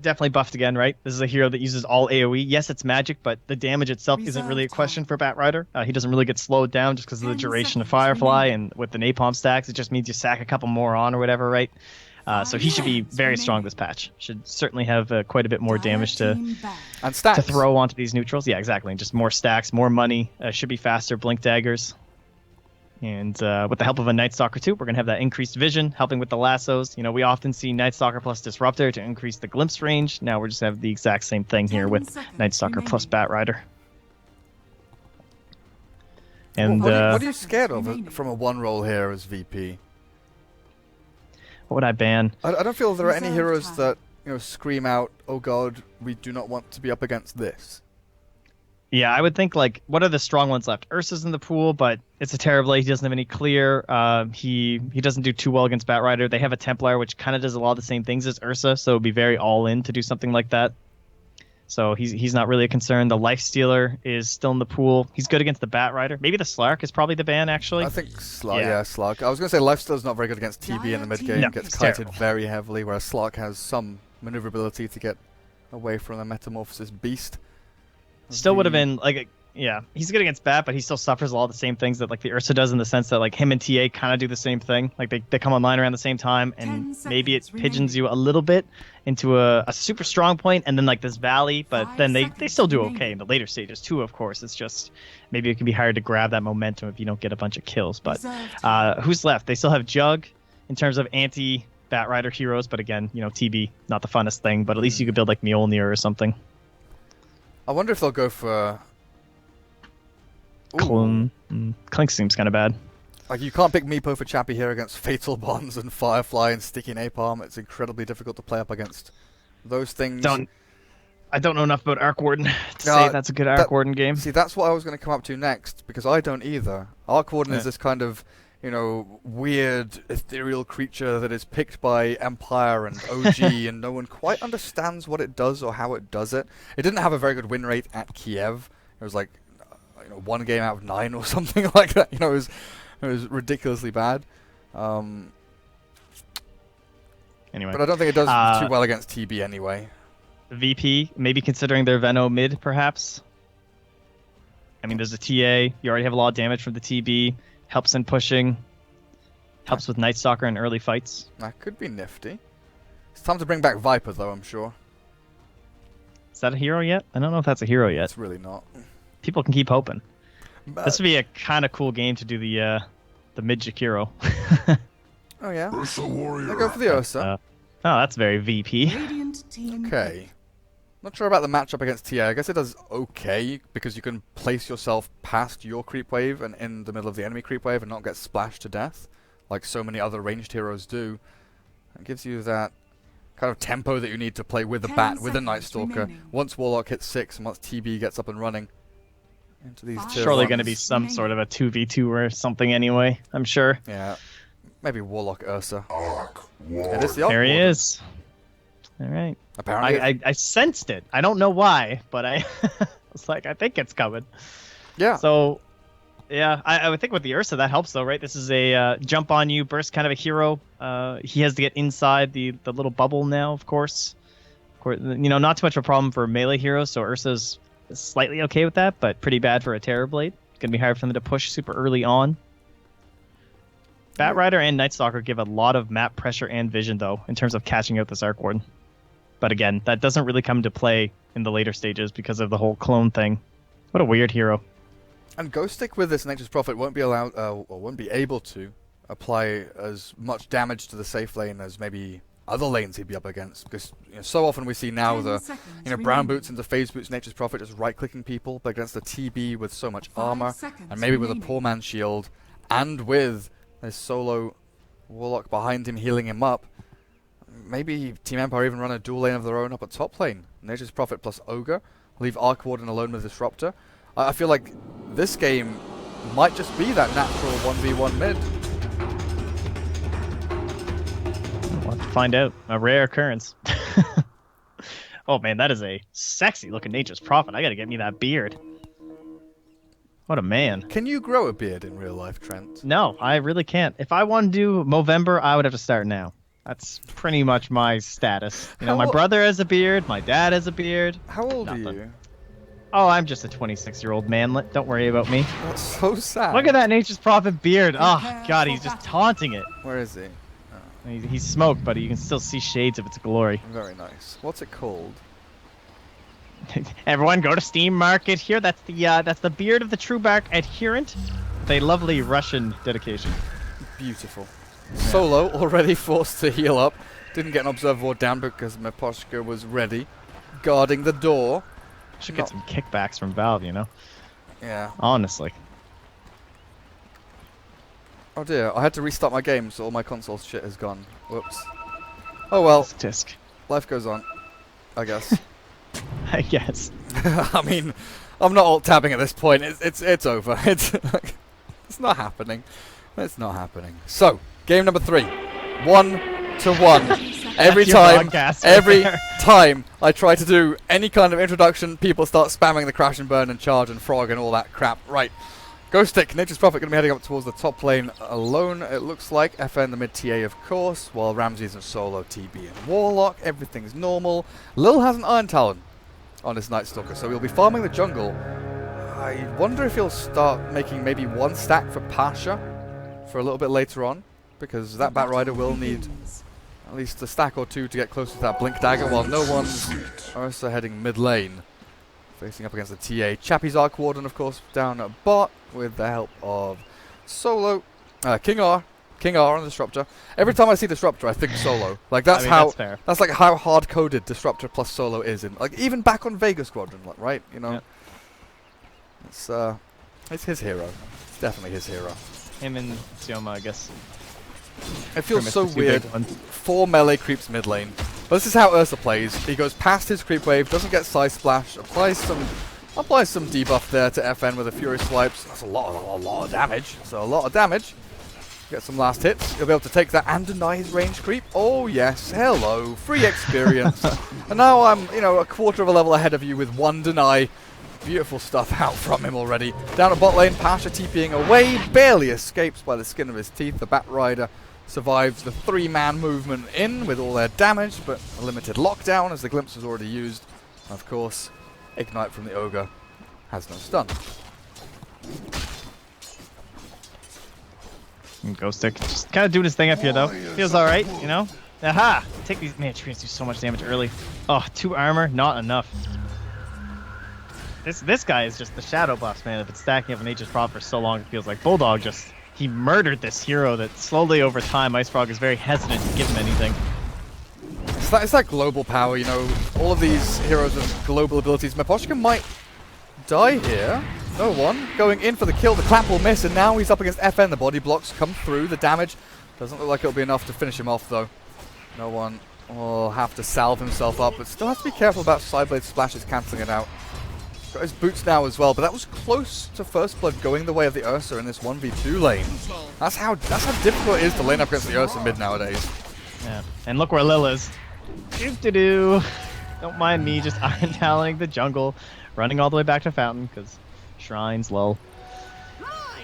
Definitely buffed again, right? This is a hero that uses all AoE. Yes, it's magic, but the damage itself isn't really a Reserve question time. for Batrider. He doesn't really get slowed down just because of the 10 duration of seconds Firefly, remaining. and with the Napalm stacks, it just means you sack a couple more on or whatever, right? So he should be seconds very strong remaining. this patch. Should certainly have quite a bit more Dire damage to team back. And stacks. throw onto these neutrals. Yeah, exactly. Just more stacks, more money. Should be faster blink daggers. And with the help of a Night Stalker too, we're going to have that increased vision, helping with the lassos. You know, we often see Night Stalker plus Disruptor to increase the glimpse range. Now we're just have the exact same thing here 10 with seconds Night Stalker plus remaining. Batrider. And What are you Seconds scared of remaining. from a 1 role here as VP? what would I ban? I don't feel there are any Reserve heroes time. that, you know, scream out, "Oh God, we do not want to be up against this." Yeah, I would think, like, what are the strong ones left? Ursa's in the pool, but it's a Terrorblade. He doesn't have any clear. He doesn't do too well against Batrider. They have a Templar, which kind of does a lot of the same things as Ursa, so it would be very all-in to do something like that. So he's not really a concern. The Lifestealer is still in the pool. He's good against the Batrider. Maybe the Slark is probably the ban, actually. I think Slug, Yeah. yeah, Slug. I was going to say Lifesteal's not very good against TB in the Dire mid game. team Gets is kited terrible. very heavily, whereas Slug has some maneuverability to get away from the Metamorphosis beast. Still would have been like he's good against Bat, but he still suffers a lot of the same things that like the Ursa does, in the sense that like him and TA kind of do the same thing. Like they come online around the same time, 10 and maybe it seconds pigeons remaining. you a little bit into a super strong point, and then like this valley, but 5 then they seconds still do remaining. okay in the later stages too. Of course, it's just maybe it can be hard to grab that momentum if you don't get a bunch of kills. But Reserve time. who's left? They still have Jug in terms of anti Batrider heroes, but again, you know, TB not the funnest thing, but at least you could build like Mjolnir or something. I wonder if they'll go for. Ooh. Clink seems kind of bad. Like, you can't pick Meepo for Chappie here against Fatal Bonds and Firefly and Sticky Napalm. It's incredibly difficult to play up against those things. I don't know enough about Arc Warden to No, say that's a good Arc Warden game. See, that's what I was going to come up to next, because I don't either. Arc Warden is Yeah. this kind of, you know, weird, ethereal creature that is picked by Empire and OG, and no one quite understands what it does or how it does it. It didn't have a very good win rate at Kiev. It was like, you know, 1 game out of 9 or something like that. You know, it was ridiculously bad. Anyway, But I don't think it does too well against TB anyway. VP, maybe considering their Veno mid, perhaps. I mean, there's a TA. You already have a lot of damage from the TB. Helps in pushing. Helps with Night Stalker in early fights. That could be nifty. It's time to bring back Viper, though, I'm sure. Is that a hero yet? I don't know if that's a hero yet. It's really not. People can keep hoping. But, This would be a kind of cool game to do the mid Jakiro. oh yeah. Ursa warrior. I go for the Ursa. Oh, that's very VP. Radiant team. Okay. Not sure about the matchup against TA. I guess it does okay because you can place yourself past your creep wave and in the middle of the enemy creep wave and not get splashed to death, like so many other ranged heroes do. It gives you that kind of tempo that you need to play with the 10 bat, with the seconds Night Stalker. remaining. Once Warlock hits 6 and once TB gets up and running into these tier Surely ones. going to be some sort of a 2v2 or something anyway, I'm sure. Yeah. Maybe Warlock Ursa. Arc It is the There he Arc Warden. is. All right. Apparently. I sensed it. I don't know why, but I was like, I think it's coming. Yeah. So, yeah, I would think with the Ursa that helps though, right? This is a jump on you burst kind of a hero. He has to get inside the little bubble now, of course. You know, not too much of a problem for melee heroes, so Ursa's slightly okay with that, but pretty bad for a Terrorblade. Gonna be hard for them to push super early on. Batrider and Night Stalker give a lot of map pressure and vision though, in terms of catching out this Arc Warden. But again, that doesn't really come to play in the later stages because of the whole clone thing. What a weird hero. And Ghost Stick with this Nature's Prophet won't be allowed, or won't be able to apply as much damage to the safe lane as maybe other lanes he'd be up against. Because so often we see now 10 the seconds brown remaining. boots into phase boots, Nature's Prophet just right-clicking people, but against the TB with so much 5 armor, seconds and maybe with a remaining. poor man's shield, and with this solo Warlock behind him healing him up. Maybe Team Empire even run a dual lane of their own up at top lane. Nature's Prophet plus Ogre. Leave Arc Warden alone with Disruptor. I feel like this game might just be that natural 1v1 mid. We'll have to find out. A rare occurrence. Oh man, that is a sexy looking Nature's Prophet. I gotta get me that beard. What a man. Can you grow a beard in real life, Trent? No, I really can't. If I want to do Movember, I would have to start now. That's pretty much my status. You know, my How- brother has a beard, my dad has a beard. How old are Nothing. you? Oh, I'm just a 26-year-old manlet. Don't worry about me. That's so sad. Look at that Nature's Prophet beard. Oh, God, he's just taunting it. Where is he? He's smoked, but you can still see shades of its glory. Very nice. What's it called? Everyone, go to Steam Market here. That's the beard of the True Bark Adherent, with a lovely Russian dedication. Beautiful. Solo already forced to heal up. Didn't get an Observer down because Meposhka was ready, guarding the door. Should get some kickbacks from Valve, you know. Yeah. Honestly. Oh dear, I had to restart my game, so all my console shit is gone. Whoops. Oh well, Disc, life goes on. I guess. I guess. I mean, I'm not alt tabbing at this point. It's over. It's not happening. It's not happening. So, game number 3, 1-1. Every Your time, broadcast right every there. time I try to do any kind of introduction, people start spamming the crash and burn and charge and frog and all that crap. Right. Ghost Stick, Nature's Prophet going to be heading up towards the top lane alone, it looks like. FN the mid TA, of course, while Ramsey's in solo, TB and Warlock. Everything's normal. Lil has an Iron Talon on his Night Stalker, so he'll be farming the jungle. I wonder if he'll start making maybe one stack for Pasha for a little bit later on, because that Batrider will need at least a stack or two to get close to that Blink Dagger, while no one's Ursa heading mid lane. Facing up against the TA. Chappie's Arc Warden, of course, down at bot with the help of Solo. King R on Disruptor. Every time I see Disruptor, I think Solo. Like that's I mean, how that's fair. that's like how hard coded Disruptor plus Solo is in, like, even back on Vega Squadron, like, right? You know, Yep. it's his hero. It's definitely his hero. Him and Sioma, I guess. It feels Premise so the two big weird. ones. 4 melee creeps mid lane. But this is how Ursa plays. He goes past his creep wave, doesn't get side splash, applies some debuff there to FN with a Fury Swipes. That's a lot of damage. So a lot of damage. Get some last hits. He'll be able to take that and deny his range creep. Oh yes, hello, free experience. And now I'm, a quarter of a level ahead of you with 1 deny. Beautiful stuff out from him already. Down at bot lane, Pasha TPing away, barely escapes by the skin of his teeth. The Batrider survives the 3-man movement in with all their damage, but a limited lockdown as the glimpse was already used. Of course, Ignite from the Ogre has no stun. And Ghost Stick just kind of doing his thing up here, though. Feels alright, you know? Aha! Take these. Man, trees do so much damage early. Oh, 2 armor, not enough. This guy is just the shadow boss, man. If it's stacking up an Nature's Prop for so long, it feels like Bulldog he murdered this hero that slowly over time, Ice Frog is very hesitant to give him anything. It's that global power, you know, all of these heroes with global abilities. Miposhka might die here. No one. Going in for the kill, the clap will miss, and now he's up against FN. The body blocks come through, the damage doesn't look like it'll be enough to finish him off though. No one will have to salve himself up, but still has to be careful about Sideblade splashes cancelling it out. Got his boots now as well, but that was close to First Blood going the way of the Ursa in this 1v2 lane. That's how difficult it is to lane up against the Ursa mid nowadays. Yeah, and look where Lil is. Doo-doo-doo. Don't mind me just iron talenting the jungle, running all the way back to Fountain, because shrines, lol.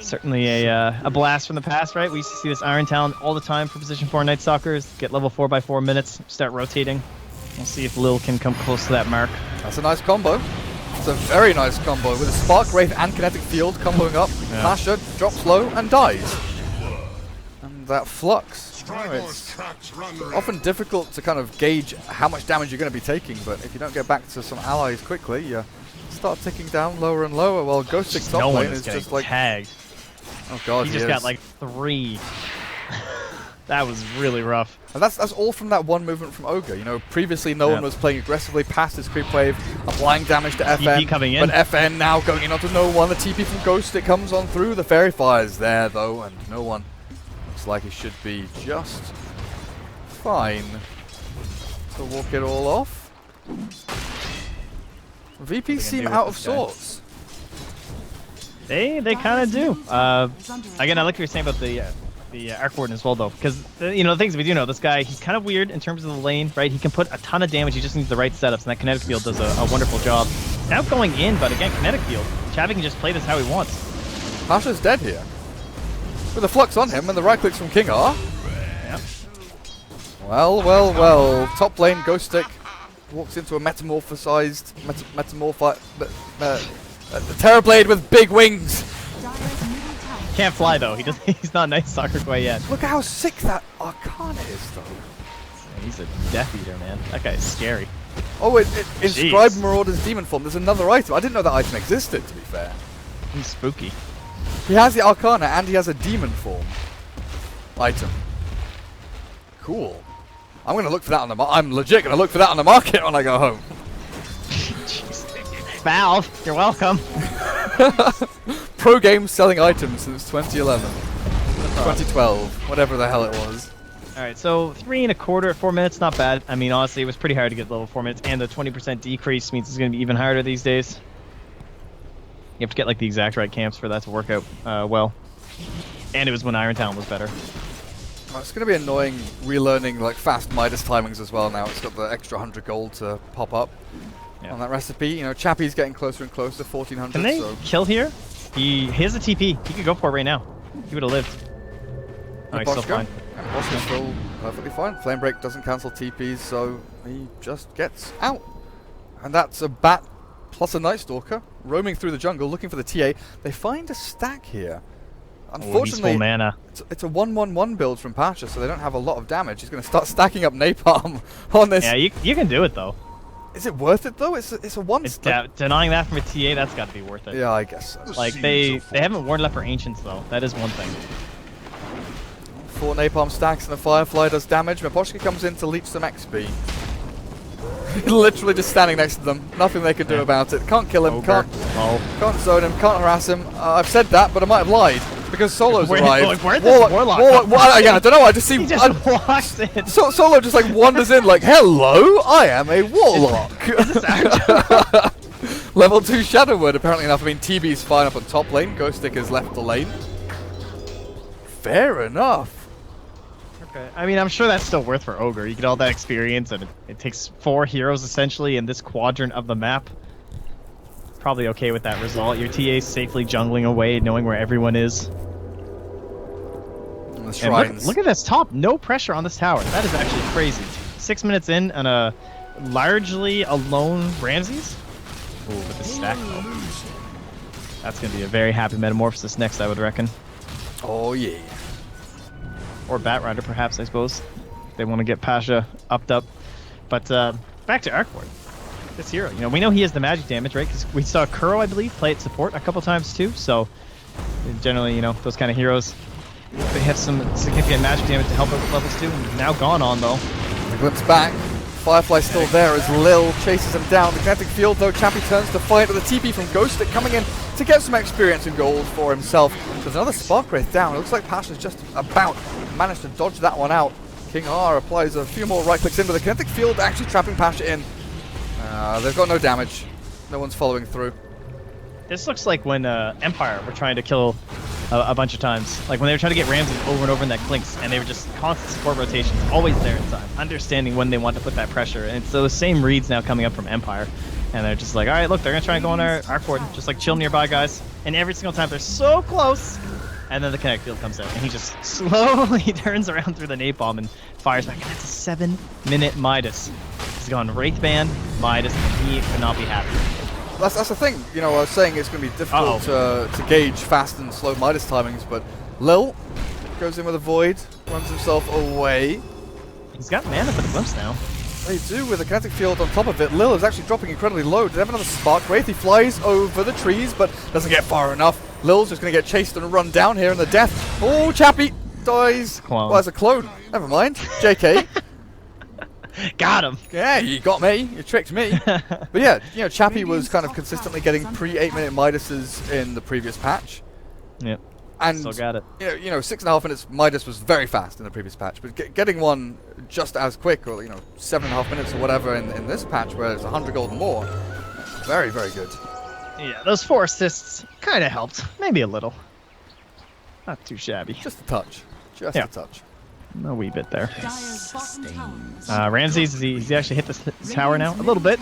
Certainly a blast from the past, right? We used to see this Iron Talon all the time for Position 4 Night Stalkers. Get level 4 by 4 minutes, start rotating. We'll see if Lil can come close to that mark. That's a nice combo. It's a very nice combo with a Spark Wraith and Kinetic Field comboing up. Yeah. Pasha drops low and dies. And that Flux. Oh, it's often difficult to kind of gauge how much damage you're going to be taking, but if you don't get back to some allies quickly, you start ticking down lower and lower, while Ghostic top lane is just like tagged. Oh god, he just got like 3. That was really rough. And that's all from that one movement from Ogre. You know, previously no one was playing aggressively past his creep wave, applying damage to FN. Coming in. But FN now going in onto no one. The TP from Ghostic comes on through. The Fairy Fire is there though, and no one looks like he should be just fine to walk it all off. VP seem out of sorts. They kind of do. Again, I like what you're saying about the Arc Warden as well, though, because you know the things we do know. This guy, he's kind of weird in terms of the lane, right? He can put a ton of damage. He just needs the right setups, and that Kinetic Field does a wonderful job. Now going in, but again, Kinetic Field. Chavi can just play this how he wants. Pasha's dead here. With a Flux on him and the right clicks from King R. Yep. Well. Top lane, Ghostic walks into a metamorphosized Terrorblade with big wings. Can't fly though. He's not Night Stalker quite yet. Look at how sick that Arcana is though. Yeah, he's a Death Eater, man. That guy is scary. Oh, Inscribed Marauder's Demon Form. There's another item. I didn't know that item existed, to be fair. He's spooky. He has the Arcana and he has a Demon Form item. Cool. I'm gonna look for that on the I'm legit gonna look for that on the market when I go home. Valve, you're welcome. Pro Games selling items since 2011. 2012, whatever the hell it was. Alright, so 3 1/4 at 4 minutes, not bad. I mean, honestly, it was pretty hard to get level 4 minutes, and the 20% decrease means it's going to be even harder these days. You have to get like the exact right camps for that to work out well. And it was when Iron Talon was better. Well, it's going to be annoying relearning like fast Midas timings as well now. It's got the extra 100 gold to pop up on that recipe. You know, Chappie's getting closer and closer to 1400. Can they kill here? He has a TP. He could go for it right now. He would have lived. Oh, he's still fine. Boschka's still perfectly fine. Flame Break doesn't cancel TPs, so he just gets out. And that's a Bat plus a Night Stalker roaming through the jungle looking for the TA. They find a stack here. Unfortunately, full mana. It's a 1/1/1 build from Pasha, so they don't have a lot of damage. He's going to start stacking up Napalm on this. Yeah, you can do it though. Is it worth it though? It's a one. Denying that from a TA, that's got to be worth it. Yeah, I guess so. Like they haven't warned left for Ancients though. That is one thing. 4 Napalm stacks and a Firefly does damage. Miposhka comes in to leech some XP. Literally just standing next to them. Nothing they can do about it. Can't kill him. Can't zone him. Can't harass him. I've said that, but I might have lied. Because Solo's arrived. Warlock. Yeah, I don't know. I just see. He just walks in. Solo just like wanders in, like, "Hello, I am a warlock." Level 2 Shadow Word, apparently enough. I mean, TB's fine up on top lane. Ghostic has left the lane. Fair enough. Okay. I mean, I'm sure that's still worth for Ogre. You get all that experience, and it takes 4 heroes essentially in this quadrant of the map. Probably okay with that result. Your TA's safely jungling away, knowing where everyone is. And the shrines. Look at this top. No pressure on this tower. That is actually crazy. 6 minutes in and a largely alone Ramses. Ooh, with the stack though. That's going to be a very happy Metamorphosis next, I would reckon. Oh yeah. Or Batrider perhaps, I suppose. They want to get Pasha upped up. But back to Arc Ward. this hero. You know, we know he has the magic damage, right? Because we saw Kuro, I believe, play at support a couple times too. So generally, you know, those kind of heroes, they have some significant magic damage to help out with levels 2. Now gone on though. The glimpse back. Firefly still there as Lil chases him down. The kinetic field though, Chappie turns to fight with a TP from Ghostic coming in to get some experience and gold for himself. There's another Spark Wraith down. It looks like Pasha's just about managed to dodge that one out. King R applies a few more right clicks in, but the kinetic field actually trapping Pasha in. They've got no damage. No one's following through. This looks like when Empire were trying to kill a bunch of times. Like when they were trying to get Ramses over and over in that Clinks, and they were just constant support rotations, always there in time, understanding when they want to put that pressure. And it's those same reads now coming up from Empire. And they're just like, all right, look, they're going to try and go on our court. Just like chill nearby, guys. And every single time they're so close. And then the kinetic field comes out, and he just slowly turns around through the napalm and fires back. And that's a 7-minute Midas. He's gone Wraithband, Midas, and he could not be happy. That's the thing. You know, I was saying it's going to be difficult to gauge fast and slow Midas timings, but Lil goes in with a Void, runs himself away. He's got mana for the glimpse now. They do with a kinetic field on top of it. Lil is actually dropping incredibly low. Did they have another Spark Wraith? He flies over the trees, but doesn't get far enough. Lil's just going to get chased and run down here in the death. Oh, Chappie dies. Clone. Well, that's a clone. Never mind. JK. Got him. Yeah, you got me. You tricked me. But yeah, you know, Chappie was kind of consistently getting pre-8-minute Midases in the previous patch. Yep. And Still got it. You know, 6.5 minutes Midas was very fast in the previous patch, but getting one just as quick, or 7.5 minutes or whatever in this patch, where it's 100 gold more, very, very good. Yeah, those 4 assists kind of helped. Maybe a little. Not too shabby. Just a touch. Just Yeah. a touch. A wee bit there. Dire's bottom tower is Ramses, he's actually hit the tower now a little bit.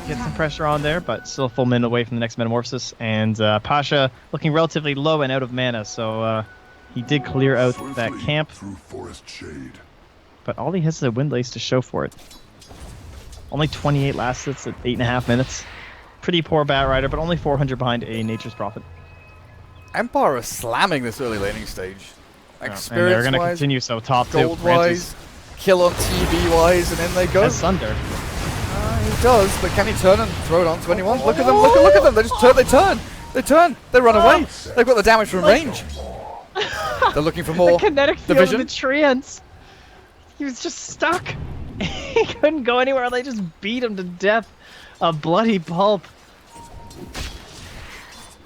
Get some pressure on there, but still a full minute away from the next Metamorphosis. And Pasha looking relatively low and out of mana, so he did clear out that camp. Through forest shade. But all he has is a Windlace to show for it. Only 28 last hits at 8.5 minutes. Pretty poor Bat Rider, but only 400 behind a Nature's Prophet. Empire are slamming this early laning stage. And they're going to Experience-wise, continue so. Top 2. gold-wise, kill on TV-wise, and in they go. Has Sunder. He does, but can he turn and throw it onto anyone? Look at them, look at them. They just turn, they run away. They've got the damage from range. They're looking for more The kinetic field division. of the treants. He was just stuck. He couldn't go anywhere. They just beat him to death. A bloody pulp.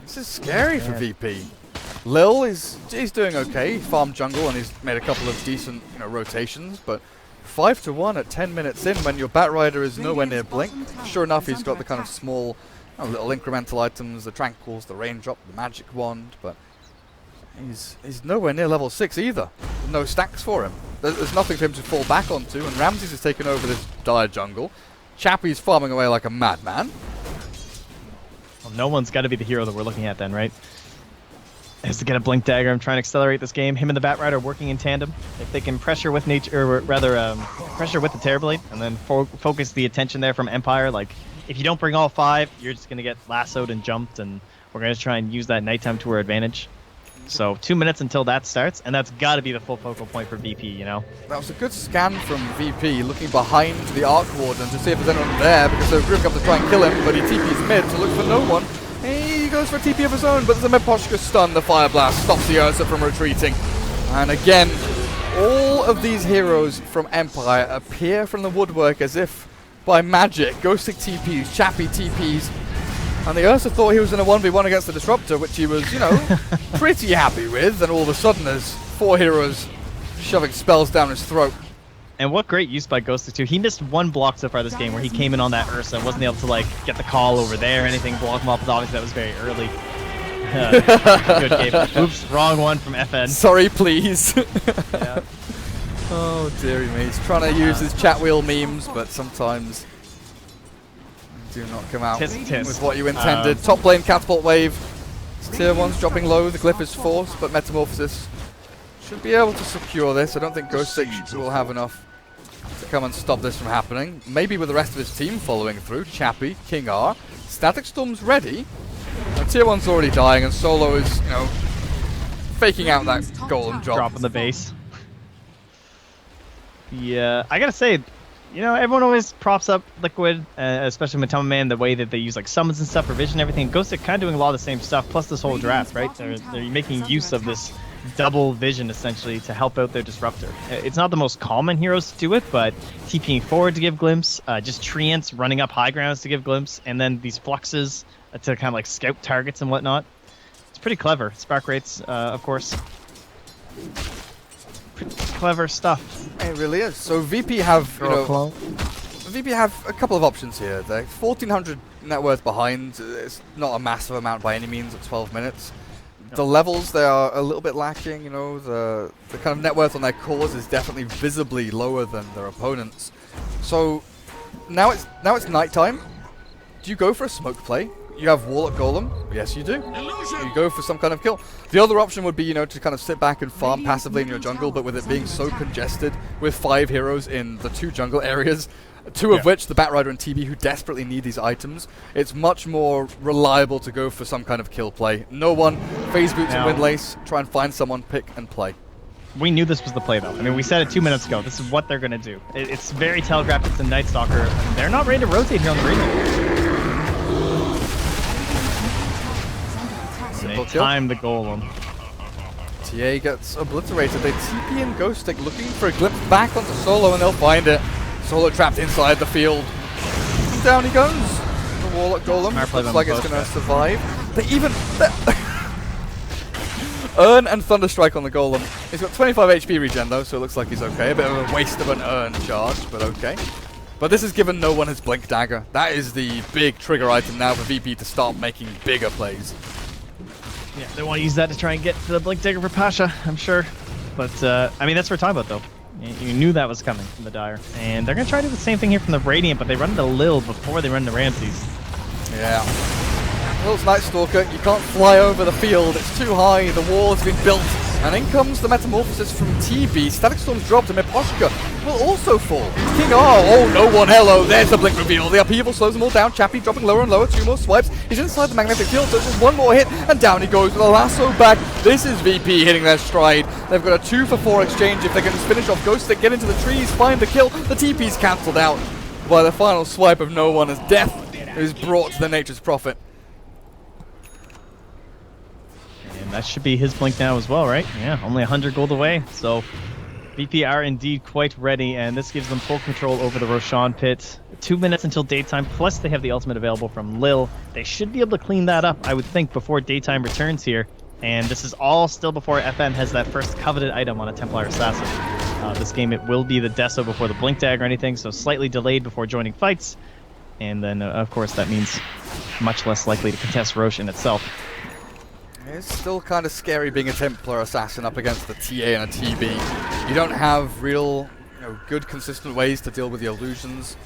This is scary for VP. Lil he's doing okay. He farmed jungle and he's made a couple of decent rotations, but 5-1 at 10 minutes in when your Bat Rider is nowhere near blink. Sure enough, he's got the kind of small little incremental items, the Tranquils, the Raindrop, the Magic Wand, but he's nowhere near level 6 either. No stacks for him. There's nothing for him to fall back onto, and Ramses has taken over this dire jungle. Chappie's farming away like a madman. Well, no one's got to be the hero that we're looking at then, right? Has to get a Blink Dagger. I'm trying to accelerate this game. Him and the Bat Rider working in tandem. If they can pressure with nature, or rather, pressure with the Terrorblade, and then focus the attention there from Empire. Like, if you don't bring all 5, you're just gonna get lassoed and jumped, and we're gonna try and use that nighttime to our advantage. So 2 minutes until that starts, and that's got to be the full focal point for VP. That was a good scan from VP, looking behind the Arc Warden to see if there's anyone there, because they're grouping up to try and kill him, but he TP's mid to look for no one. He goes for a TP of his own, but there's a Meposhka stun. The Fire Blast stops the Ursa from retreating. And again, all of these heroes from Empire appear from the woodwork as if by magic. Ghostic TPs, Chappie TPs. And the Ursa thought he was in a 1v1 against the Disruptor, which he was, pretty happy with. And all of a sudden, there's 4 heroes shoving spells down his throat. And what great use by Ghostic too. He missed one block so far this game where he came in on that Ursa and wasn't able to get the call over there or anything, block him off with obviously that was very early. Good game. Oops, wrong one from FN. Sorry, please. Yeah. Oh, dearie me. He's trying to use his chat wheel memes, but sometimes do not come out Tisk, tisk. with what you intended. Top lane catapult wave. Tier 1's dropping low. The glyph is forced, but Metamorphosis should be able to secure this. I don't think Ghostic will have enough to come and stop this from happening. Maybe with the rest of his team following through. Chappie, King R. Static Storm's ready. And Tier 1's already dying, and Solo is, faking out that golden drop. Drop on the base. Yeah, I gotta say, You know, everyone always props up Liquid, especially Matoma Man, the way that they use like summons and stuff for vision and everything. Ghost are kind of doing a lot of the same stuff, plus this whole draft, right? They're making use of this double vision essentially to help out their disruptor. It's not the most common heroes to do it, but TPing forward to give glimpse, just treants running up high grounds to give glimpse, and then these fluxes to kind of like scout targets and whatnot. It's pretty clever. Spark rates, of course. Pretty clever stuff. It really is. So VP have, VP have a couple of options here. They're 1,400 net worth behind. It's not a massive amount by any means at 12 minutes. The levels, they are a little bit lacking, you know, the kind of net worth on their cores is definitely visibly lower than their opponents. So now it's nighttime. Do you go for a smoke play? You have Warlock Golem? Yes, you do. You go for some kind of kill. The other option would be, you know, to kind of sit back and farm passively in your jungle, but with it being so congested with 5 heroes in the 2 jungle areas, 2 of which, the Batrider and TB, who desperately need these items, it's much more reliable to go for some kind of kill play. No one, phase boots and windlace, try and find someone, pick and play. We knew this was the play, though. I mean, we said it 2 minutes ago. This is what they're going to do. It's very telegraphed. It's a Night Stalker. They're not ready to rotate here on the radio. They time the golem. TA gets obliterated. They TP and Ghost Stick looking for a glimpse back onto Solo, and they'll find it. Solo trapped inside the field. And down he goes. The Warlock Golem looks like it's going to survive. They even... Urn and Thunderstrike on the Golem. He's got 25 HP regen though, so it looks like he's okay. A bit of a waste of an Urn charge, but okay. But this is given no one his Blink Dagger. That is the big trigger item now for VP to start making bigger plays. Yeah, they want to use that to try and get to the Blink Dagger for Pasha, I'm sure. But, I mean, that's what we're talking about, though. You knew that was coming from the Dire. And they're going to try to do the same thing here from the Radiant, but they run into Lil before they run into Ramses. Yeah. Lil's Night Stalker, you can't fly over the field, it's too high, the wall's been built. And in comes the Metamorphosis from TB. Static Storm's dropped, and Miposhka will also fall. King R, oh no one, hello, there's the Blink reveal. The upheaval slows them all down. Chappie dropping lower and lower, 2 more swipes. He's inside the magnetic field, so just 1 more hit, and down he goes with a lasso back. This is VP hitting their stride. They've got a 2 for 4 exchange. If they can just finish off Ghost Stick, get into the trees, find the kill, the TP's cancelled out by the final swipe of no one as death is brought to the Nature's Prophet. And that should be his Blink now as well, right? Yeah, only 100 gold away. So VP are indeed quite ready, and this gives them full control over the Roshan pit. 2 minutes until daytime, plus they have the ultimate available from Lil. They should be able to clean that up, I would think, before daytime returns here. And this is all still before FM has that first coveted item on a Templar Assassin. This game, it will be the Deso before the Blink Dagger or anything, so slightly delayed before joining fights. And then, of course, that means much less likely to contest Roshan itself. It's still kind of scary being a Templar Assassin up against a TA and a TB. You don't have real, good, consistent ways to deal with the illusions.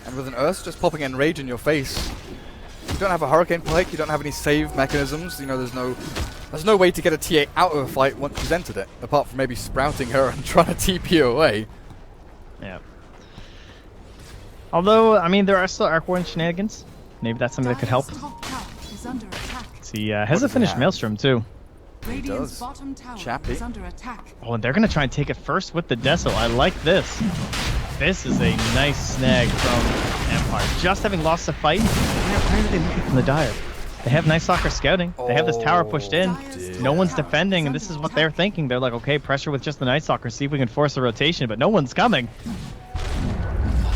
And with an Ursa just popping Enrage in your face, you don't have a Hurricane Pike, you don't have any save mechanisms. There's no way to get a TA out of a fight once she's entered it, apart from maybe sprouting her and trying to TP her away. Yeah. Although, I mean, there are still Arc Warren shenanigans. Maybe that's something that could help. He has a finished Maelstrom too. He does. Chappie. Oh, and they're going to try and take it first with the Deso. I like this. This is a nice snag from Empire. Just having lost a fight, where are they looking from the Dire? They have Night Stalker scouting. They have this tower pushed in. No one's defending, and this is what they're thinking. They're like, okay, pressure with just the Night Stalker, see if we can force a rotation, but no one's coming.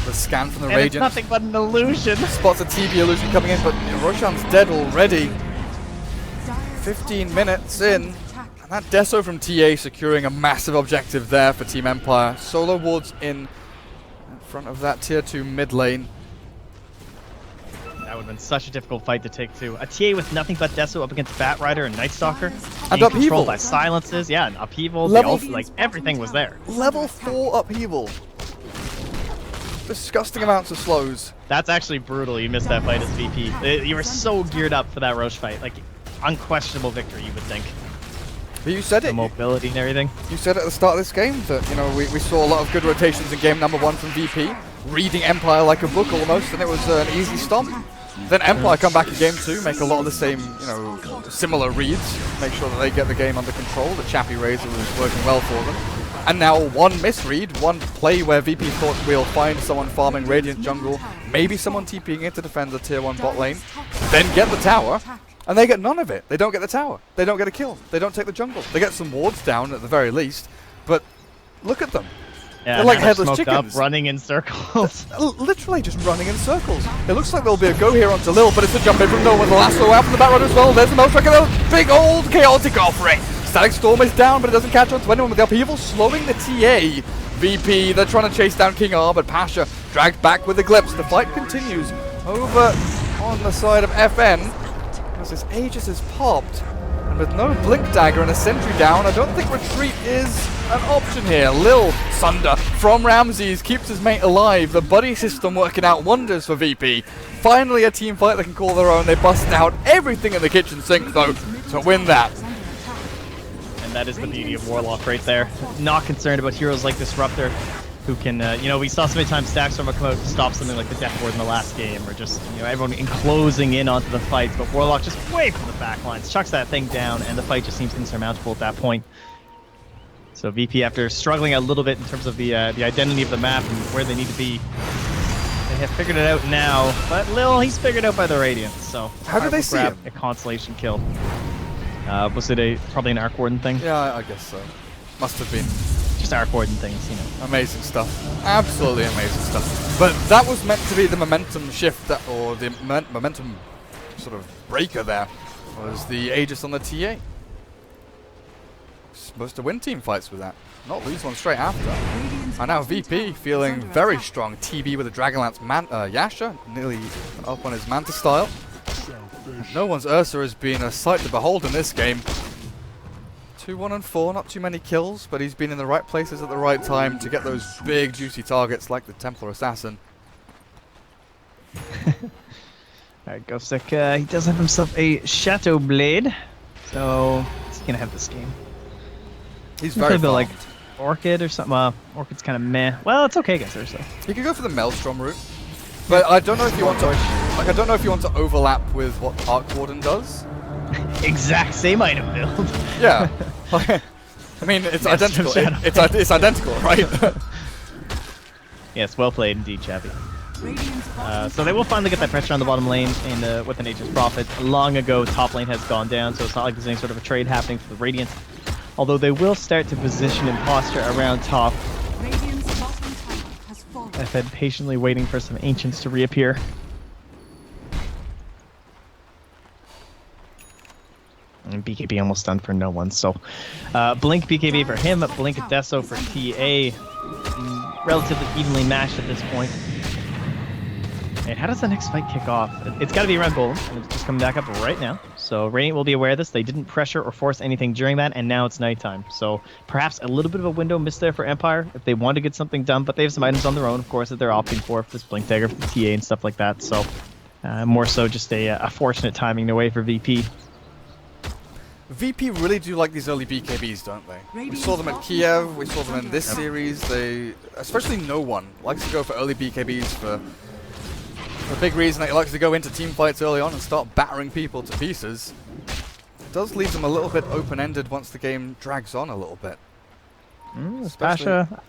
The scan from the and Radiant. It's nothing but an illusion. Spots a TB illusion coming in, but Roshan's dead already. 15 minutes in, and that Deso from TA securing a massive objective there for Team Empire. Solo wards in front of that tier 2 mid lane. That would have been such a difficult fight to take too. A TA with nothing but Deso up against Batrider and Night Stalker. And upheaval. Controlled by silences, yeah, and upheaval. Like everything was there. Level 4 upheaval. Disgusting amounts of slows. That's actually brutal. You missed that fight as VP. You were so geared up for that Roche fight. Like, unquestionable victory, you would think. But you said it. The mobility and everything. You said at the start of this game that, we saw a lot of good rotations in game number 1 from VP. Reading Empire like a book almost, and it was an easy stomp. Then Empire come back in game 2, make a lot of the same, similar reads. Make sure that they get the game under control. The Chappie Razor was working well for them. And now one misread, one play where VP thought we'll find someone farming Radiant jungle, maybe someone TPing in to defend the tier 1 bot lane, then get the tower, and they get none of it. They don't get the tower. They don't get a kill. They don't take the jungle. They get some wards down at the very least, but look at them. Yeah, they're like headless smoked chickens. Up, running in circles. Literally just running in circles. It looks like there'll be a go here onto Lil, but it's a jump in from no one. The lasso out from the back run as well. There's the most record. Big old chaotic offering. Static Storm is down, but it doesn't catch on to anyone with the upheaval, slowing the TA. VP, they're trying to chase down King R, but Pasha dragged back with the Glimpse. The fight continues over on the side of FN. As this Aegis is popped, and with no Blink Dagger and a Sentry down, I don't think retreat is an option here. Lil Sunder from Ramses keeps his mate alive. The buddy system working out wonders for VP. Finally a team fight they can call their own. They bust out everything in the kitchen sink though to win that. That is the beauty of Warlock right there. Not concerned about heroes like Disruptor, who can, you know, we saw so many times Stackstorm come out to stop something like the Death Ward in the last game, or just, you know, everyone enclosing in onto the fights, but Warlock just way from the back lines, chucks that thing down, and the fight just seems insurmountable at that point. So VP, after struggling a little bit in terms of the identity of the map and where they need to be, they have figured it out now, but Lil, he's figured out by the Radiance, so how did they see him? A consolation kill. Was it probably an Arc Warden thing? Yeah, I guess so. Must have been. Just Arc Warden things, you know. Amazing stuff. Absolutely amazing stuff. But that was meant to be the momentum shift, or the momentum sort of breaker there, was the Aegis on the TA. Supposed to win team fights with that, not lose one straight after. And now VP feeling very strong. TB with a Dragonlance Yasha, nearly up on his Manta style. No one's Ursa has been a sight to behold in this game. 2-1-4, not too many kills, but he's been in the right places at the right time to get those big juicy targets like the Templar Assassin. Alright, Ghostek, he does have himself a Shadow Blade, so he's gonna have this game. He's very farmed. Like Orchid or something. Orchid's kind of meh. Well, it's okay against Ursa. You could go for the Maelstrom route. But I don't know if you want to, like, I don't know if you want to overlap with what Arc Warden does. Exact same item build. Yeah. I mean, it's identical. It's identical, right? Yes, well played indeed, Chappy. So they will finally get that pressure on the bottom lane and with an Aegis Prophet. Long ago, top lane has gone down, so it's not like there's any sort of a trade happening for the Radiant. Although they will start to position and posture around top. I've been patiently waiting for some Ancients to reappear. And BKB almost done for no one, so Blink BKB for him, Blink Deso for TA. Relatively evenly matched at this point. And how does the next fight kick off? It's got to be around Golem, and it's just coming back up right now. So Radiant will be aware of this. They didn't pressure or force anything during that, and now it's nighttime. So perhaps a little bit of a window missed there for Empire if they want to get something done, but they have some items on their own, of course, that they're opting for this Blink Dagger for the TA and stuff like that. So more so just a fortunate timing away for VP. VP really do like these early BKBs, don't they? We saw them at Kiev, we saw them in this series. They, especially No One, likes to go for early BKBs for the big reason that he likes to go into team fights early on and start battering people to pieces. It does leave them a little bit open-ended once the game drags on a little bit. Pasha.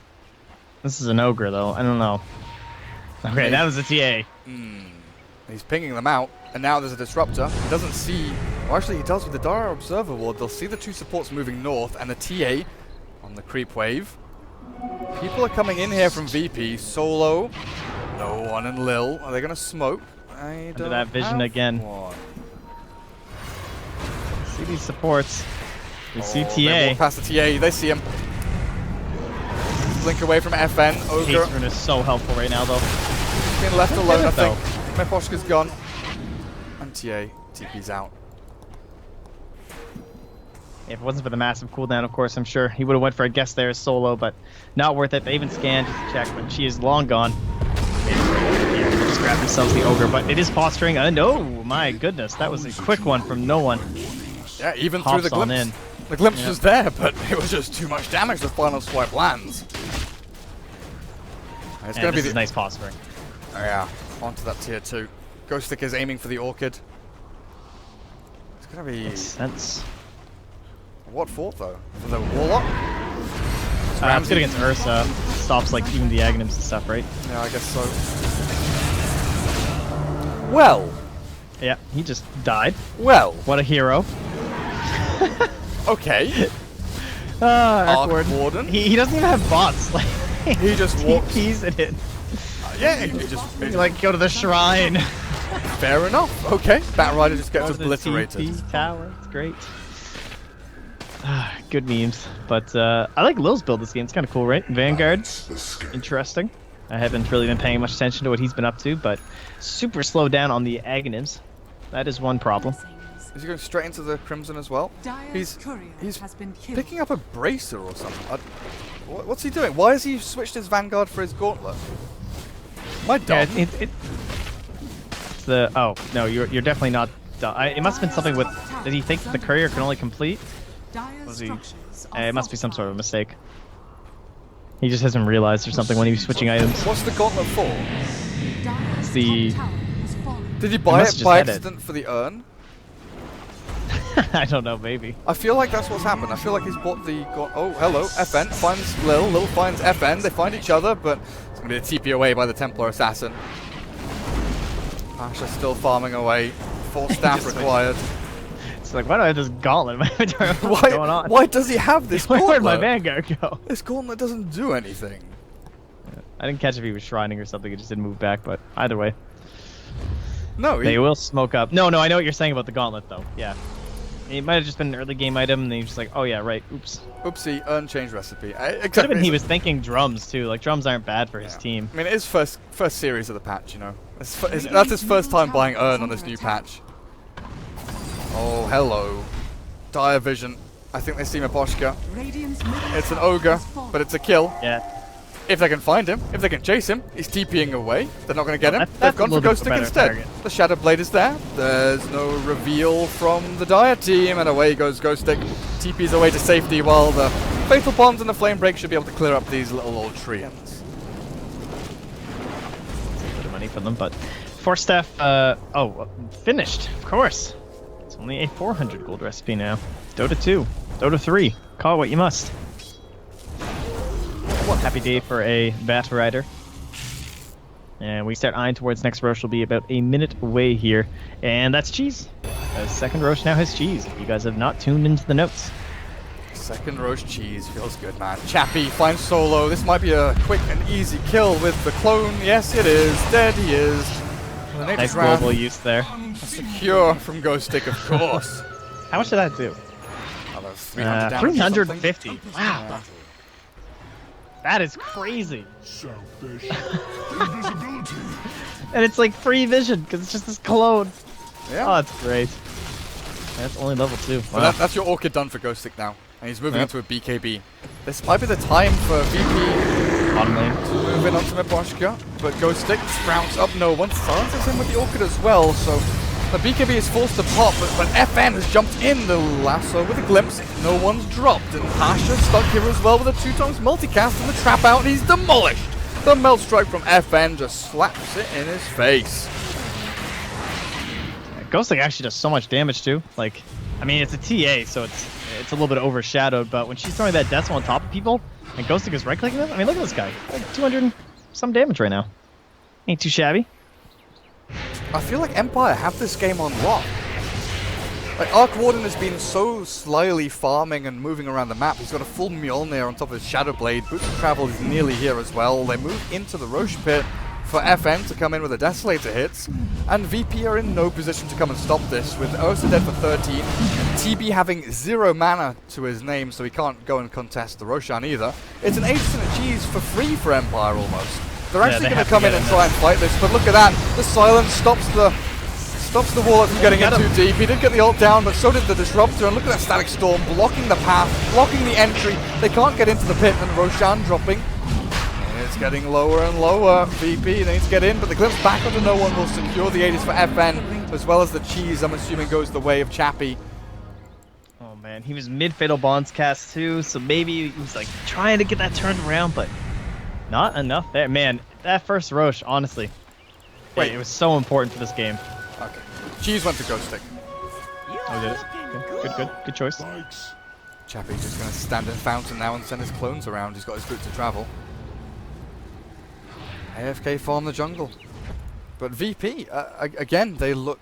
This is an Ogre, though. I don't know. Okay, that was a TA. He's pinging them out, and now there's a Disruptor. He doesn't see... Well, actually, he does with the Dire Observer Ward. They'll see the two supports moving north, and the TA on the creep wave. People are coming in here from VP. Solo. No One and Lil. Are they going to smoke? I don't that vision again. One. See these supports. We see They TA. walk past the TA. They see him. Blink away from FN. Ogre. Haste Rune is so helpful right now, though. Being left alone, I think. Meposhka's gone. And TA. TP's out. If it wasn't for the massive cooldown, of course, I'm sure he would have went for a guess there as Solo, but not worth it. They even scanned just to check, but she is long gone. Yeah, they just grabbed themselves the Ogre, but it is posturing. Oh my goodness, that was a quick one from No One. Yeah, even Hops through the glimpse. in. The glimpse was there, but it was just too much damage. The final swipe lands. It's going to be nice posturing. Oh yeah, onto that tier 2. Ghostek is aiming for the Orchid. It's going to be... Makes sense. What for, though? For the Warlock? It's good against Ursa. Stops like even the Aghanims and stuff, right? Yeah, I guess so. Well. Yeah, he just died. Well. What a hero. Okay. Arc Warden. He doesn't even have bots. Like he just walks. TPs at it. Yeah, he just Like go to the shrine. Fair enough. Okay. Batrider just gets obliterated. TP tower. It's great. Good memes. But I like Lil's build this game. It's kind of cool, right? Vanguard. Interesting. I haven't really been paying much attention to what he's been up to, but super slow down on the Aghanims. That is one problem. Is he going straight into the Crimson as well? He's picking up a Bracer or something. What's he doing? Why has he switched his Vanguard for his Gauntlet? Am I dumb? Yeah, it's the... Oh, no, you're definitely not dumb. It must have been something with... Did he think that the Courier can only complete? Was he... it must be some sort of a mistake. He just hasn't realized or something when he was switching items. What's the Gauntlet for? It's the... Did he buy it by accident for the urn? I don't know, maybe. I feel like that's what's happened. I feel like he's bought the... Oh, hello. FN finds Lil. Lil finds FN. They find each other, but it's going to be a TP away by the Templar Assassin. Pasha's still farming away. 4 staff required. It's like, why do I have this gauntlet? What's going on? Why does he have this gauntlet? Where'd my Vanguard go? This gauntlet doesn't do anything. Yeah. I didn't catch if he was shrining or something. It just didn't move back, but either way. No, they will smoke up. No, I know what you're saying about the gauntlet, though. Yeah. It might have just been an early game item, and then he's just like, oh yeah, right, oops. Oopsie, urn change recipe. Could have been he was thinking drums, too. Like, drums aren't bad for his team. I mean, it is first series of the patch, you know. That's his first time buying urn on this new patch. Oh, hello. Dire Vision. I think they see Miposhka. It's an ogre, but it's a kill. Yeah. If they can find him, if they can chase him, he's TPing away. They're not going to get him. They've gone for Ghost Stick instead. Target. The Shadow Blade is there. There's no reveal from the Dire team, and away goes Ghost Stick. TP's away to safety while the Fatal Bonds and the Flame Break should be able to clear up these little old treants. That's a bit of money for them, but 4 staff, finished, of course. It's only a 400 gold recipe now. Dota 2, Dota 3, call it what you must. Happy day for a Batrider. And we start eyeing towards next Roche will be about a minute away here. And that's cheese. Second Roche now has cheese. If you guys have not tuned into the notes. Second Roche cheese feels good, man. Chappie finds solo. This might be a quick and easy kill with the clone. Yes, it is. Dead he is. Nice global use there. A secure from Ghost Stick, of course. How much did that do? 350. Wow. Yeah. That is crazy. And it's like free vision because it's just this clone. Yeah. Oh, that's great. That's only level 2. Wow. Well, that's your Orchid done for Ghost Stick now. And he's moving into a BKB. This might be the time for VP bottom lane to move in onto Miposhka. But Ghost Stick sprouts up no one. Silences him with the Orchid as well. So the BKB is forced to pop, but FN has jumped in the lasso with a glimpse. No one's dropped, and Pasha stuck here as well with a 2x multicast and the trap out, and he's demolished. The Melt Strike from FN just slaps it in his face. Ghost Stick actually does so much damage too. Like, I mean, it's a TA, so it's a little bit overshadowed, but when she's throwing that Decimal on top of people, and Ghost Stick is right-clicking them, I mean, look at this guy. Like 200 and some damage right now. Ain't too shabby. I feel like Empire have this game on lock. Like, Arc Warden has been so slyly farming and moving around the map. He's got a full Mjolnir on top of his Shadow Blade. Boots of Travel is nearly here as well. They move into the Roche Pit for FN to come in with the Desolator hits. And VP are in no position to come and stop this, with Ursa dead for 13. TB having 0 mana to his name, so he can't go and contest the Roshan either. It's an ace and a cheese for free for Empire almost. They're actually going to come in and try and fight this, but look at that. The silence stops the Warlock from getting in too deep. He did get the ult down, but so did the Disruptor. And look at that Static Storm blocking the path, blocking the entry. They can't get into the pit, and Roshan dropping. It's getting lower and lower. VP needs to get in, but the glimpse back onto no one will secure the Aegis for FN, as well as the cheese, I'm assuming, goes the way of Chappie. Oh man, he was mid Fatal Bonds cast too, so maybe he was like trying to get that turned around, but not enough there. Man, that first Roche, honestly. Wait, it was so important for this game. Okay. Cheese went to Ghost Stick. Oh, did it? Good choice. Chappie's just going to stand in Fountain now and send his clones around. He's got his boots to travel. AFK farm the jungle. But VP, again, they look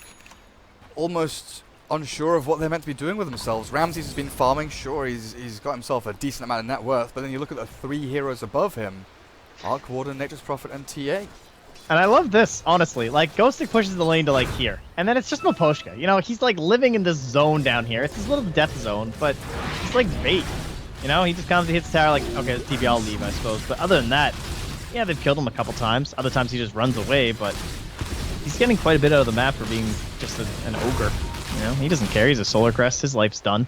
almost unsure of what they're meant to be doing with themselves. Ramses has been farming. Sure, he's got himself a decent amount of net worth. But then you look at the 3 heroes above him. Arc Warden, Nature's Prophet, and TA. And I love this, honestly. Like, Ghostic pushes the lane to, like, here. And then it's just Miposhka. You know, he's, like, living in this zone down here. It's his little death zone, but he's, like, bait. You know, he just comes and hits the tower, like, okay, it's TB, I'll leave, I suppose. But other than that, yeah, they've killed him a couple times. Other times he just runs away, but he's getting quite a bit out of the map for being just an ogre. You know, he doesn't care. He's a Solar Crest. His life's done.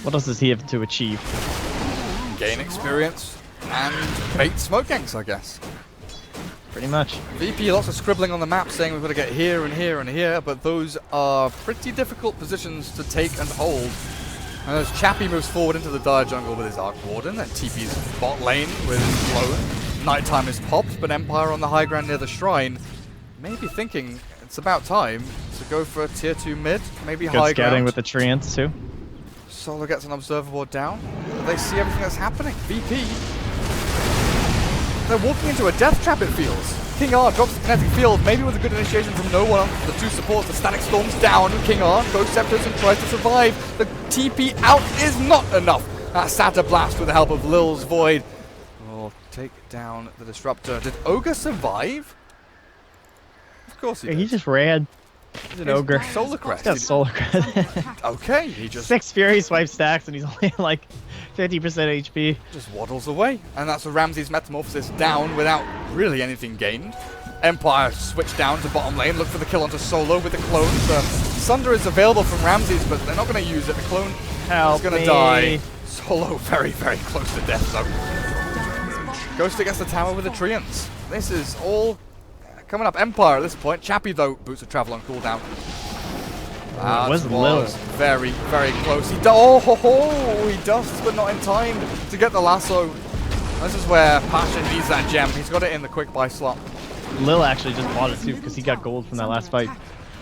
What else does he have to achieve? Gain experience and bait smoke ganks, I guess. Pretty much. VP, lots of scribbling on the map saying we've got to get here and here and here, but those are pretty difficult positions to take and hold. And as Chappie moves forward into the dire jungle with his Arc Warden, and TP's bot lane with his clone. Nighttime is popped, but Empire on the high ground near the shrine may be thinking it's about time to go for a tier 2 mid, maybe Good high scouting ground. with the Treants too. Solo gets an observer board down. They see everything that's happening. VP. They're walking into a death trap, it feels. King R drops the kinetic field, maybe with a good initiation from no one. The 2 supports, the static storms down. King R goes Scepters and tries to survive. The TP out is not enough. That Satyr Blast with the help of Lil's Void will take down the Disruptor. Did Ogre survive? Of course he did. He just ran. He's an ogre. Solar Crest. He's got Solar Crest. Okay, he just 6 Fury swipe stacks and he's only like 50% HP. just waddles away. And that's a Ramses Metamorphosis down without really anything gained. Empire switch down to bottom lane, look for the kill onto Solo with the clones. Sunder is available from Ramses, but they're not going to use it. The clone is going to die. Solo very, very close to death zone. Ghost against the tower with the Treants. This is all coming up. Empire at this point. Chappie, though, boots of travel on cooldown. It was Lil. Very, very close. He dusts, but not in time to get the lasso. This is where Pasha needs that gem. He's got it in the quick buy slot. Lil actually just bought it too because he got gold from that last fight.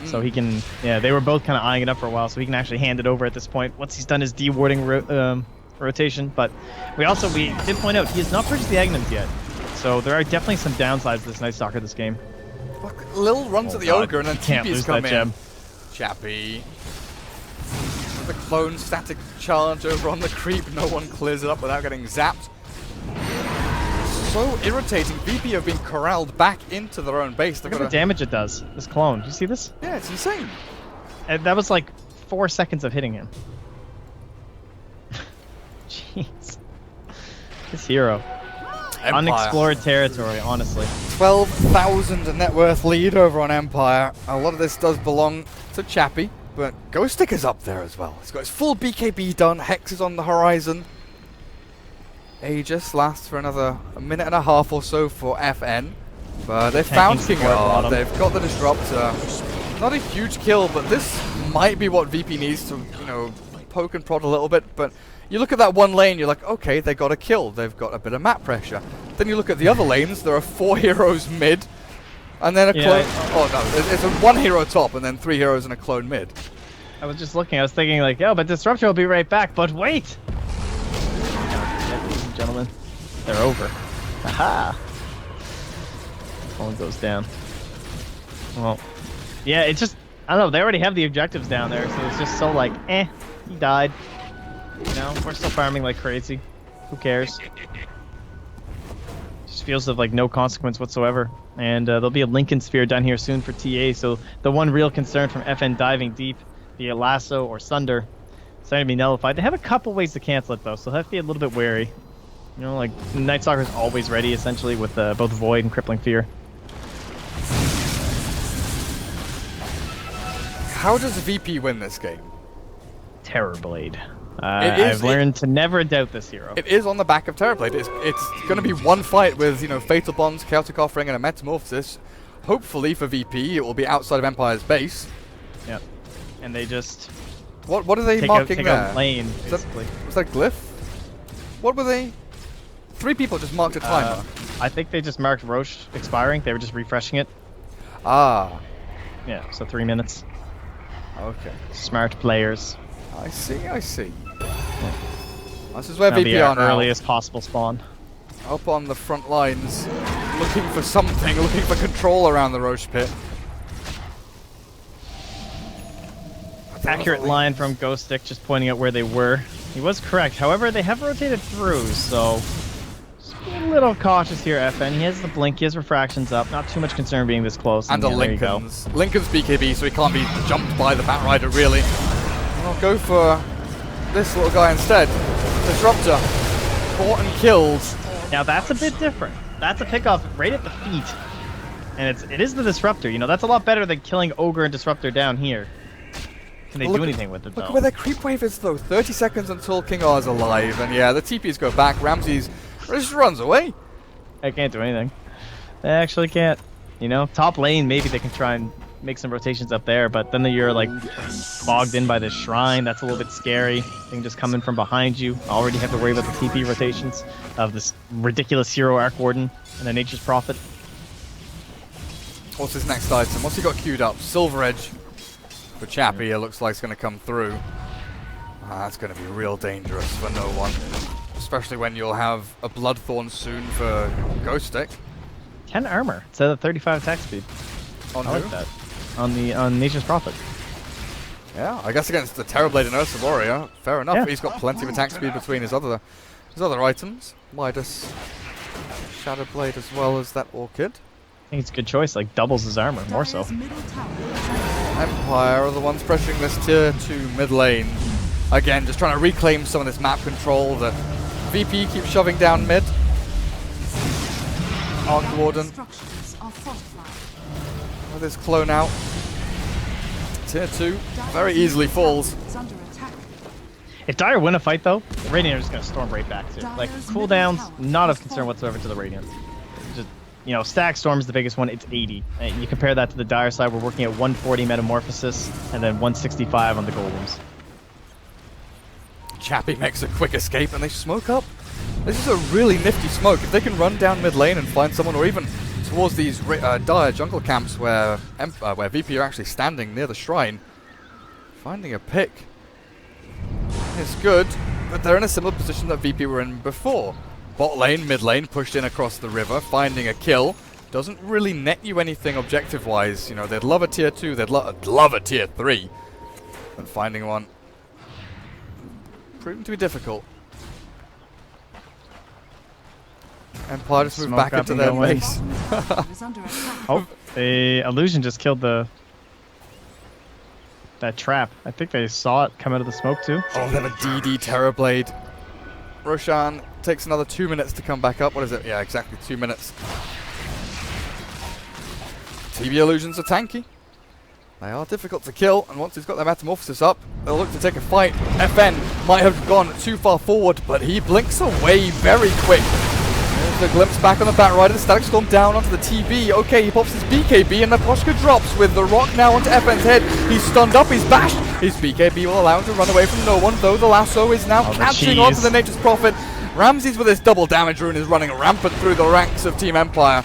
So he can, yeah, they were both kind of eyeing it up for a while, so he can actually hand it over at this point once he's done his dewarding rotation. But we did point out he has not purchased the Agnums yet. So there are definitely some downsides to this Night Stalker this game. Look, Lil runs at the ogre and then Can't TP's lose come that in. gem. Chappie. The clone static charge over on the creep. No one clears it up without getting zapped. So irritating. VP have been corralled back into their own base. Look at the damage it does. This clone. Do you see this? Yeah, it's insane. And that was like 4 seconds of hitting him. Jeez. This hero. Empire. Unexplored territory, honestly. 12,000 net worth lead over on Empire. A lot of this does belong to Chappie, but Ghostic is up there as well. He's got his full BKB done. Hex is on the horizon. Aegis lasts for another minute and a half or so for FN. But they've found King R. They've got the Disruptor. Not a huge kill, but this might be what VP needs to, you know, poke and prod a little bit. But you look at that one lane, you're like, okay, they got a kill. They've got a bit of map pressure. Then you look at the other lanes, there are 4 heroes mid, and then a clone. Oh no, it's a 1 hero top, and then 3 heroes and a clone mid. I was just looking, I was thinking like, oh, but Disruptor will be right back, but wait! Ladies and gentlemen, they're over. Aha! One goes down. Well, yeah, it's just, I don't know, they already have the objectives down there, so it's just so like, he died. You know, we're still farming like crazy. Who cares? Just feels of like no consequence whatsoever. And there'll be a Lincoln Sphere down here soon for TA, so the one real concern from FN diving deep via Lasso or Sunder is starting to be nullified. They have a couple ways to cancel it though, so they'll have to be a little bit wary. You know, like Night Stalker's always ready essentially with both Void and Crippling Fear. How does VP win this game? Terrorblade. I've learned to never doubt this hero. It is on the back of Terrorblade. It's going to be one fight with, you know, Fatal Bonds, Chaotic Offering, and a Metamorphosis. Hopefully for VP, it will be outside of Empire's base. Yep. And they just... What are they marking there? A lane, basically. Was that Glyph? What were they? 3 people just marked a timer. I think they just marked Roche expiring. They were just refreshing it. Ah. Yeah, so 3 minutes. Okay. Smart players. I see. This is where That'll VP be are our now. earliest possible spawn. Up on the front lines, looking for something, looking for control around the Roche pit. Accurate line from Ghost Stick, just pointing out where they were. He was correct. However, they have rotated through, so just be a little cautious here, FN. He has the blink, he has refractions up. Not too much concern being this close. And a yeah, there you go. Lincoln's BKB, so he can't be jumped by the Batrider, really. I'll go for this little guy instead. Disruptor. Caught and killed. Now that's a bit different. That's a pickoff right at the feet. And it is the Disruptor. You know, that's a lot better than killing Ogre and Disruptor down here. Can they do anything with it, though? Look where their creep wave is, though. 30 seconds until King R's alive. And yeah, the TPs go back. Ramses just runs away. They can't do anything. They actually can't. You know, top lane, maybe they can try and make some rotations up there, but then you're like bogged in by this shrine. That's a little bit scary. They can just come in from behind you. Already have to worry about the TP rotations of this ridiculous hero Arc Warden and a Nature's Prophet. What's his next item? What's he got queued up? Silver Edge for Chappie. It looks like it's going to come through. That's going to be real dangerous for no one, especially when you'll have a Bloodthorn soon for Ghost Stick. 10 armor. It's at 35 attack speed. On I who? like that. On Nature's Prophet. Yeah, I guess against the Terrorblade and Ursa Warrior, fair enough. Yeah. He's got plenty of attack speed between his other items. Midas, Shadow Blade, as well as that Orchid. I think it's a good choice. Like doubles his armor, more so. Empire are the ones pressuring this tier 2 mid lane. Again, just trying to reclaim some of this map control. The VP keeps shoving down mid. Arc Warden with his clone out. Tier 2 very easily falls. If Dire win a fight, though, the Radiant are just going to storm right back to it. Like, cooldowns, not of concern whatsoever to the Radiant. Just, you know, Stack Storm is the biggest one. It's 80. And you compare that to the Dire side, we're working at 140 Metamorphosis and then 165 on the Golems. Chappie makes a quick escape and they smoke up. This is a really nifty smoke. If they can run down mid lane and find someone, or even towards these dire jungle camps where VP are actually standing near the shrine, finding a pick is good, but they're in a similar position that VP were in before. Bot lane, mid lane, pushed in across the river, finding a kill. Doesn't really net you anything objective-wise. You know, they'd love a tier 2, they'd love a tier 3. And finding one proving to be difficult. Empire just moved back into their base. Oh, the illusion just killed that trap. I think they saw it come out of the smoke too. Oh, they have a DD Terrorblade. Roshan takes another 2 minutes to come back up. What is it? Yeah, exactly 2 minutes. TB illusions are tanky. They are difficult to kill, and once he's got their Metamorphosis up, they'll look to take a fight. FN might have gone too far forward, but he blinks away very quick. There's the glimpse back on the Batrider, the Static Storm down onto the TB. Okay, he pops his BKB, and the Poshka drops with the rock now onto FN's head. He's stunned up, he's bashed. His BKB will allow him to run away from no one, though the lasso is now catching onto the Nature's Prophet. Ramses with his double damage rune is running rampant through the ranks of Team Empire.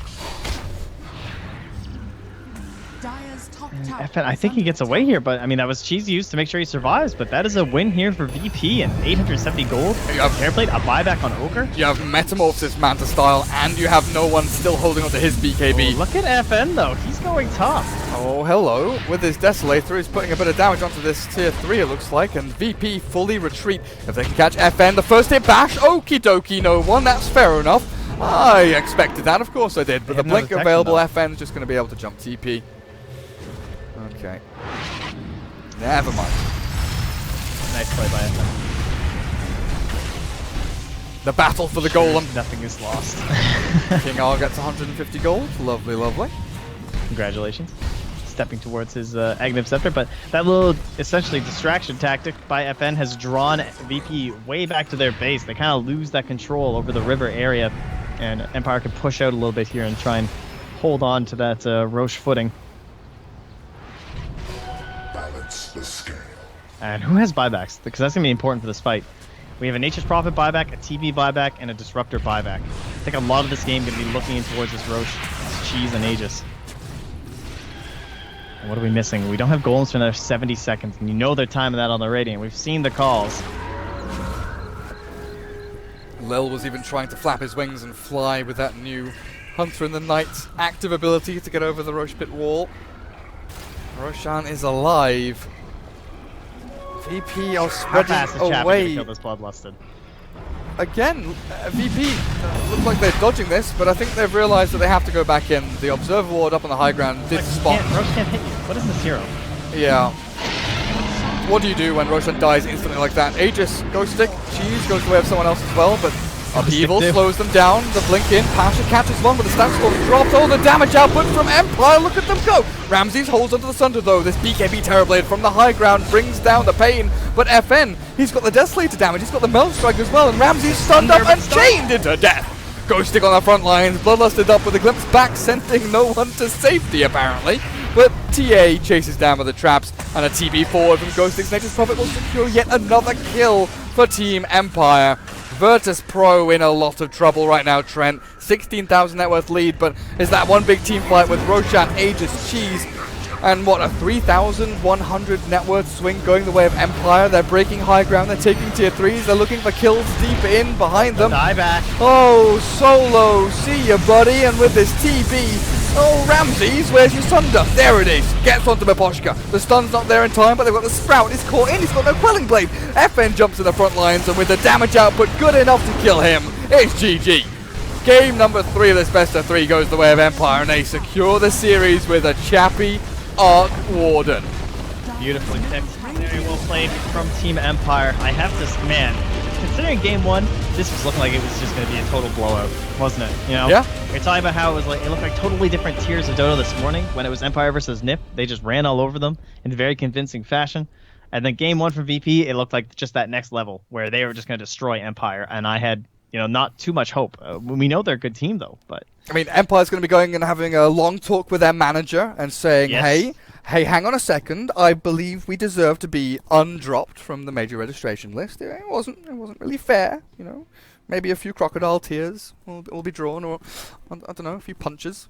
FN, I think he gets away here, but I mean, that was cheesy use to make sure he survives, but that is a win here for VP and 870 gold. Hairplate, a buyback on Ogre. You have Metamorphosis Manta style, and you have no one still holding onto his BKB. Oh, look at FN though, he's going tough. Oh, hello. With his Desolator, he's putting a bit of damage onto this tier 3, it looks like, and VP fully retreat. If they can catch FN, the first hit bash, okie dokie, no one, that's fair enough. I expected that, of course I did, but the blink available, FN's just going to be able to jump TP. Okay. Never mind. Nice play by FN. The battle for the golem. Nothing is lost. King R gets 150 gold. Lovely, lovely. Congratulations. Stepping towards his Aghanim Scepter, but that little, essentially, distraction tactic by FN has drawn VP way back to their base. They kind of lose that control over the river area, and Empire can push out a little bit here and try and hold on to that Roche footing. The scale. And who has buybacks? Because that's going to be important for this fight. We have a Nature's Prophet buyback, a TB buyback, and a Disruptor buyback. I think a lot of this game is going to be looking in towards this Roche, this Cheese, and Aegis. And what are we missing? We don't have golems for another 70 seconds, and you know they're timing that on the Radiant. We've seen the calls. Lil was even trying to flap his wings and fly with that new Hunter in the Night active ability to get over the Roche Pit wall. Roshan is alive. VP are How spreading fast is Chappie away. gonna kill this bloodlusted? Again, VP look like they're dodging this, but I think they've realized that they have to go back in. The Observer Ward up on the high ground did spot. Roche can't hit you. What is this hero? Yeah. What do you do when Roshan dies instantly like that? Aegis, Ghost Stick, Cheese goes the way of someone else as well, but Upheaval slows them down. The blink in, Pasha catches one, but the stat score drops. Oh, the damage output from Empire, look at them go! Ramses holds onto the Sunder though. This BKB Terrorblade from the high ground brings down the pain, but FN, he's got the Desolator damage, he's got the Melt Strike as well, and Ramses stunned up and chained into death! Ghost Stick on the front lines, Bloodlusted up with a glimpse back, sending no one to safety apparently. But TA chases down with the traps, and a TB forward from Ghost Stick's Nature's Prophet will secure yet another kill for Team Empire. Virtus.Pro in a lot of trouble right now, Trent. 16,000 net worth lead, but is that one big team fight with Roshan, Aegis, Cheese, and what, a 3,100 net worth swing going the way of Empire. They're breaking high ground, they're taking tier 3s, they're looking for kills deep in behind them. Die back. Oh, Solo, see ya buddy, and with this TB, oh, Ramses, where's your Sunder? There it is, gets onto Miposhka. The stun's not there in time, but they've got the Sprout, he's caught in, he's got no Quelling Blade. FN jumps to the front lines, and with the damage output good enough to kill him, it's GG. Game number 3 of this best of 3 goes the way of Empire, and they secure the series with a Chappie Arc Warden. Beautifully picked. Very well played from Team Empire. I have this, man, considering game 1, this was looking like it was just going to be a total blowout, wasn't it? You know? Yeah. You're talking about how it was like, it looked like totally different tiers of Dota this morning when it was Empire versus NIP. They just ran all over them in very convincing fashion. And then game 1 from VP, it looked like just that next level where they were just going to destroy Empire. And I had, you know, not too much hope. We know they're a good team though, but I mean, Empire's going to be going and having a long talk with their manager and saying, Yes. hey, hang on a second. I believe we deserve to be undropped from the major registration list. It wasn't really fair, you know. Maybe a few crocodile tears will be drawn, or I don't know, a few punches.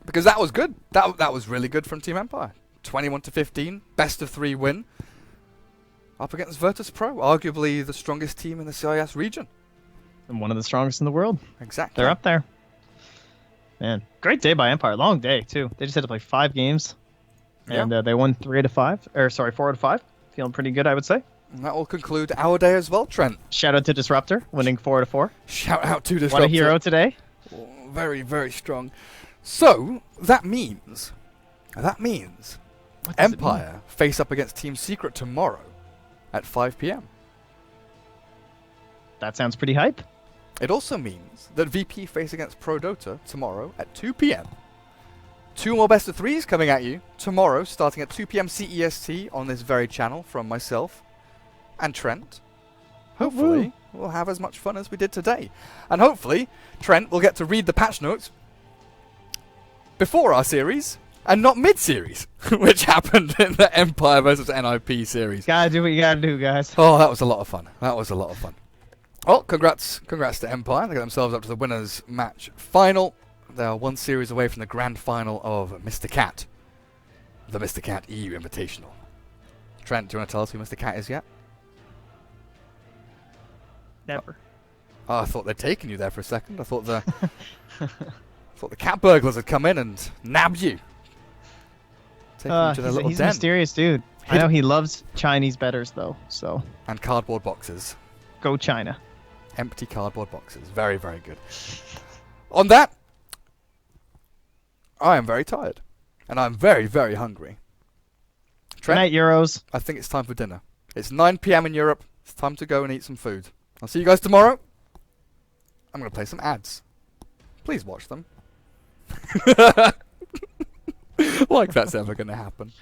Because that was good. That was really good from Team Empire. 21-15, best of 3 win. Up against Virtus.Pro, arguably the strongest team in the CIS region. and one of the strongest in the world. Exactly. They're up there. Man, great day by Empire. Long day, too. They just had to play 5 games. And they won 4 out of 5. Feeling pretty good, I would say. And that will conclude our day as well, Trent. Shout out to Disruptor, winning 4 out of 4. Shout out to Disruptor. What a hero today. Oh, very, very strong. So, that means What does it mean? Empire face up against Team Secret tomorrow at 5 p.m. That sounds pretty hype. It also means that VP face against Pro Dota tomorrow at 2 p.m. 2 more best of 3s coming at you tomorrow, starting at 2 p.m. CEST on this very channel from myself and Trent. Hopefully, we'll have as much fun as we did today. And hopefully, Trent will get to read the patch notes before our series and not mid-series, which happened in the Empire versus NIP series. Gotta do what you gotta do, guys. Oh, that was a lot of fun. That was a lot of fun. Well, congrats to Empire. They got themselves up to the winners match final. They are 1 series away from the grand final of Mr. Cat, the Mr. Cat EU Invitational. Trent, do you want to tell us who Mr. Cat is yet? Never. Oh, I thought they'd taken you there for a second. I thought the thought the cat burglars had come in and nabbed you. Taken you to their little he's a den. mysterious dude. I know he loves Chinese betters, though, so And cardboard boxes. go China. Empty cardboard boxes. Very, very good. On that, I am very tired. And I'm very, very hungry. Good Trent, night, Euros. I think it's time for dinner. It's 9 p.m. in Europe. It's time to go and eat some food. I'll see you guys tomorrow. I'm going to play some ads. Please watch them. Like that's ever going to happen.